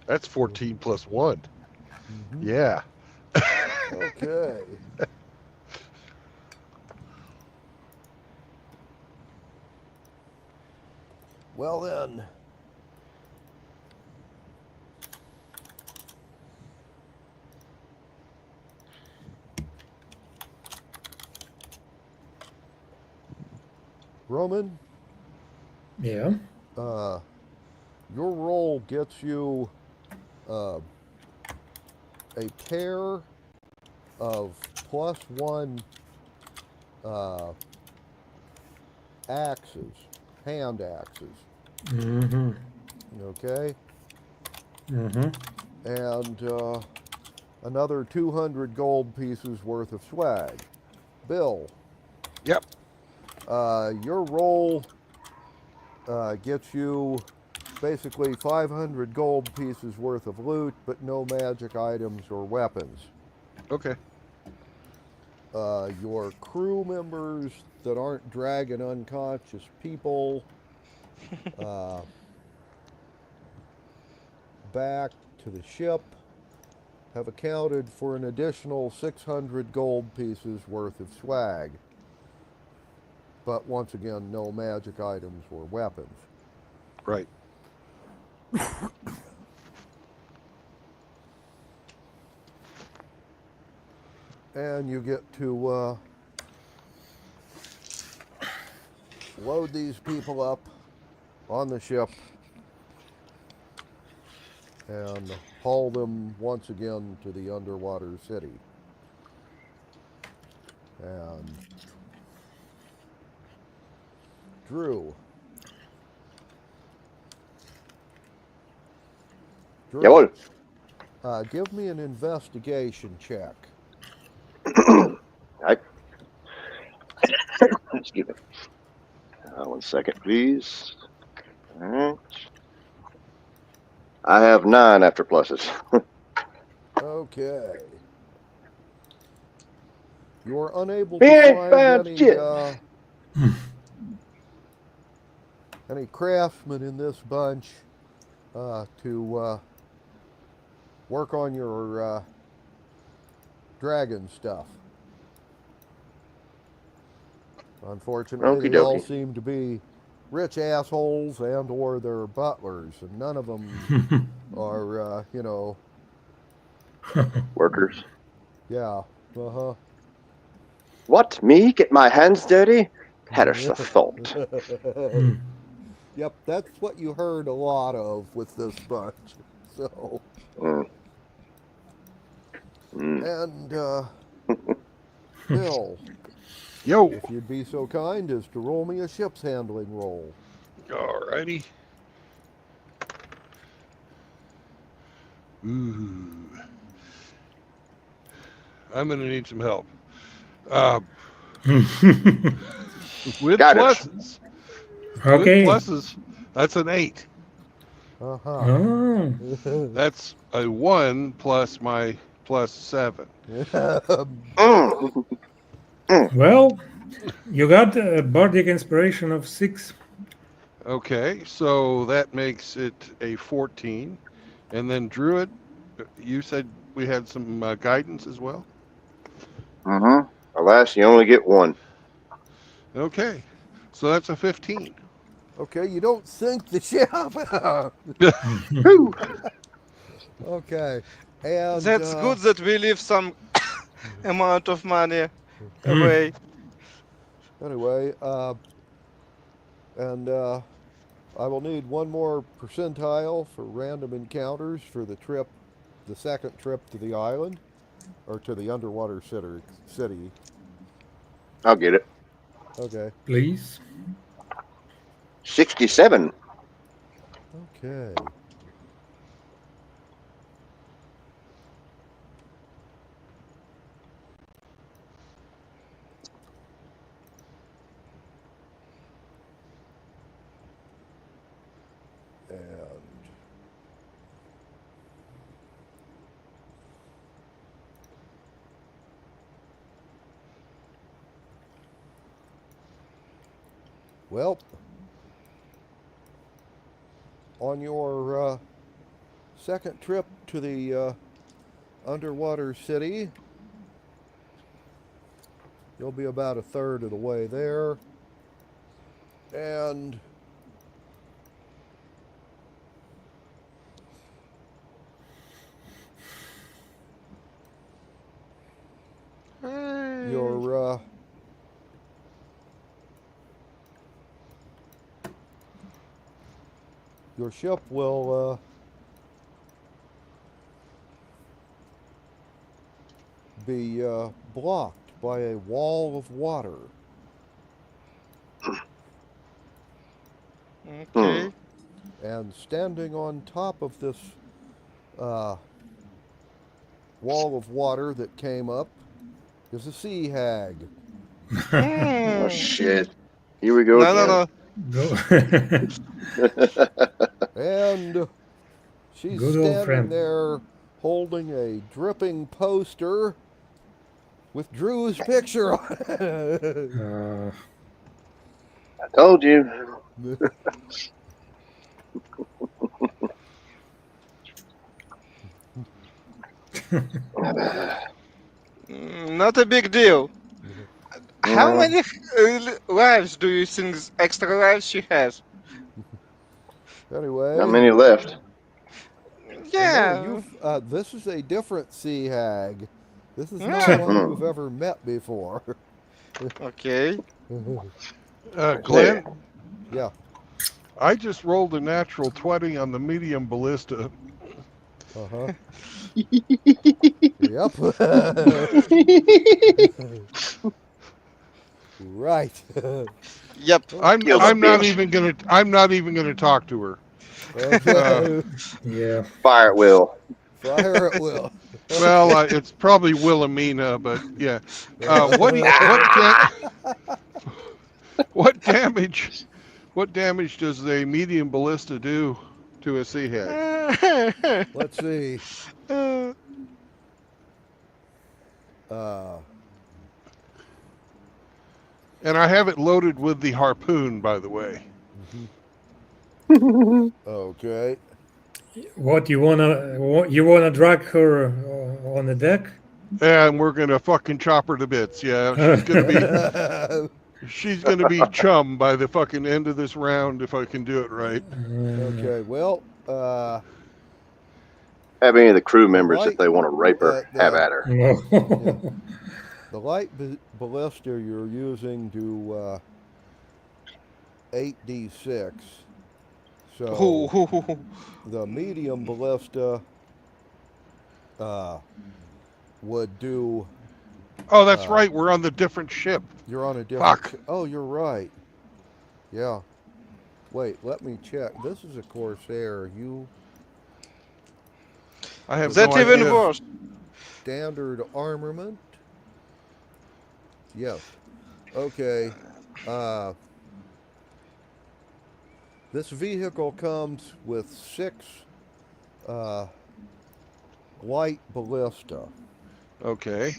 That's 14 plus 1. Mm-hmm. Yeah. Okay. Well then. Roman, Yeah. your roll gets you a pair of +1 axes, hand axes. Mm-hmm. Okay? Mm-hmm. And another 200 gold pieces worth of swag. Bill. Yep. Your roll gets you basically 500 gold pieces worth of loot, but no magic items or weapons. Okay. Your crew members that aren't dragging unconscious people back to the ship have accounted for an additional 600 gold pieces worth of swag. But once again, no magic items or weapons. Right. And you get to load these people up on the ship and haul them once again to the underwater city. And Drew. Jawohl. Give me an investigation check. Right. Excuse me. 1 second, please. All right. I have 9 after pluses. Okay. You're unable He to ain't find found any shit. any craftsmen in this bunch to work on your dragon stuff. Unfortunately, Okie they all dokie. seem to be rich assholes and or their butlers, and none of them are, Workers. yeah, uh-huh. What? Me? Get my hands dirty? Perish the thought. Yep, that's what you heard a lot of with this bunch. So, Mm. Mm. and Bill, Yo. if you'd be so kind as to roll me a ship's handling roll. Alrighty. Ooh. I'm gonna need some help. With Guidance. pluses. Okay. With pluses, that's an 8. Uh-huh. Oh. That's a 1 plus my plus 7. Mm. Well, you got a bardic inspiration of 6. Okay, so that makes it a 14. And then Druid, you said we had some guidance as well? Mm-hmm. Alas, you only get 1. Okay, so that's a 15. Okay, you don't sink the ship. Whew. Okay, and That's good that we leave some amount of money Hmm. away. Anyway, and I will need one more percentile for random encounters for the trip, the second trip to the island, or to the underwater city. I'll get it. Okay. Please. 67. Okay. And well, on your second trip to the underwater city, you'll be about a third of the way there. And your ship will be blocked by a wall of water. Okay. And standing on top of this wall of water that came up is a sea hag. Oh, Hmm. shit. Here we go No. again. Go. And she's Good old standing friend. there holding a dripping poster with Drew's picture on it. I told you. Not a big deal. How many lives do you think extra lives she has? Anyway, Not many left. Yeah. this is a different sea hag. This is Yeah. not one you've ever met before. Okay. Glenn, Yeah. I just rolled a natural 20 on the medium ballista. Uh-huh. Yep. Right. Yep. Kill the I'm not bitch. even gonna talk to her. Okay. Yeah. Fire at will. Fire at will. Well, Okay. it's probably Wilhelmina, but yeah. What damage? What damage does a medium ballista do to a sea hag? Let's see. Uh, And I have it loaded with the harpoon, by the way. okay. What you wanna drag her on the deck? And we're gonna fucking chop her to bits. Yeah, she's gonna be chum by the fucking end of this round if I can do it right. Okay. Well, Have any of the crew members, light- if they want to rape her, have at her. No. the light ballista you're using do 8d6. So the medium ballista would do. Oh, that's right. We're on the different ship. You're on a different. Fuck. Oh, you're right. Yeah. Wait, let me check. This is a Corsair. You I have That's no even idea. worse. standard armament. Yes. Okay. This vehicle comes with 6 light ballista. Okay.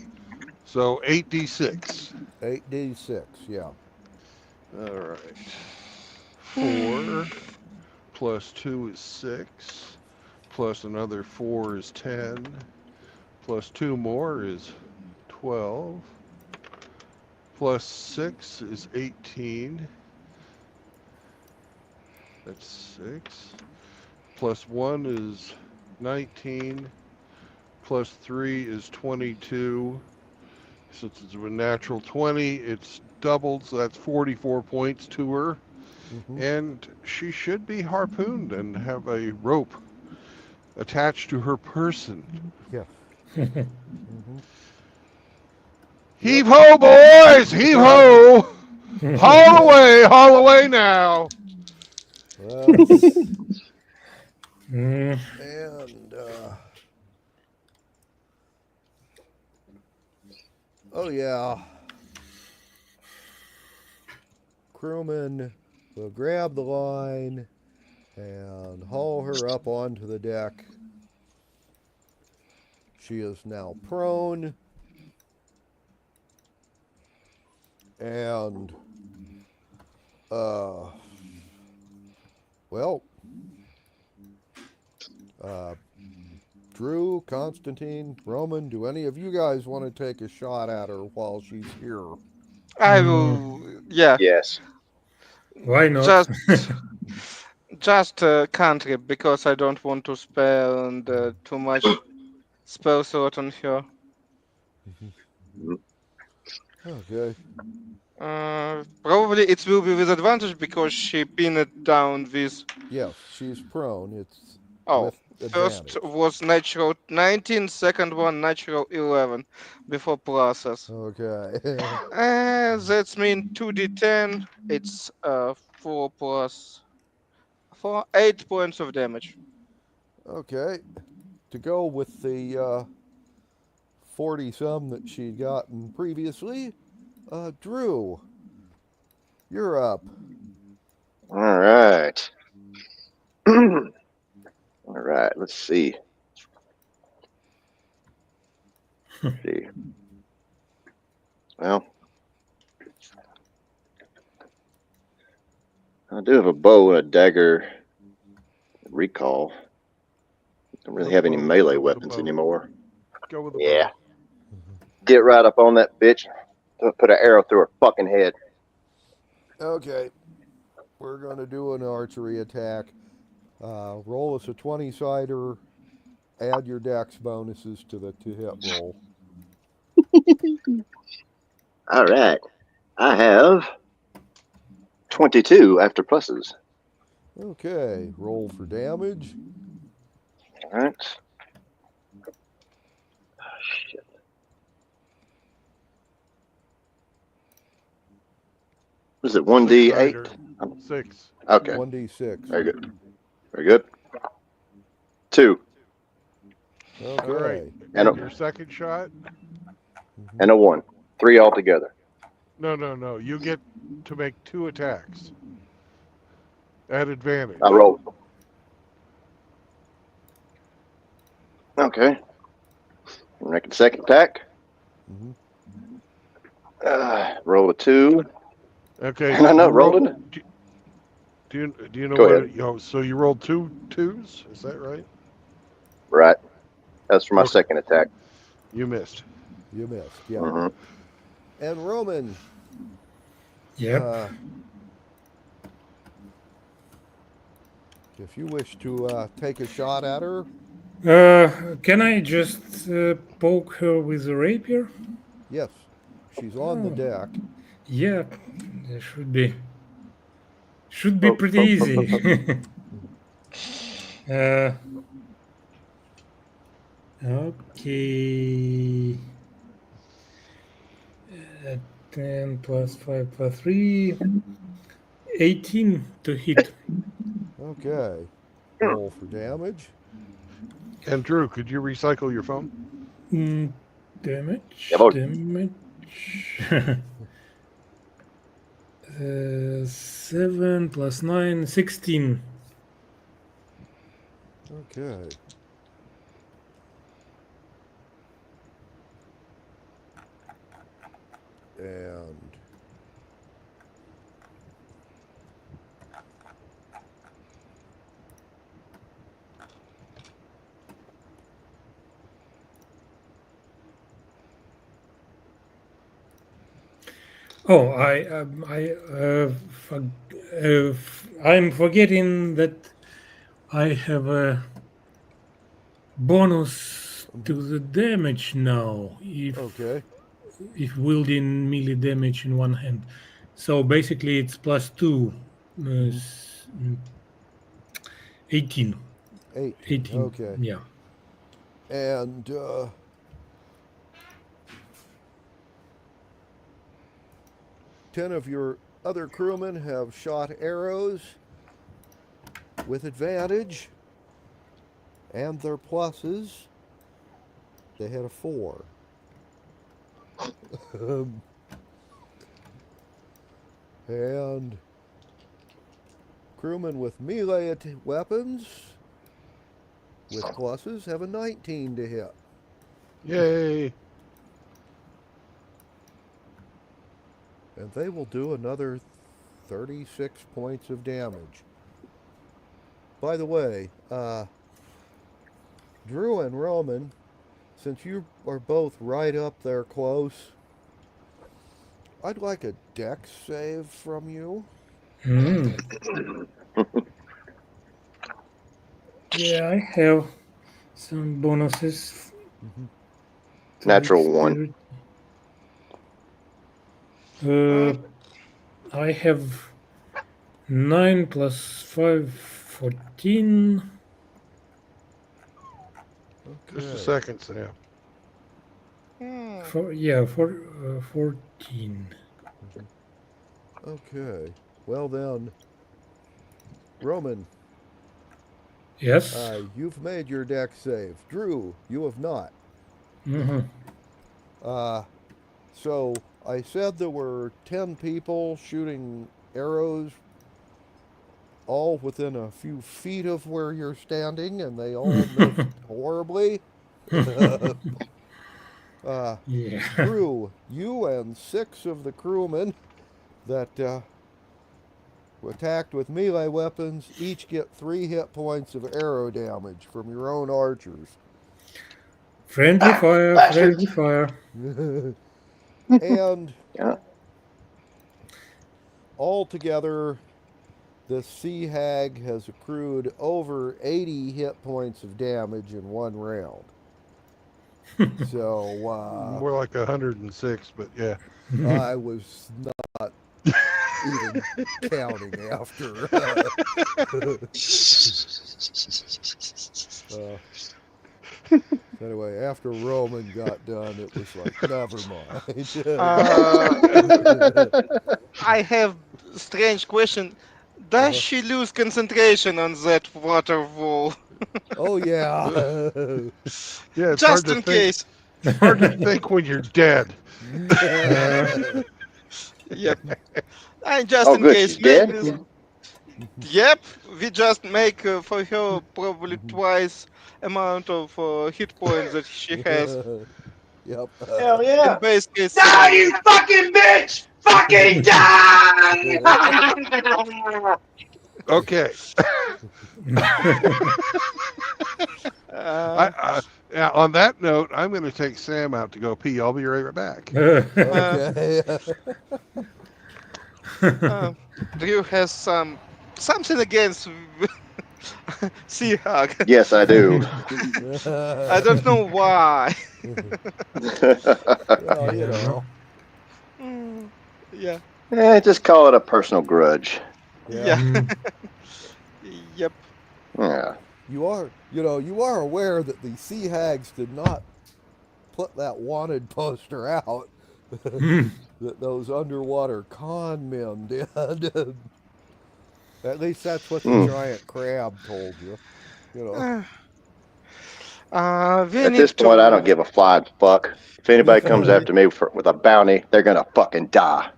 So 8d6. 8d6, yeah. All right. 4 plus 2 is 6. Plus another 4 is 10. Plus 2 more is 12. Plus 6 is 18. That's 6. Plus 1 is 19. Plus 3 is 22. Since it's a natural 20, it's doubled, so that's 44 points to her. Mhm. And she should be harpooned and have a rope attached to her person. Yeah. Mhm. Heave ho, boys! Heave ho! Haul away now! Well, Mm. and oh yeah, crewman will grab the line and haul her up onto the deck. She is now prone, and well, Drew, Constantine, Roman, do any of you guys want to take a shot at her while she's here? I will. Yeah. Yes. Why not? Just cantrip because I don't want to spend too much spell slot on her. Okay. Probably it will be with advantage because she pinned down with. Yes, she's prone. It's Oh, with first advantage. was natural 19, second one natural 11 before pluses. Okay. That's mean 2d10. It's 4 plus 4, 8 points of damage. Okay. To go with the 40-some that she'd gotten previously, Drew, you're up. All right. All right. Let's see. See. Well, I do have a bow and a dagger recall. Don't really have any Bow, melee go with the weapons bow. anymore. Go with the Yeah. bow. Get right up on that bitch. Put an arrow through her fucking head. Okay. We're going to do an archery attack. Roll us a 20-sider. Add your dex bonuses to the to-hit roll. All right. I have 22 after pluses. Okay. Roll for damage. All right. shit. Was it 1d8? Ryder. 6. Okay. 1d6. Very good. Very good. 2 Okay. All right. And And your second shot? and a 1. 3 altogether. No. You get to make 2 attacks at advantage. I rolled. Okay. Make the second attack. Mhm. Roll a 2. Okay. And I'm not you roll- rolling. Do you know Go what? ahead. So you rolled 2 2s? Is that right? Right. That's for my Okay. second attack. You missed. You missed, yeah. Mhm. And Roman, Yep. if you wish to take a shot at her, Can I just poke her with a rapier? yes, she's on the Oh. deck. Yeah, it should be pretty easy. Okay. 10 plus 5 plus 3. 18 to hit. Okay. Roll for damage. And Drew, could you recycle your phone? Damage. Yeah, boy. Damage. 7 plus 9, 16. Okay. And Oh, I'm forgetting that I have a bonus to the damage now. okay. If wielding melee damage in one hand, so basically it's plus 2, 18. 18. Okay. Yeah. And 10 of your other crewmen have shot arrows with advantage, and their pluses, they had a 4. And crewmen with melee weapons with pluses have a 19 to hit. Yay! And they will do another 36 points of damage. By the way, Drew and Roman, since you are both right up there close, I'd like a dex save from you. Yeah, I have some bonuses. to Natural 1. dexterity. I have 9 plus 5, 14. Just a Okay. second, Sam. For 14. Okay. Well then, Roman, Yes. you've made your dex save. Drew, you have not. Mhm. So I said there were 10 people shooting arrows all within a few feet of where you're standing, and they all missed horribly. Yeah. Drew, you and 6 of the crewmen that were attacked with melee weapons each get 3 hit points of arrow damage from your own archers. Friendly fire. bastards. Friendly fire. And Yeah. altogether, the Sea Hag has accrued over 80 hit points of damage in one round. So More like 106, but yeah. I was not even counting after. Anyway, after Roman got done, it was like, never Uh, mind. I have strange question. Does Uh-huh. she lose concentration on that waterfall? Oh, yeah. Yeah, it's hard Just to in think. case. It's hard to think when you're dead. Yep. And just Oh, in good. She's case, dead. maybe. Yep. We just make for her probably twice amount of hit points that she has Yep. Hell in yeah. base case Die, scenario. you fucking bitch! Fucking die! Okay. Uh, Yeah, on that note, I'm going to take Sam out to go pee. I'll be right back. Okay. Drew has something against Sea Hug. Yes, I do. I don't know why. Well, you know. Mm, yeah. Just call it a personal grudge. Yeah. Mm. Yep. Yeah. You are aware that the Sea Hags did not put that wanted poster out. Mm. That those underwater con men did. At least that's what the Mm. giant crab told you. You know. We At need this point, I to. don't give a flying fuck. If anybody comes after me with a bounty, they're gonna fucking die.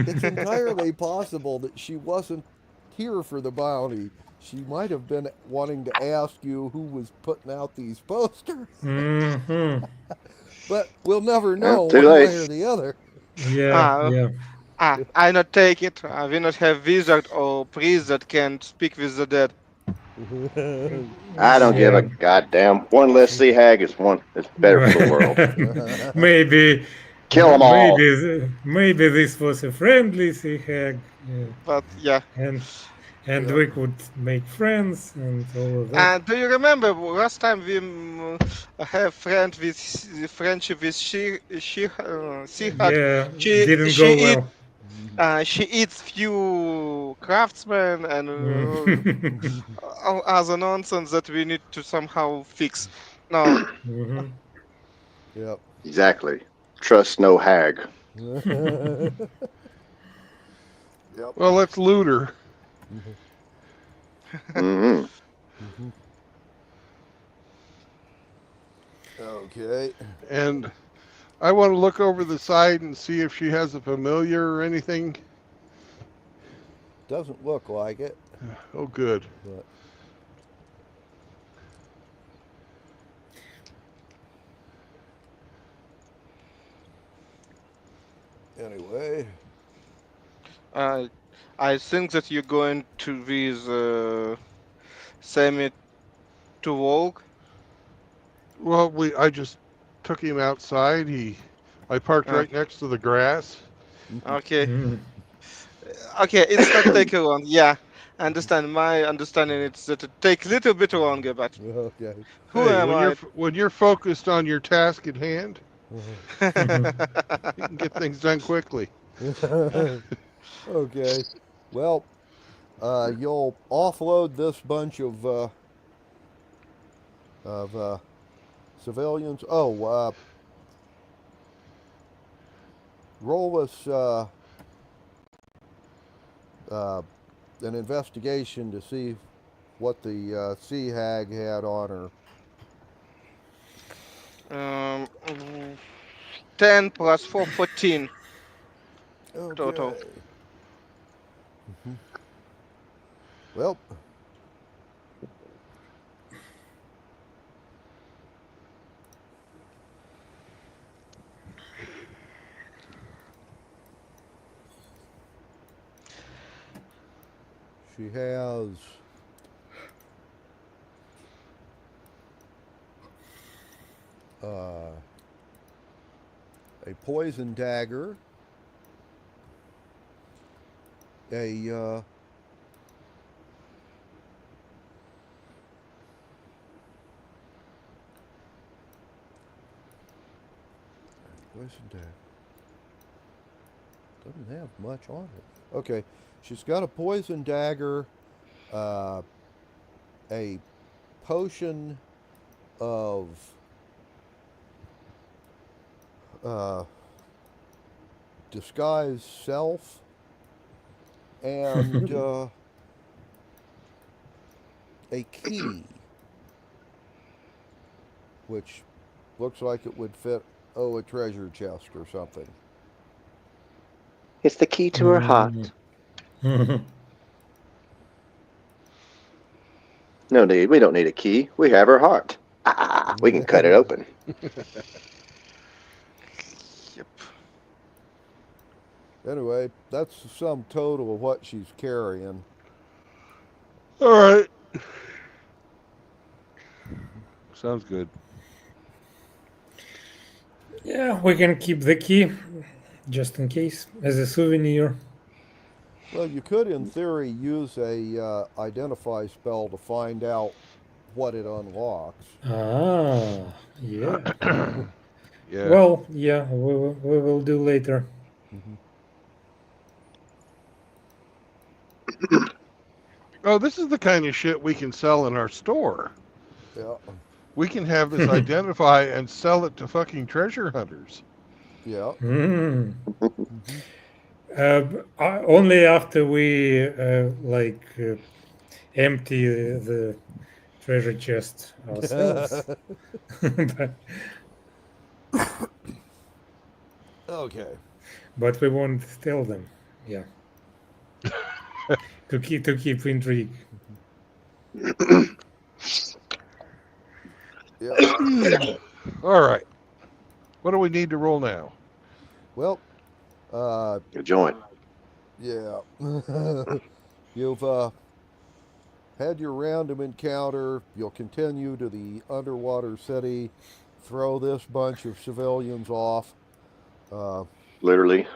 It's entirely possible that she wasn't here for the bounty. She might have been wanting to ask you who was putting out these posters. Mhm. But we'll never know Too one late. way or the other. Yeah, yeah. I not take it. We not have wizard or priest that can speak with the dead. I don't give a Yeah. goddamn. One less sea hag is better for the world. maybe, Kill them all. maybe this was a friendly sea hag, But yeah. and Yeah. we could make friends and all of that. And do you remember last time we have friendship with Sea Hug? Yeah, She didn't she go eat well. she eats few craftsmen and Mm. all other nonsense that we need to somehow fix. No. Mhm. Yep. Exactly. Trust no hag. Yep. Well, let's loot her. Hmm. Okay. And I want to look over the side and see if she has a familiar or anything. Doesn't look like it. Oh, good. But anyway. I think that you're going to with Sammy to walk. Well, I just took him outside. I parked Uh. right next to the grass. Okay. Mm. Okay, it's not take long. Yeah, I understand. My understanding is that it take a little bit longer, but Okay. who Hey, am I? when you're focused on your task at hand, Mm-hmm. you can get things done quickly. Okay. Well, you'll offload this bunch of civilians. Oh, roll us an investigation to see what the sea hag had on her. 10 plus 4, 14 Okay. total. Well, she has a poison dagger, a poison dagger. Doesn't have much on it. Okay, she's got a poison dagger, a potion of disguised self and a key, which looks like it would fit, a treasure chest or something. It's the key to her heart. No need. We don't need a key. We have her heart. We can cut it open. Yep. Anyway, that's the sum total of what she's carrying. All right. Sounds good. Yeah, we can keep the key just in case as a souvenir. Well, you could, in theory, use a identify spell to find out what it unlocks. Ah, yeah. Yeah. Well, yeah, we will do later. Oh, this is the kind of shit we can sell in our store. Yeah, We can have this identify and sell it to fucking treasure hunters. yeah. Mm. Only after we empty the treasure chest ourselves. Okay. But we won't tell them. Yeah. to keep intrigue. Yeah. All right. What do we need to roll now? Well, A joint. yeah. You've had your random encounter. You'll continue to the underwater city, throw this bunch of civilians off. Literally.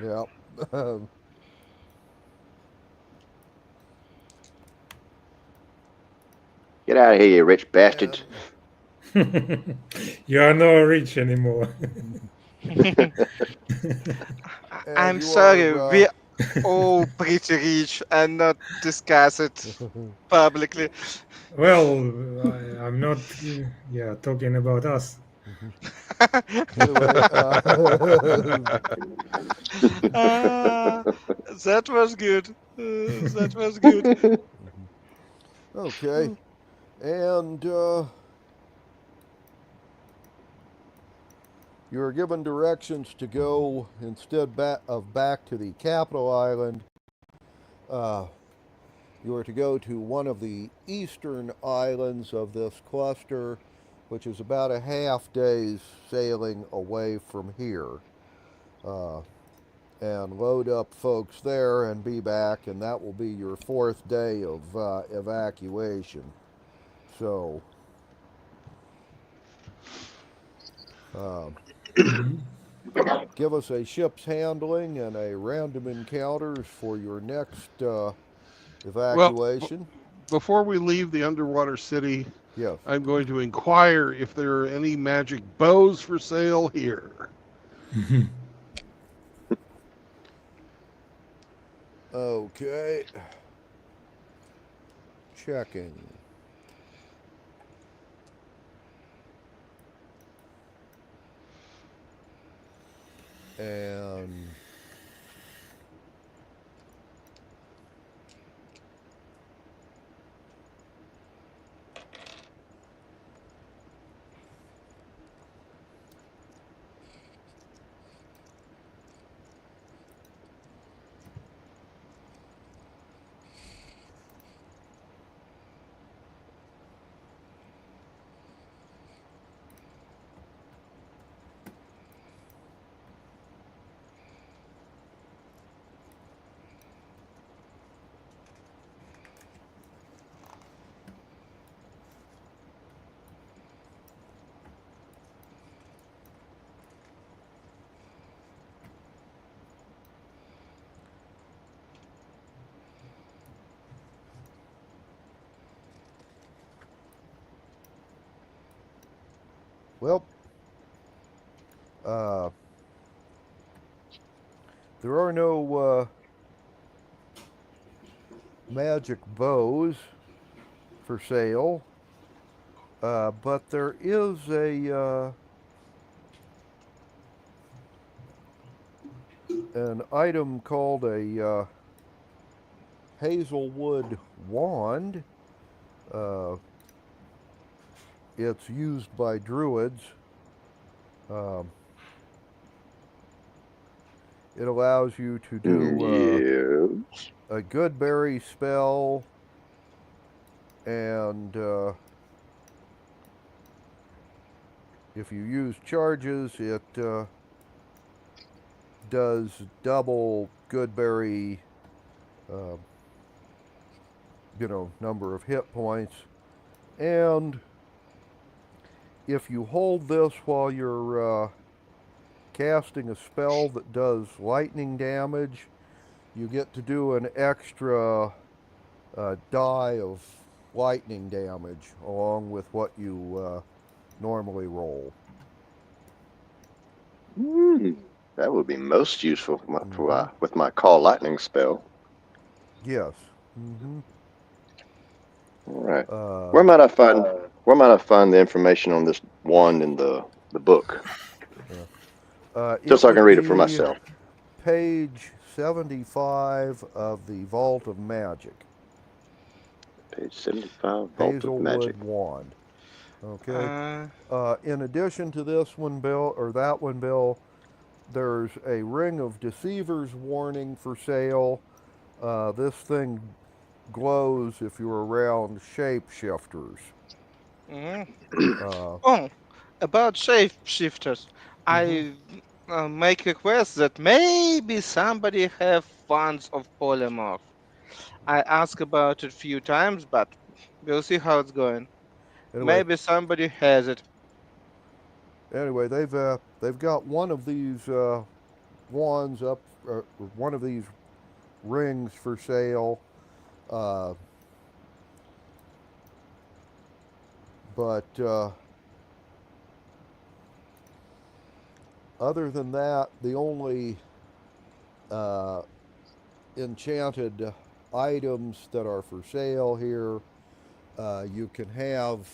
Yeah. Get out of here, you rich bastards. You are not rich anymore. I'm you sorry, are, we all pretty rich and not discuss it publicly. Well, I'm not talking about us. Anyway, That was good. That was good. okay. And you are given directions to go instead back to the capital island. You are to go to one of the eastern islands of this cluster, which is about a half day's sailing away from here. And load up folks there and be back, and that will be your 4th day of evacuation. So, give us a ship's handling and a random encounters for your next evacuation. Before we leave the underwater city, Yes. I'm going to inquire if there are any magic bows for sale here. Okay. Checking. And well, there are no magic bows for sale. But there is an item called a Hazelwood wand. It's used by druids. Um, it allows you to do Yeah. a Goodberry spell and if you use charges, it does double Goodberry, uh, number of hit points. And if you hold this while you're casting a spell that does lightning damage, you get to do an extra die of lightning damage along with what you normally roll. That would be most useful with my call lightning spell. Yes. Mm-hmm. All right. Where might I find the information on this wand in the book? Just so I can read it for myself. Page 75 of the Vault of Magic. Page 75, Vault Hazelwood of Magic. wand. Okay. In addition to this one, Bill, or that one, Bill, there's a Ring of Deceivers warning for sale. This thing glows if you're around shapeshifters. Oh, about shapeshifters, I make request that maybe somebody have funds of polymorph. I asked about it a few times, but we'll see how it's going. Anyway, Maybe somebody has it. Anyway, they've got one of these wands up, one of these rings for sale. But other than that, the only enchanted items that are for sale here, you can have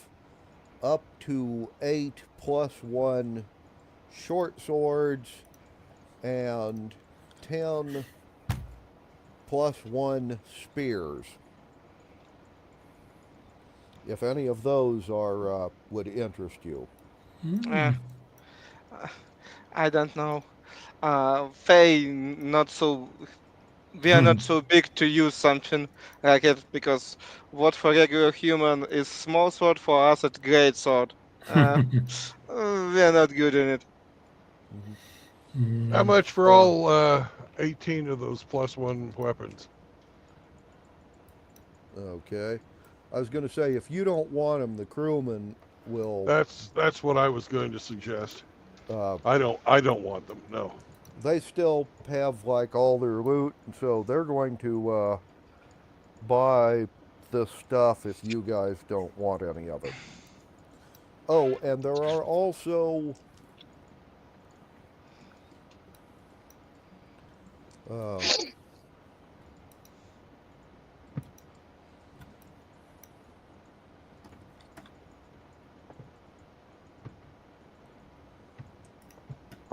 up to 8 +1 short swords and 10 +1 spears. If any of those would interest you. Eh, I don't know. Faye, not so. We are not so big to use something like it because what for regular human is small sword, for us it's great sword. We are not good in it. How much for all 18 of those +1 weapons? Okay. I was going to say, if you don't want them, the crewman will. That's what I was going to suggest. I don't want them. No. They still have like all their loot, and so they're going to buy this stuff if you guys don't want any of it. Oh, and there are also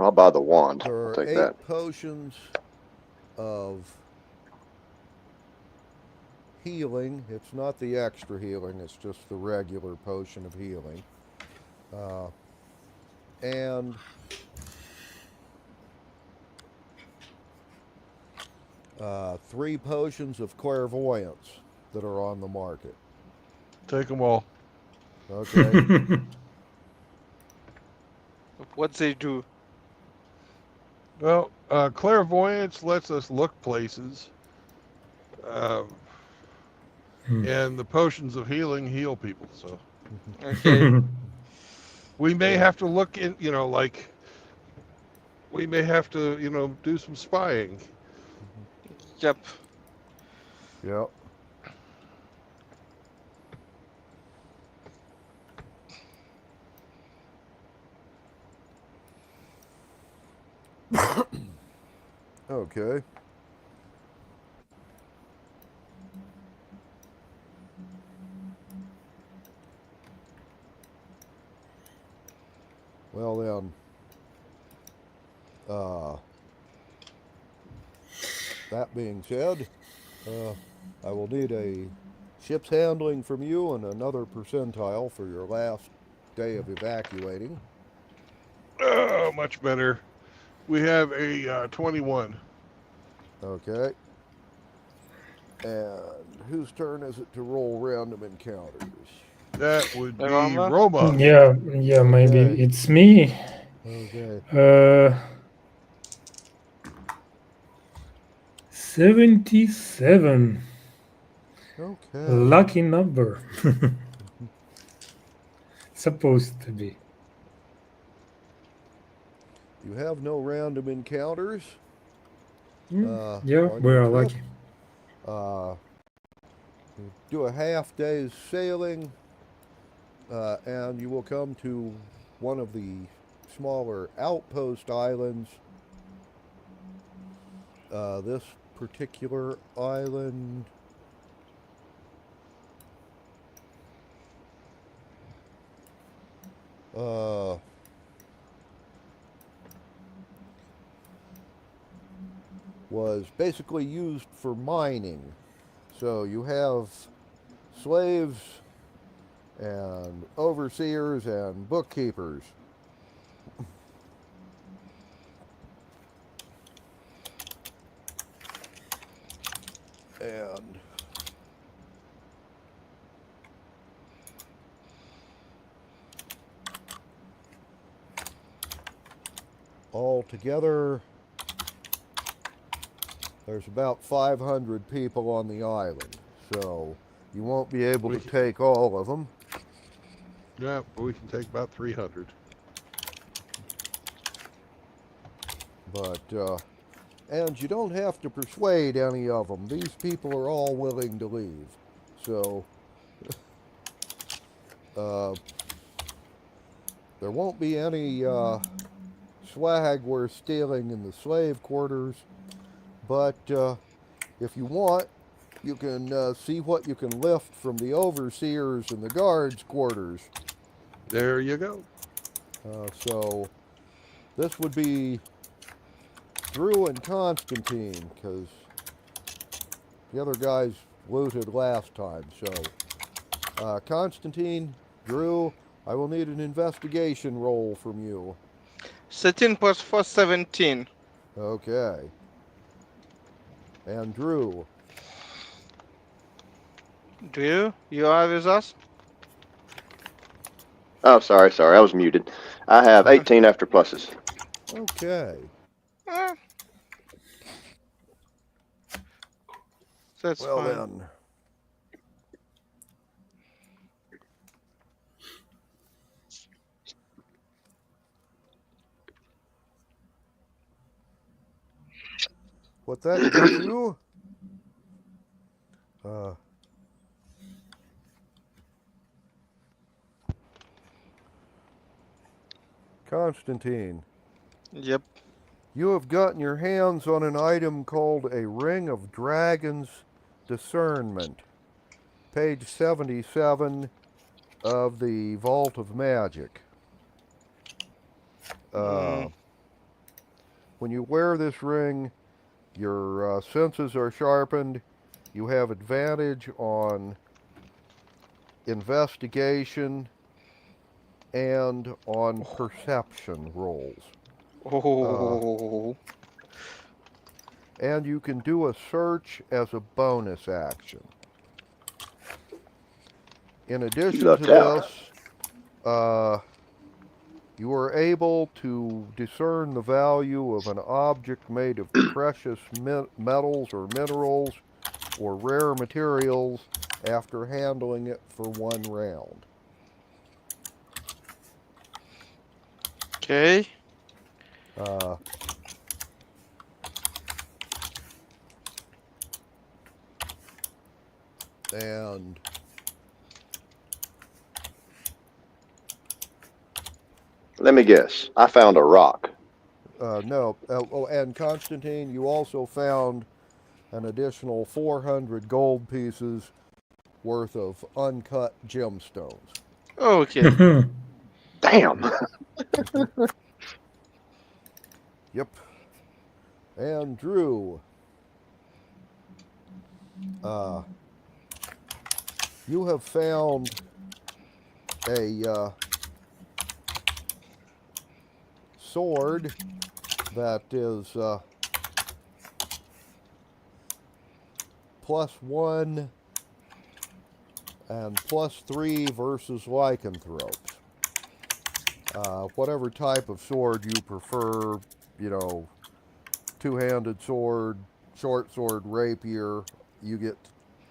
I'll buy the wand. there I'll are take 8 that. potions of healing. It's not the extra healing, it's just the regular potion of healing. And 3 potions of clairvoyance that are on the market. Take them all. Okay. What they do? Well, clairvoyance lets us look places. And the potions of healing heal people. So Okay. we may have to look in, like we may have to, do some spying. Yep. Yep. Okay. Well then, that being said, I will need a ship's handling from you and another percentile for your last day of evacuating. Oh, much better. We have a 21. Okay. And whose turn is it to roll random encounters? That would be Remember? Roma. Yeah, maybe Okay. it's me. Okay. 77. Okay. Lucky number. Supposed to be. You have no random encounters. Yeah, on we your are trip. lucky. You do a half day's sailing, and you will come to one of the smaller outpost islands. This particular island was basically used for mining. So you have slaves and overseers and bookkeepers. And all together, there's about 500 people on the island. So you won't be able to take all of them. Yeah, but we can take about 300. But, and you don't have to persuade any of them. These people are all willing to leave. So, there won't be any, swag worth stealing in the slave quarters. But, if you want, you can, see what you can lift from the overseers and the guards' quarters. There you go. So, this would be Drew and Constantine, because the other guys looted last time. So, Constantine, Drew, I will need an investigation roll from you. 13 plus 4, 17. Okay. And Drew. Drew, you are with us? Oh, sorry. I was muted. I have 18 after pluses. Okay. That's Well fine. then. What that gets you? Constantine. Yep. You have gotten your hands on an item called a Ring of Dragon's Discernment. Page 77 of the Vault of Magic. When you wear this ring, your senses are sharpened. You have advantage on investigation and on perception rolls. Oh. And you can do a search as a bonus action. In addition to this, you are able to discern the value of an object made of precious metals or minerals or rare materials after handling it for 1 round. Okay. And let me guess. I found a rock. no. And Constantine, you also found an additional 400 gold pieces worth of uncut gemstones. Okay. Damn. Yep. And Drew, you have found a sword that is +1 and +3 versus lycanthropes. Whatever type of sword you prefer, you know, two-handed sword, short sword, rapier, you get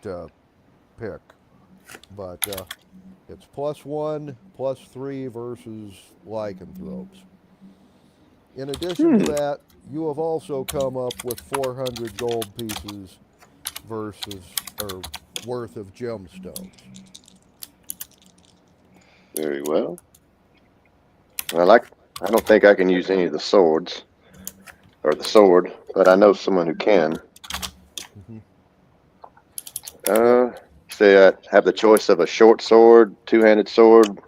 to pick. But it's +1, +3 versus lycanthropes. In addition to that, you have also come up with 400 gold pieces versus or worth of gemstones. Very well. Well, I don't think I can use any of the swords or the sword, but I know someone who can. Yep. Say I have the choice of a short sword, two-handed sword,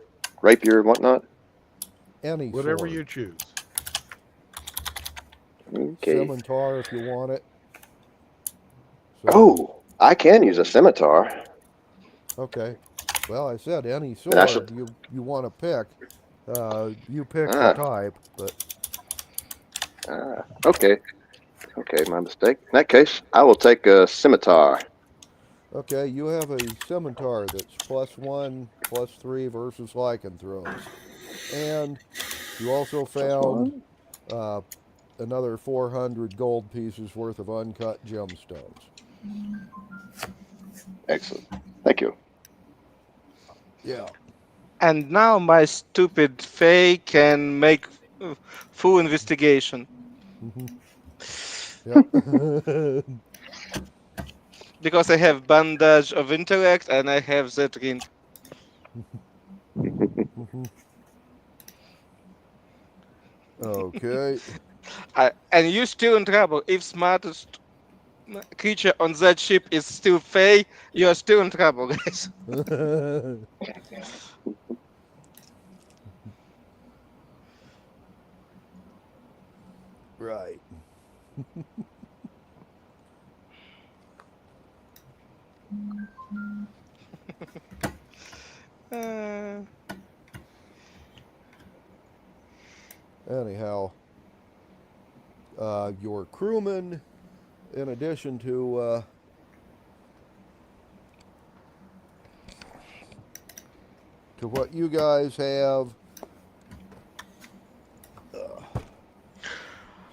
rapier, whatnot. Any Whatever sword. you choose. Okay. Scimitar if you want it. So, Oh, I can use a scimitar. okay. Well, I said any Then I sword should. you want to pick. You pick the Ah, type, but okay. Okay, my mistake. In that case, I will take a scimitar. okay, you have a scimitar that's +1, +3 versus lycanthropes. And you also Plus found one. another 400 gold pieces worth of uncut gemstones. Excellent. Thank you. Yeah. And now my stupid Faye can make full investigation. Yep. Because I have bandage of intellect and I have that ring. Okay. And you're still in trouble. If smartest creature on that ship is still Faye, you're still in trouble, guys. Right. Anyhow, your crewmen, in addition to what you guys have,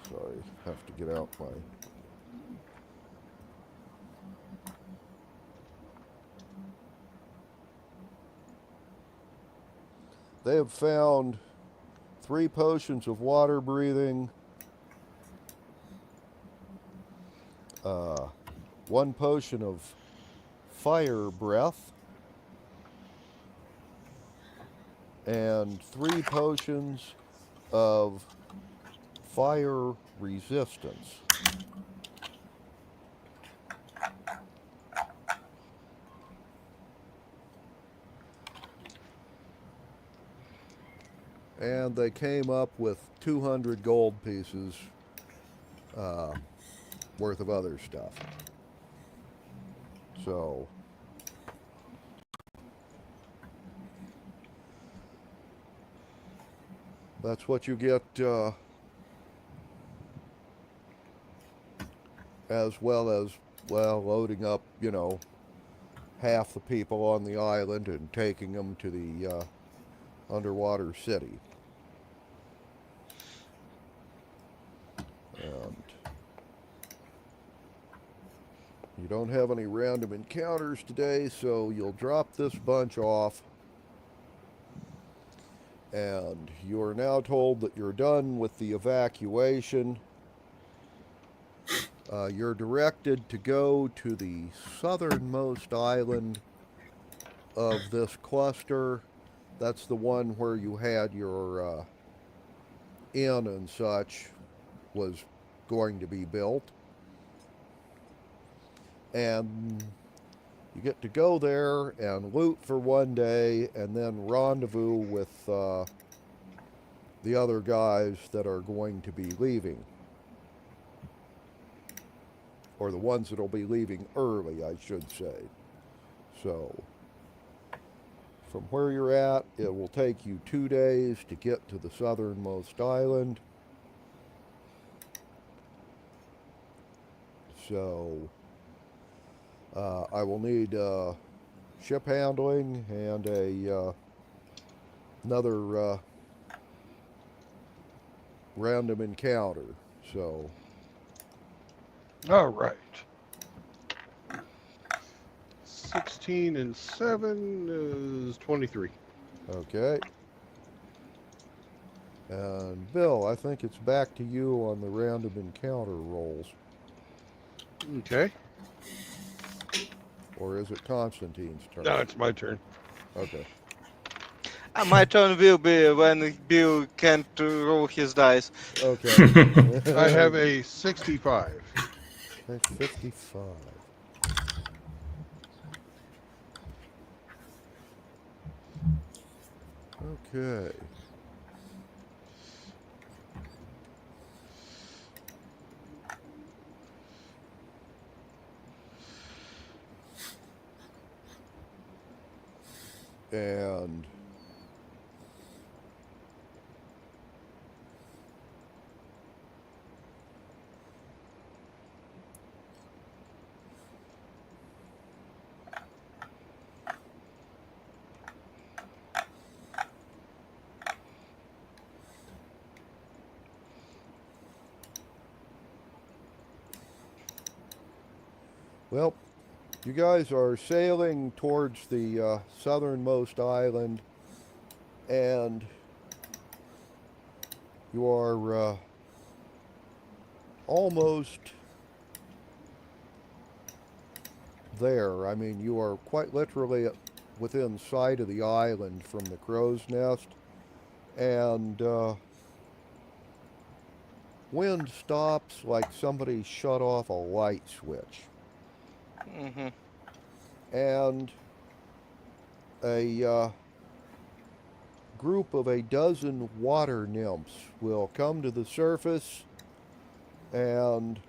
sorry, have to get out my. They have found 3 potions of water breathing, 1 potion of fire breath, and 3 potions of fire resistance. And they came up with 200 gold pieces worth of other stuff. So that's what you get, as well as, well, loading up, you know, half the people on the island and taking them to the underwater city. And you don't have any random encounters today, so you'll drop this bunch off. And you are now told that you're done with the evacuation. You're directed to go to the southernmost island of this cluster. That's the one where you had your inn and such was going to be built. And you get to go there and loot for one day and then rendezvous with the other guys that are going to be leaving. Or the ones that'll be leaving early, I should say. So, from where you're at, it will take you 2 days to get to the southernmost island. So, I will need ship handling and another random encounter. So, All right. 16 and 7 is 23. okay. And Bill, I think it's back to you on the random encounter rolls. Okay. Or is it Constantine's turn? Now it's my turn. Okay. My turn will be when Bill can't roll his dice. Okay. I have a 65. That's 55. Okay. And well, you guys are sailing towards the southernmost island, and you are almost there. I mean, you are quite literally within sight of the island from the crow's nest, and wind stops like somebody shut off a light switch. Mhm. And a group of a dozen water nymphs will come to the surface and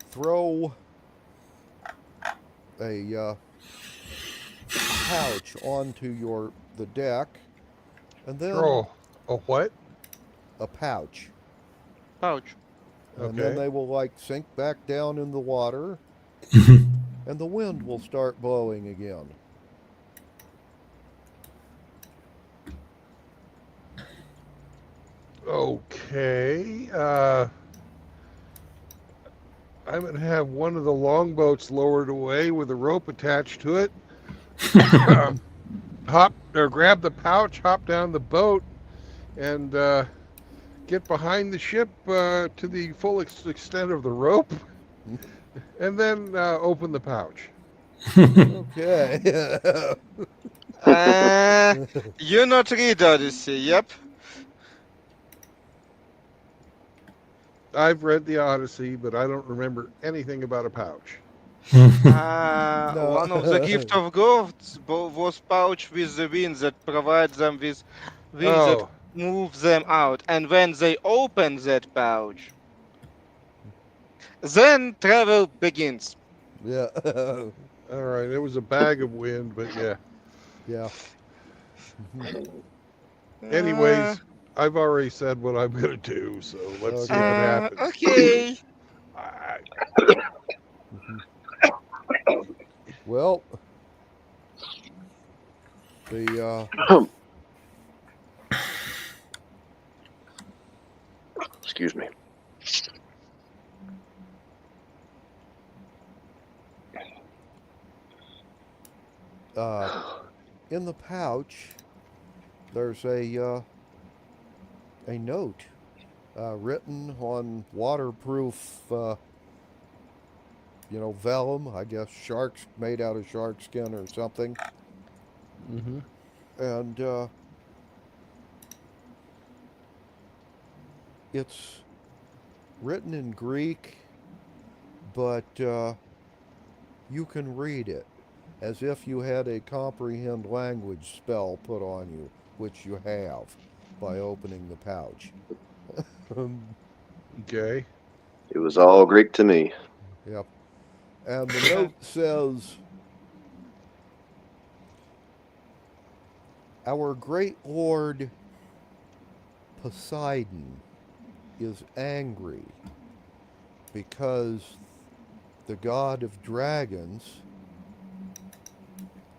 throw a pouch onto the deck, and then Oh, a what? a pouch. Pouch. And then Okay. they will like sink back down in the water, and the wind will start blowing again. Okay. I'm going to have one of the longboats lowered away with a rope attached to it. Hop or grab the pouch, hop down the boat, and get behind the ship to the full extent of the rope, and then open the pouch. Okay. You not read Odyssey, yep. I've read the Odyssey, but I don't remember anything about a pouch. No. One of the gift of gods was pouch with the wind that provides them with wind that Oh, moves them out. And when they open that pouch, then travel begins. Yeah. all right. It was a bag of wind, but yeah. Yeah. Anyways, I've already said what I'm going to do, so let's see what happens. Okay. I- Well, the Excuse me. in the pouch, there's a note written on waterproof, vellum. I guess sharks made out of shark skin or something. Mhm. And it's written in Greek, but you can read it. as if you had a comprehend language spell put on you, which you have by opening the pouch. Okay. It was all Greek to me. Yep. And the note says, "Our great lord Poseidon is angry because the god of dragons,"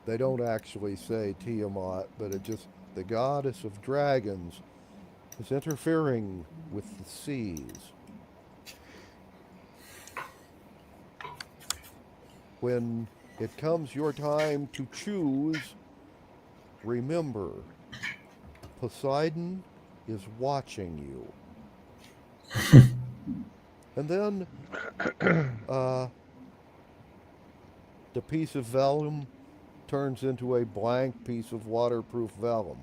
they don't actually say Tiamat, but it just, "the goddess of dragons is interfering with the seas. When it comes your time to choose, remember, Poseidon is watching you." And then the piece of vellum turns into a blank piece of waterproof vellum.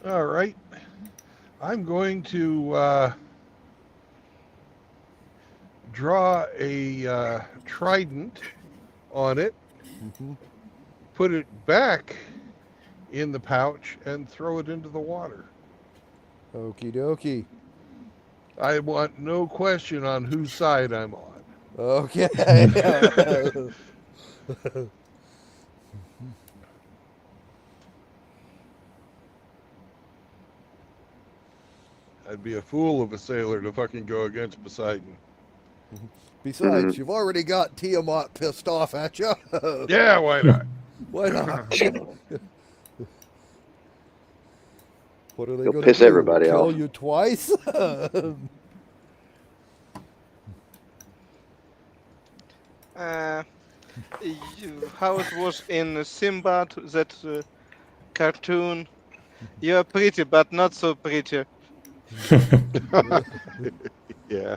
All right. I'm going to draw a trident on it, Mm-hmm. put it back in the pouch, and throw it into the water. Okie dokie. I want no question on whose side I'm on. Okay. I'd be a fool of a sailor to fucking go against Poseidon. Besides, you've already got Tiamat pissed off at you. Yeah, why not? Why not? What are they You'll going to piss do? everybody Kill off. you twice? How it was in Sinbad, that cartoon. You're pretty, but not so pretty. Yeah.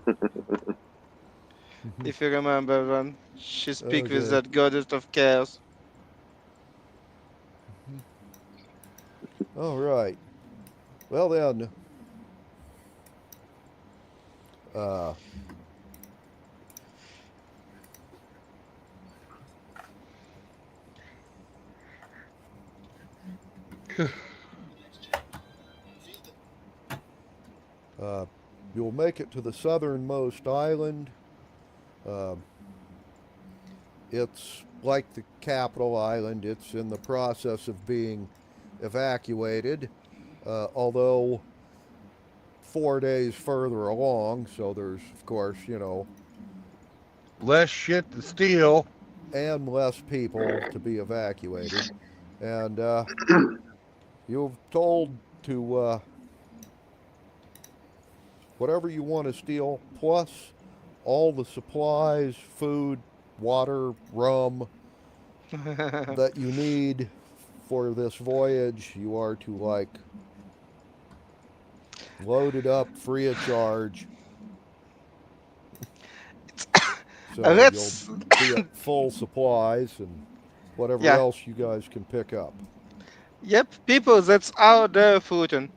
If you remember when she speak with Okay. that goddess of chaos. All right. Well then, you'll make it to the southernmost island. It's like the capital island. It's in the process of being evacuated, although 4 days further along, so there's, of course, Less shit to steal. and less people to be evacuated. And you've told to whatever you want to steal, plus all the supplies, food, water, rum that you need for this voyage, you are to, like, load it up free of charge. So Let's- you'll be at full supplies and whatever Yeah. else you guys can pick up. Yep, people, that's our day of looting.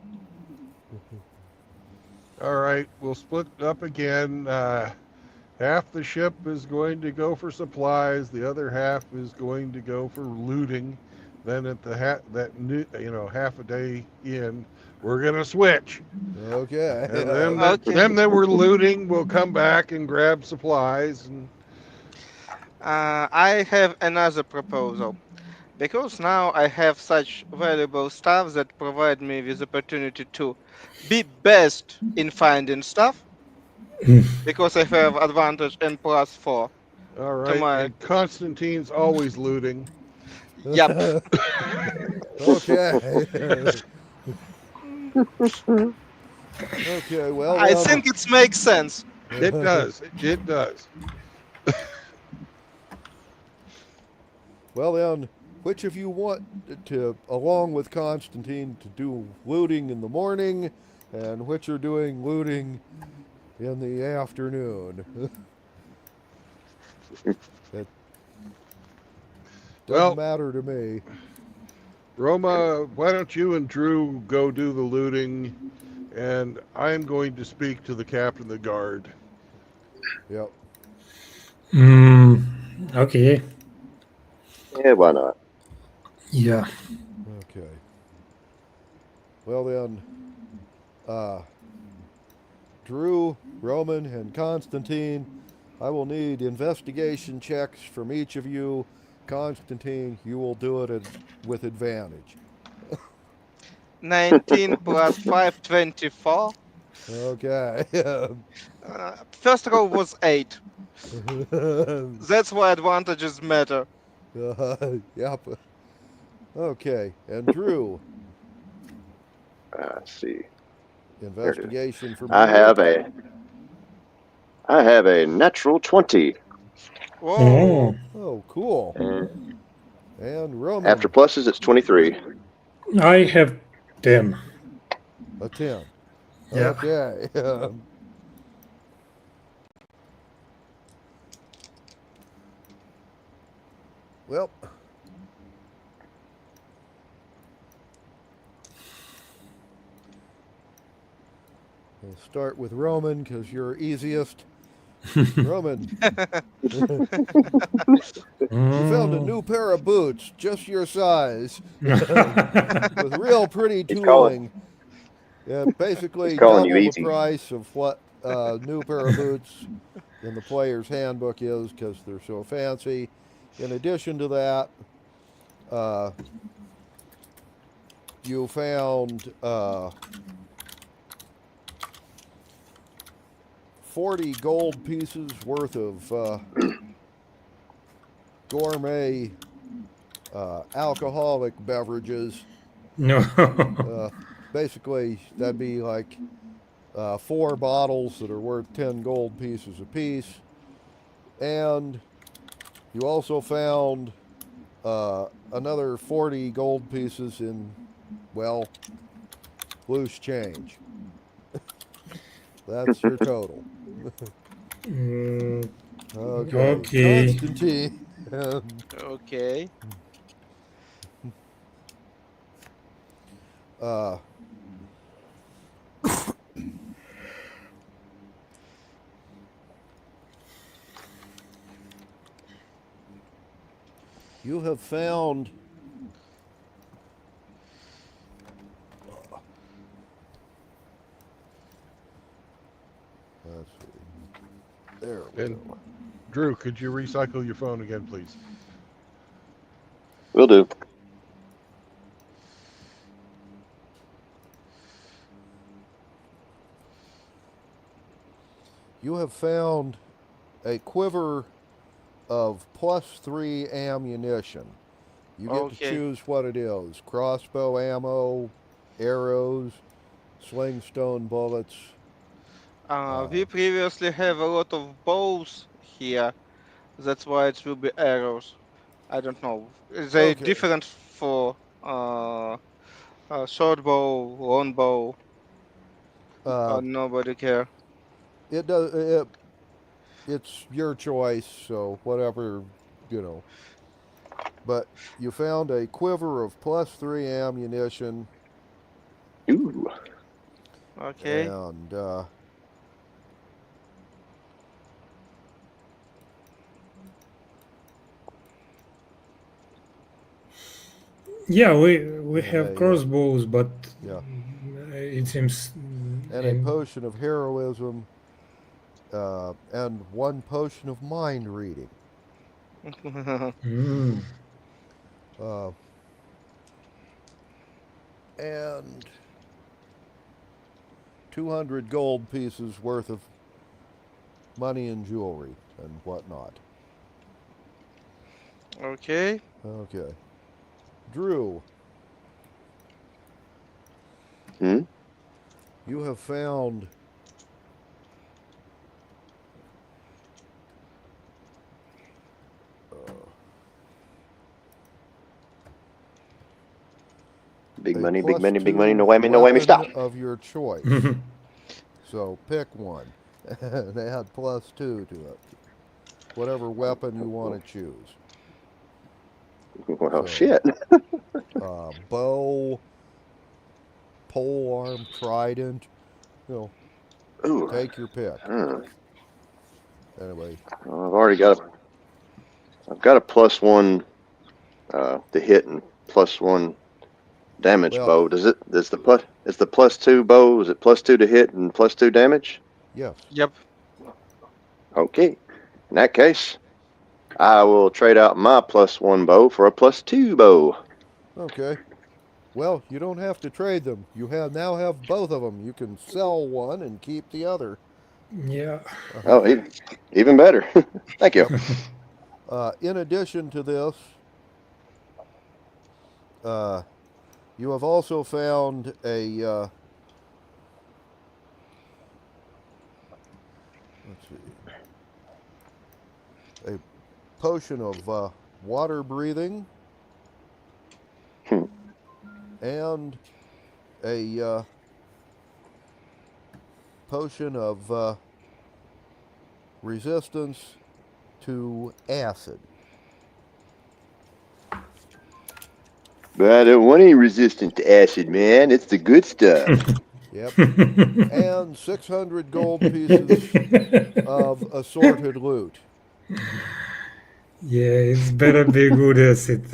All right, we'll split up again. Half the ship is going to go for supplies. The other half is going to go for looting. Then at the half a day in, we're gonna switch. Okay. And then, Okay. then we're looting. We'll come back and grab supplies. And I have another proposal. Because now I have such valuable stuff that provide me with opportunity to be best in finding stuff. Because I have advantage and +4. all right, my- and Constantine's always looting. Yep. Okay. Okay, well, I think it makes sense. It does. It does. Well then, which of you want to, along with Constantine, to do looting in the morning, and which are doing looting in the afternoon? It doesn't Well- matter to me. Roma, why don't you and Drew go do the looting? and I'm going to speak to the captain of the guard. Yep. Okay. Yeah, why not? Yeah. Okay. Well then, Drew, Roman, and Constantine, I will need investigation checks from each of you. Constantine, you will do it with advantage. 19 plus 5, 24. Okay. First row was 8. That's why advantages matter. Yep. Okay, and Drew, Let's see. investigation from I you. have a natural 20. Whoa. Oh, cool. And And Roman, after pluses, it's 23. I have 10. a 10. Yeah. Okay. Well, we'll start with Roman because you're easiest. Roman, you found a new pair of boots, just your size, with real pretty He's calling- tooling. Yeah, basically He's calling you double the easy. price of what new pair of boots in the player's handbook is because they're so fancy. In addition to that, you found 40 gold pieces worth of gourmet alcoholic beverages. No. Basically, that'd be like 4 bottles that are worth 10 gold pieces apiece. And you also found another 40 gold pieces in, well, loose change. That's your total. Mm, Okay. Okay. Constantine. Okay. uh, you have found let's see. There we And- go. Drew, could you recycle your phone again, please? Will do. You have found a quiver of +3 ammunition. You get to Okay. choose what it is: crossbow ammo, arrows, slingstone bullets. We previously have a lot of bows here. That's why it will be arrows. I don't know. They Okay. different for short bow, long bow. Nobody care. It does. It's your choice, so whatever, you know. But you found a quiver of +3 ammunition, Ooh. Okay. and Yeah, we have yeah. crossbows, but Yeah. it seems. and a potion of heroism, and 1 potion of mind reading. Mm. And 200 gold pieces worth of money and jewelry and whatnot. Okay. Okay. Drew, Hmm? you have found Big a money, big money, big +2 money. No whammy, no whammy. weapon Stop. of your choice. So pick one. And add +2 to it. Whatever weapon you want to choose. Well, So- shit. Bow, polearm trident, you know, Ooh. take your pick. Anyway, I've got a +1 to hit and +1 damage well, bow. Is the +2 bow? Is it +2 to hit and +2 damage? yes. Yep. Okay. In that case, I will trade out my +1 bow for a +2 bow. Okay. Well, you don't have to trade them. You now have both of them. You can sell one and keep the other. Yeah. Oh, even better. Thank you. In addition to this, you have also found a let's see, a potion of water breathing Hmm. and a potion of resistance to acid. But I don't want any resistance to acid, man. It's the good stuff. Yep. And 600 gold pieces of assorted loot. Yeah, it's better be good acid.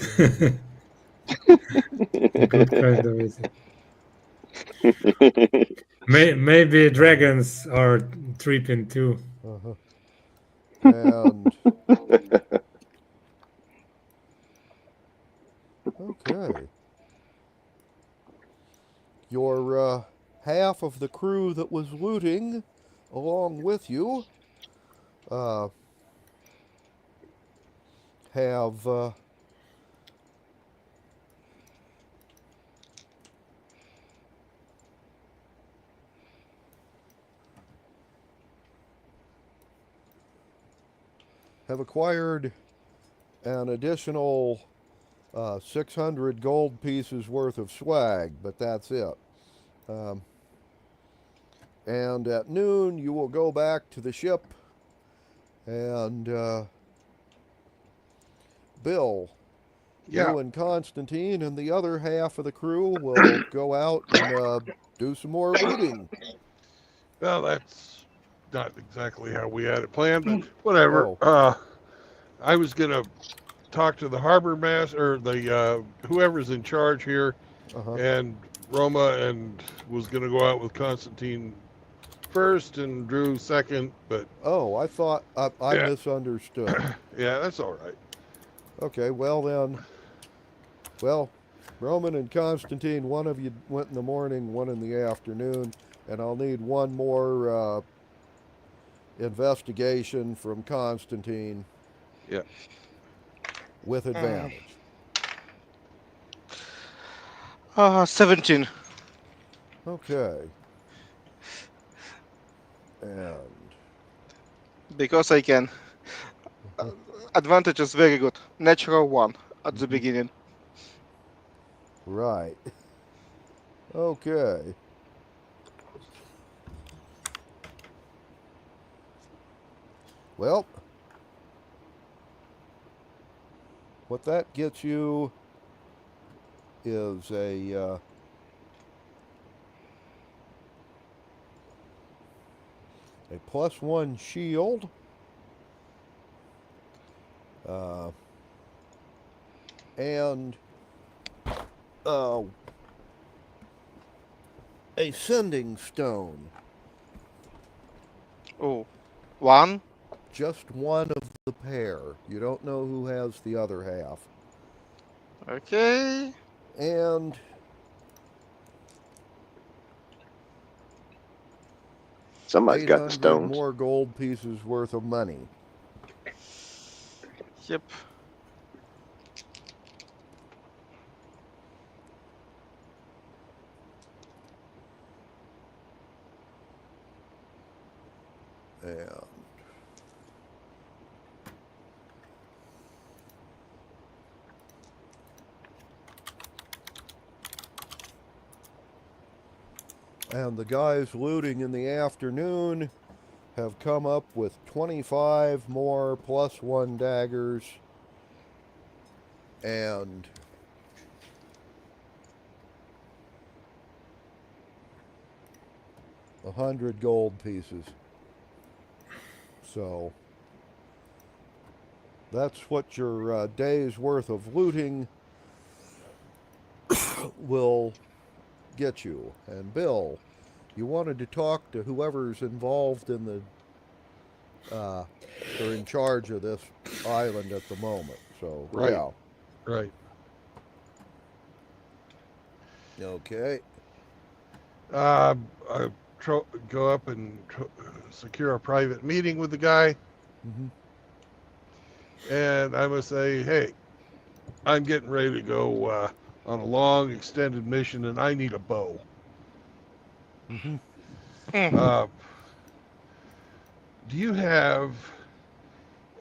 Good kind of acid. Maybe dragons are tripping too. Uh-huh. And okay. Your half of the crew that was looting along with you have acquired an additional 600 gold pieces worth of swag, but that's it. And at noon, you will go back to the ship, and Bill, Yeah. you and Constantine and the other half of the crew will go out and do some more looting. Well, that's not exactly how we had it planned, but whatever. Oh. I was gonna talk to the harbor master or the whoever's in charge here, Uh-huh. and Roma, and was gonna go out with Constantine first and Drew second, but Oh, I thought I Yeah. misunderstood. yeah, that's all right. Okay, well then, Roman and Constantine, one of you went in the morning, one in the afternoon, and I'll need one more investigation from Constantine. Yeah. With advantage. 17. Okay. And Because I can. Advantage is very good. Natural 1 at the beginning. right. Okay. Well, what that gets you is a +1 shield, and a sending stone. Oh, 1. Just one of the pair. You don't know who has the other half. Okay. And Somebody's got the 800 stones. more gold pieces worth of money. Yep. And the guys looting in the afternoon have come up with 25 more +1 daggers and 100 gold pieces. So that's what your day's worth of looting will get you. And Bill, you wanted to talk to whoever's involved in the or in charge of this island at the moment. So Right. yeah, Right. okay. I go up and secure a private meeting with the guy, Hmm. and I must say, hey, I'm getting ready to go on a long, extended mission, and I need a bow. Hmm. Uh, do you have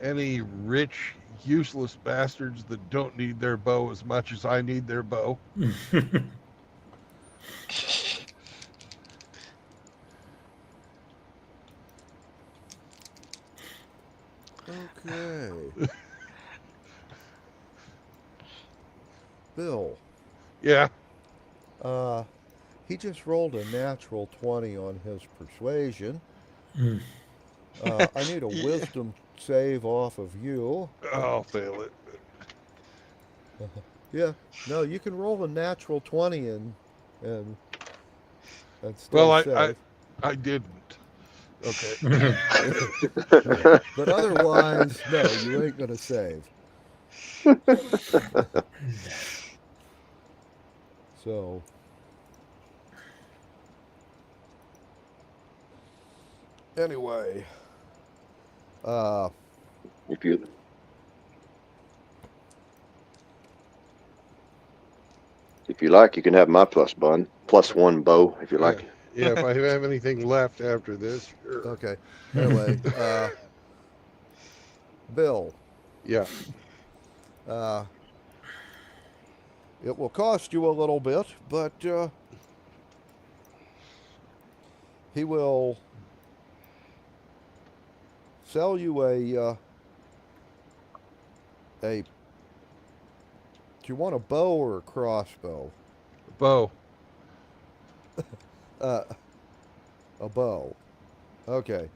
any rich, useless bastards that don't need their bow as much as I need their bow? Okay. Bill, Yeah. he just rolled a natural 20 on his persuasion. Mm. I need a Yeah. wisdom save off of you. I'll fail it. Yeah, no, you can roll a natural 20 and Well, still save. I didn't. Okay. But otherwise, no, you ain't gonna save. So, anyway, uh, If you like, you can have my +1 bow if you like. Yeah, if I have anything left after this, sure. okay. Anyway, Bill, Yeah. it will cost you a little bit, but he will sell you a. Do you want a bow or a crossbow? Bow. A bow. Okay.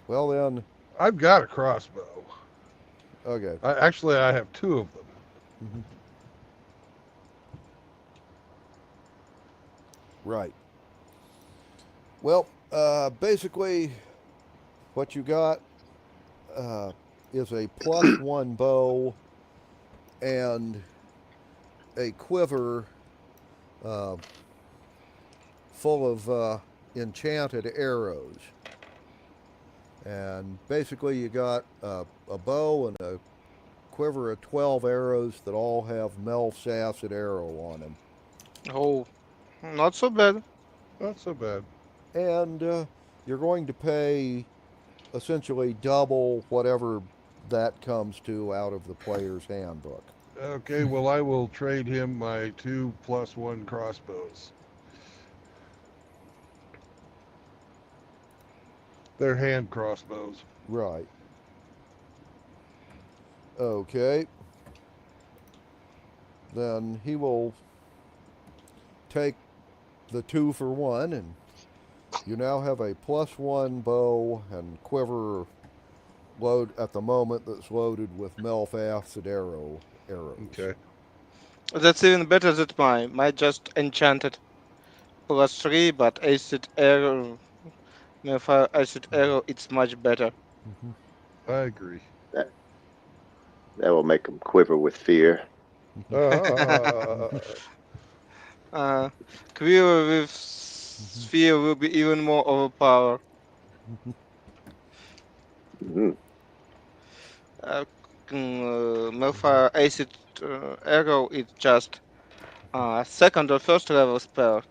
Well then, I've got a crossbow. okay. Actually, I have two of them. Mhm. Right. Well, basically, what you got is a +1 bow and a quiver uh, full of enchanted arrows. And basically, you got a bow and a quiver of 12 arrows that all have Melf's acid arrow on them. Oh, not so bad. Not so bad. And you're going to pay essentially double whatever that comes to out of the player's handbook. Okay, well, I will trade him my 2 + 1 crossbows. They're hand crossbows. Right. Okay. Then he will take the 2 for 1, and you now have a +1 bow and quiver load at the moment that's loaded with Melf acid arrows. Okay. That's even better than mine. Mine just enchanted +3, but acid arrow, Malfire acid arrow, it's much better. Mhm. I agree. That will make them quiver with fear. Quiver with sphere will be even more overpowered. Mhm. Malfire acid arrow is just second or first level spell.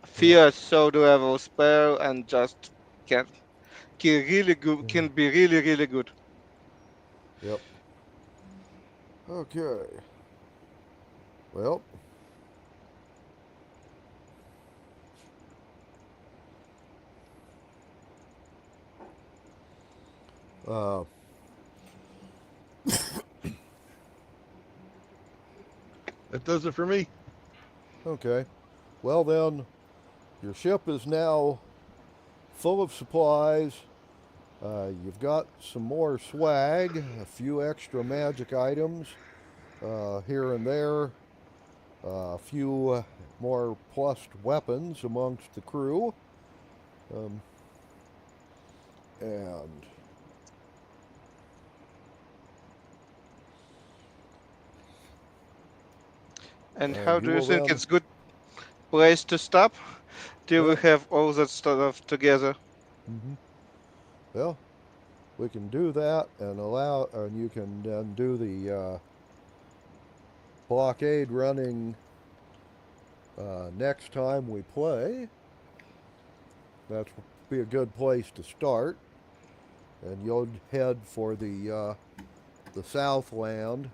Fear third level spell and just can really good, can be really good. Yep. Okay. Well. Uh, That does it for me. okay. Well then, your ship is now full of supplies. You've got some more swag, a few extra magic items here and there, a few more plussed weapons amongst the crew. And And how you do you will think then- it's good place to stop? Till we have all that stuff together. Well, we can do that and you can then do the blockade running next time we play. That would be a good place to start. And you'll head for the Southland,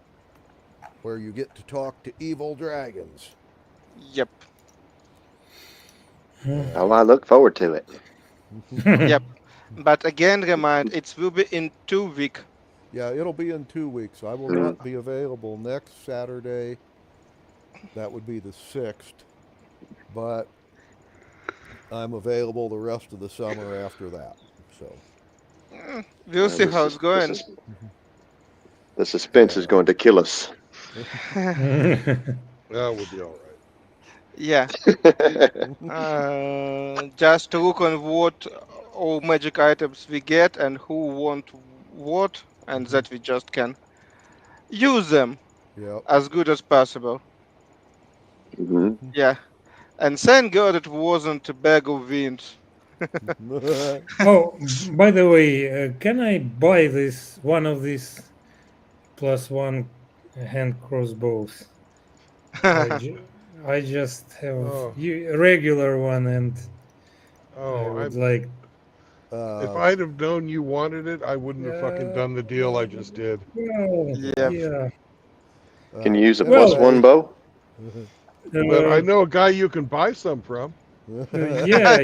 where you get to talk to evil dragons. Yep. Oh, I look forward to it. Yep. But again, remind it will be in 2 weeks. Yeah, it'll be in 2 weeks. I will not be available next Saturday. That would be the 6th. But I'm available the rest of the summer after that. So We'll see how it's going. The suspense is going to kill us. That would be all right. Yeah. Just to look on what all magic items we get and who want what, and that we just can use them yep. as good as possible. hmm Yeah. And thank God it wasn't a bag of wind. Oh, by the way, can I buy one of these +1 hand crossbows? I just have Oh. a regular one, and I Oh, would like. if I'd have known you wanted it, I wouldn't have fucking done the deal I just did. Well, Yep. yeah. Can you use a Well, +1 bow? But I know a guy you can buy some from. Yeah,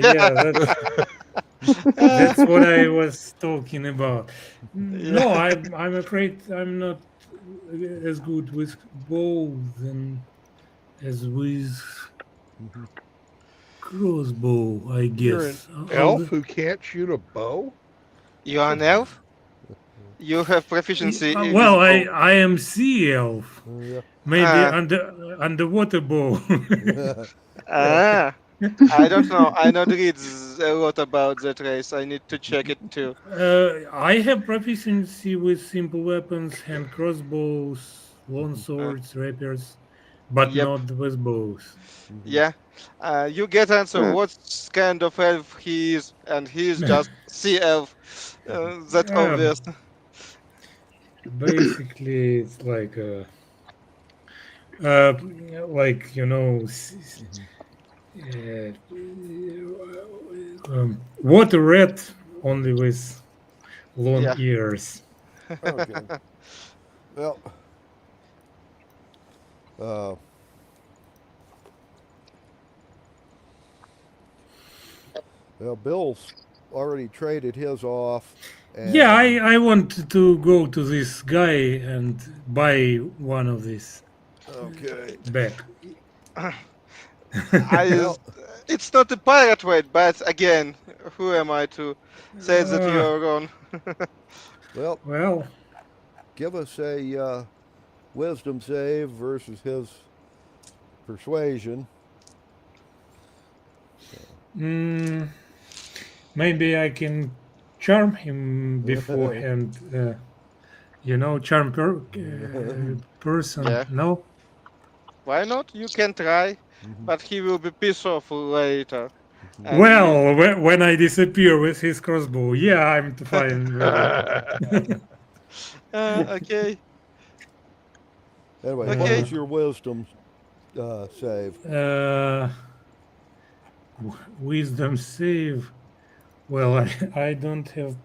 that's what I was talking about. No, I'm afraid I'm not as good with bows as with crossbow, I You're an guess. elf who can't shoot a bow? You're an elf? You have proficiency in Well, this bow. I am sea elf. Maybe Ah. underwater bow. Ah, I don't know. I not read a lot about that race. I need to check it too. I have proficiency with simple weapons, hand crossbows, long swords, rapiers, but Yep. not with bows. Yeah. You get answer Hmm. what kind of elf he is, and he is just sea elf. That's Yeah. obvious. Basically, it's like water rat only with long Yeah. ears. Okay. Well, Bill's already traded his off. And Yeah, I want to go to this guy and buy one of these Okay. back. It's not a pirate raid, but again, who am I to say that you are wrong? Well, Well, give us a wisdom save versus his persuasion. maybe I can charm him beforehand. Charm person. Yeah. No. Why not? You can try, but he will be pissed off later. And Well, when I disappear with his crossbow, yeah, I'm fine. okay. Anyway, Okay. what was your wisdom save? Wisdom save. Well, I don't have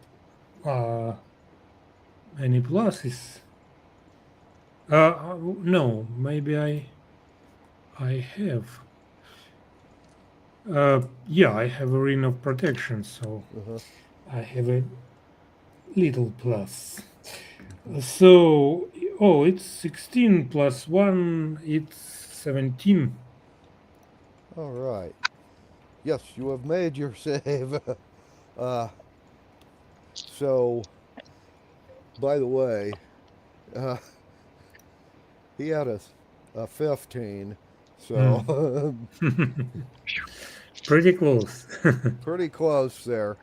any pluses. No, maybe I have. Yeah, I have a ring of protection, so I have a little plus. So, it's 16 plus 1, it's 17. All right. Yes, you have made your save. So, by the way, he had a 15, so Pretty close. pretty close there.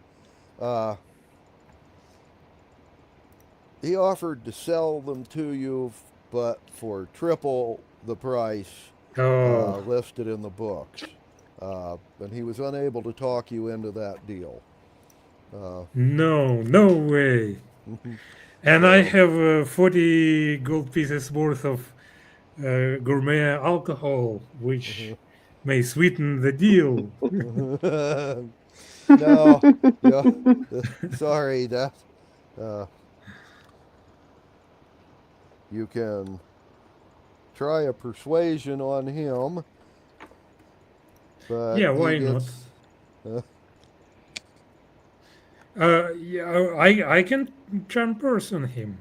He offered to sell them to you, but for triple the price Oh, listed in the books. And he was unable to talk you into that deal. no way. And I So- have 40 gold pieces worth of gourmet alcohol, which may sweeten the deal. No, yeah, sorry, that you can try a persuasion on him, but Yeah, he why not? gets, Yeah, I can charm person him,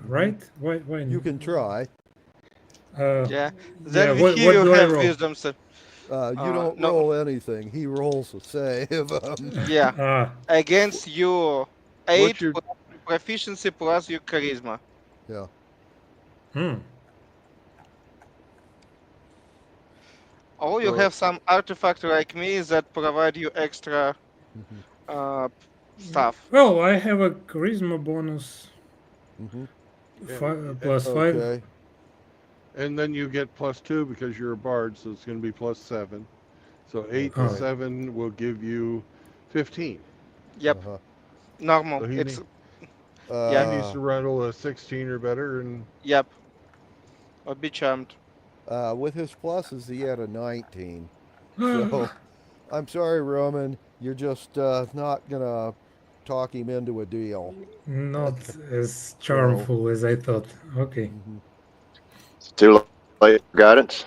right? Why you can try. Uh, Yeah. yeah, Then we what hear you do I have roll? wisdom. You don't no. roll anything. He rolls a save. Yeah. Ah, Against your 8 What's your plus proficiency plus your charisma. Yeah. hmm. Or you So- have some artifact like me that provide you extra stuff. Well, I have a charisma bonus Mhm. +5. Okay. and then you get +2 because you're a bard, so it's going to be +7. So 8 Oh. to 7 will give you 15. Yep. Uh-huh. Normal. So he It's need- Yeah. He needs to roll a 16 or better, and yep. Or be charmed. With his pluses, he had a 19. Ah, So, I'm sorry, Roman. You're just not gonna talk him into a deal. not as charmful as I thought. Okay. It's too late for guidance?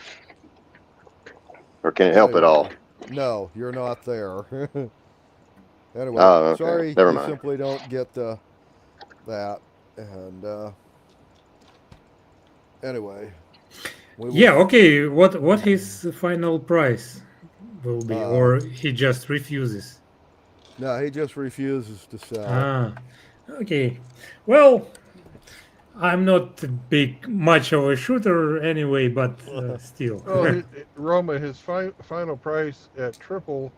Or can it help at all? No, you're not there. Anyway, Oh, okay. sorry, Never you mind. simply don't get that. And anyway, we will- Yeah. Okay. What his final price will be, Uh, or he just refuses? No, he just refuses to sell. Ah. Okay. Well, I'm not much of a shooter anyway, but still. well, Roma, his final price at triple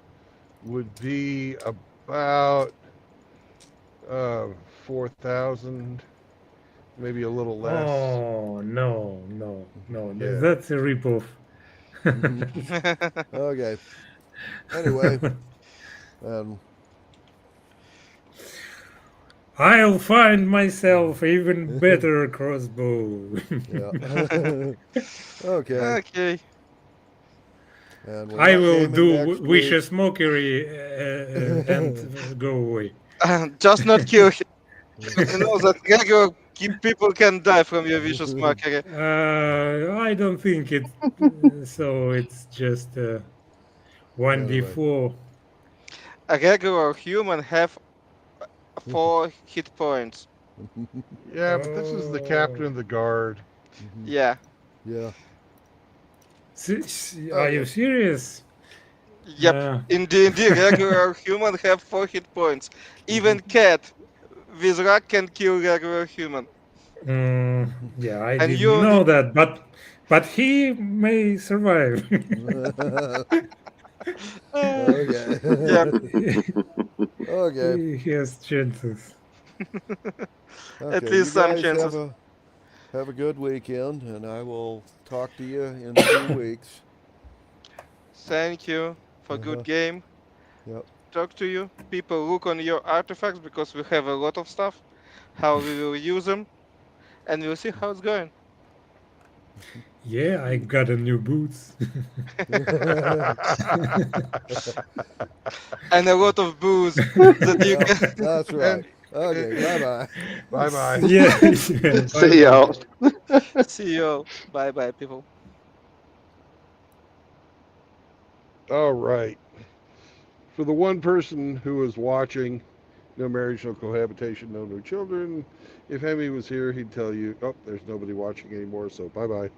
would be about 4,000, maybe a little less. Oh no. Yeah. That's a ripoff. Okay. Anyway, I'll find myself even better crossbow. yeah. Okay. Okay. And we're I not will gaming do next wish week. a smokery and go away. Just not kill him. You know that Gregor people can die from your vicious mockery. I don't think it. So it's just 1d4. A regular human have 4 hit points. Yeah, but this is the captain of the guard. Yeah. Yeah. Are you serious? Yep. Uh, In D&D, regular human have 4 hit points. Even cat with luck can kill regular human. yeah, I And didn't you know that, but he may survive. Okay. Yep. Okay. He has chances. At Okay, least you some guys chances. Have a good weekend, and I will talk to you in 2 weeks. Thank you for good game. Yep. Talk to you. People look on your artifacts because we have a lot of stuff. How we will use them. And we'll see how it's going. Yeah, I got a new boots. And a lot of booze that you can. That's right. Okay, bye-bye. Bye-bye. Yeah. See y'all. See you all. Bye bye, people. All right. For the one person who is watching, no marriage, no cohabitation, no children. If Hemi was here, he'd tell you, oh, there's nobody watching anymore, so bye-bye.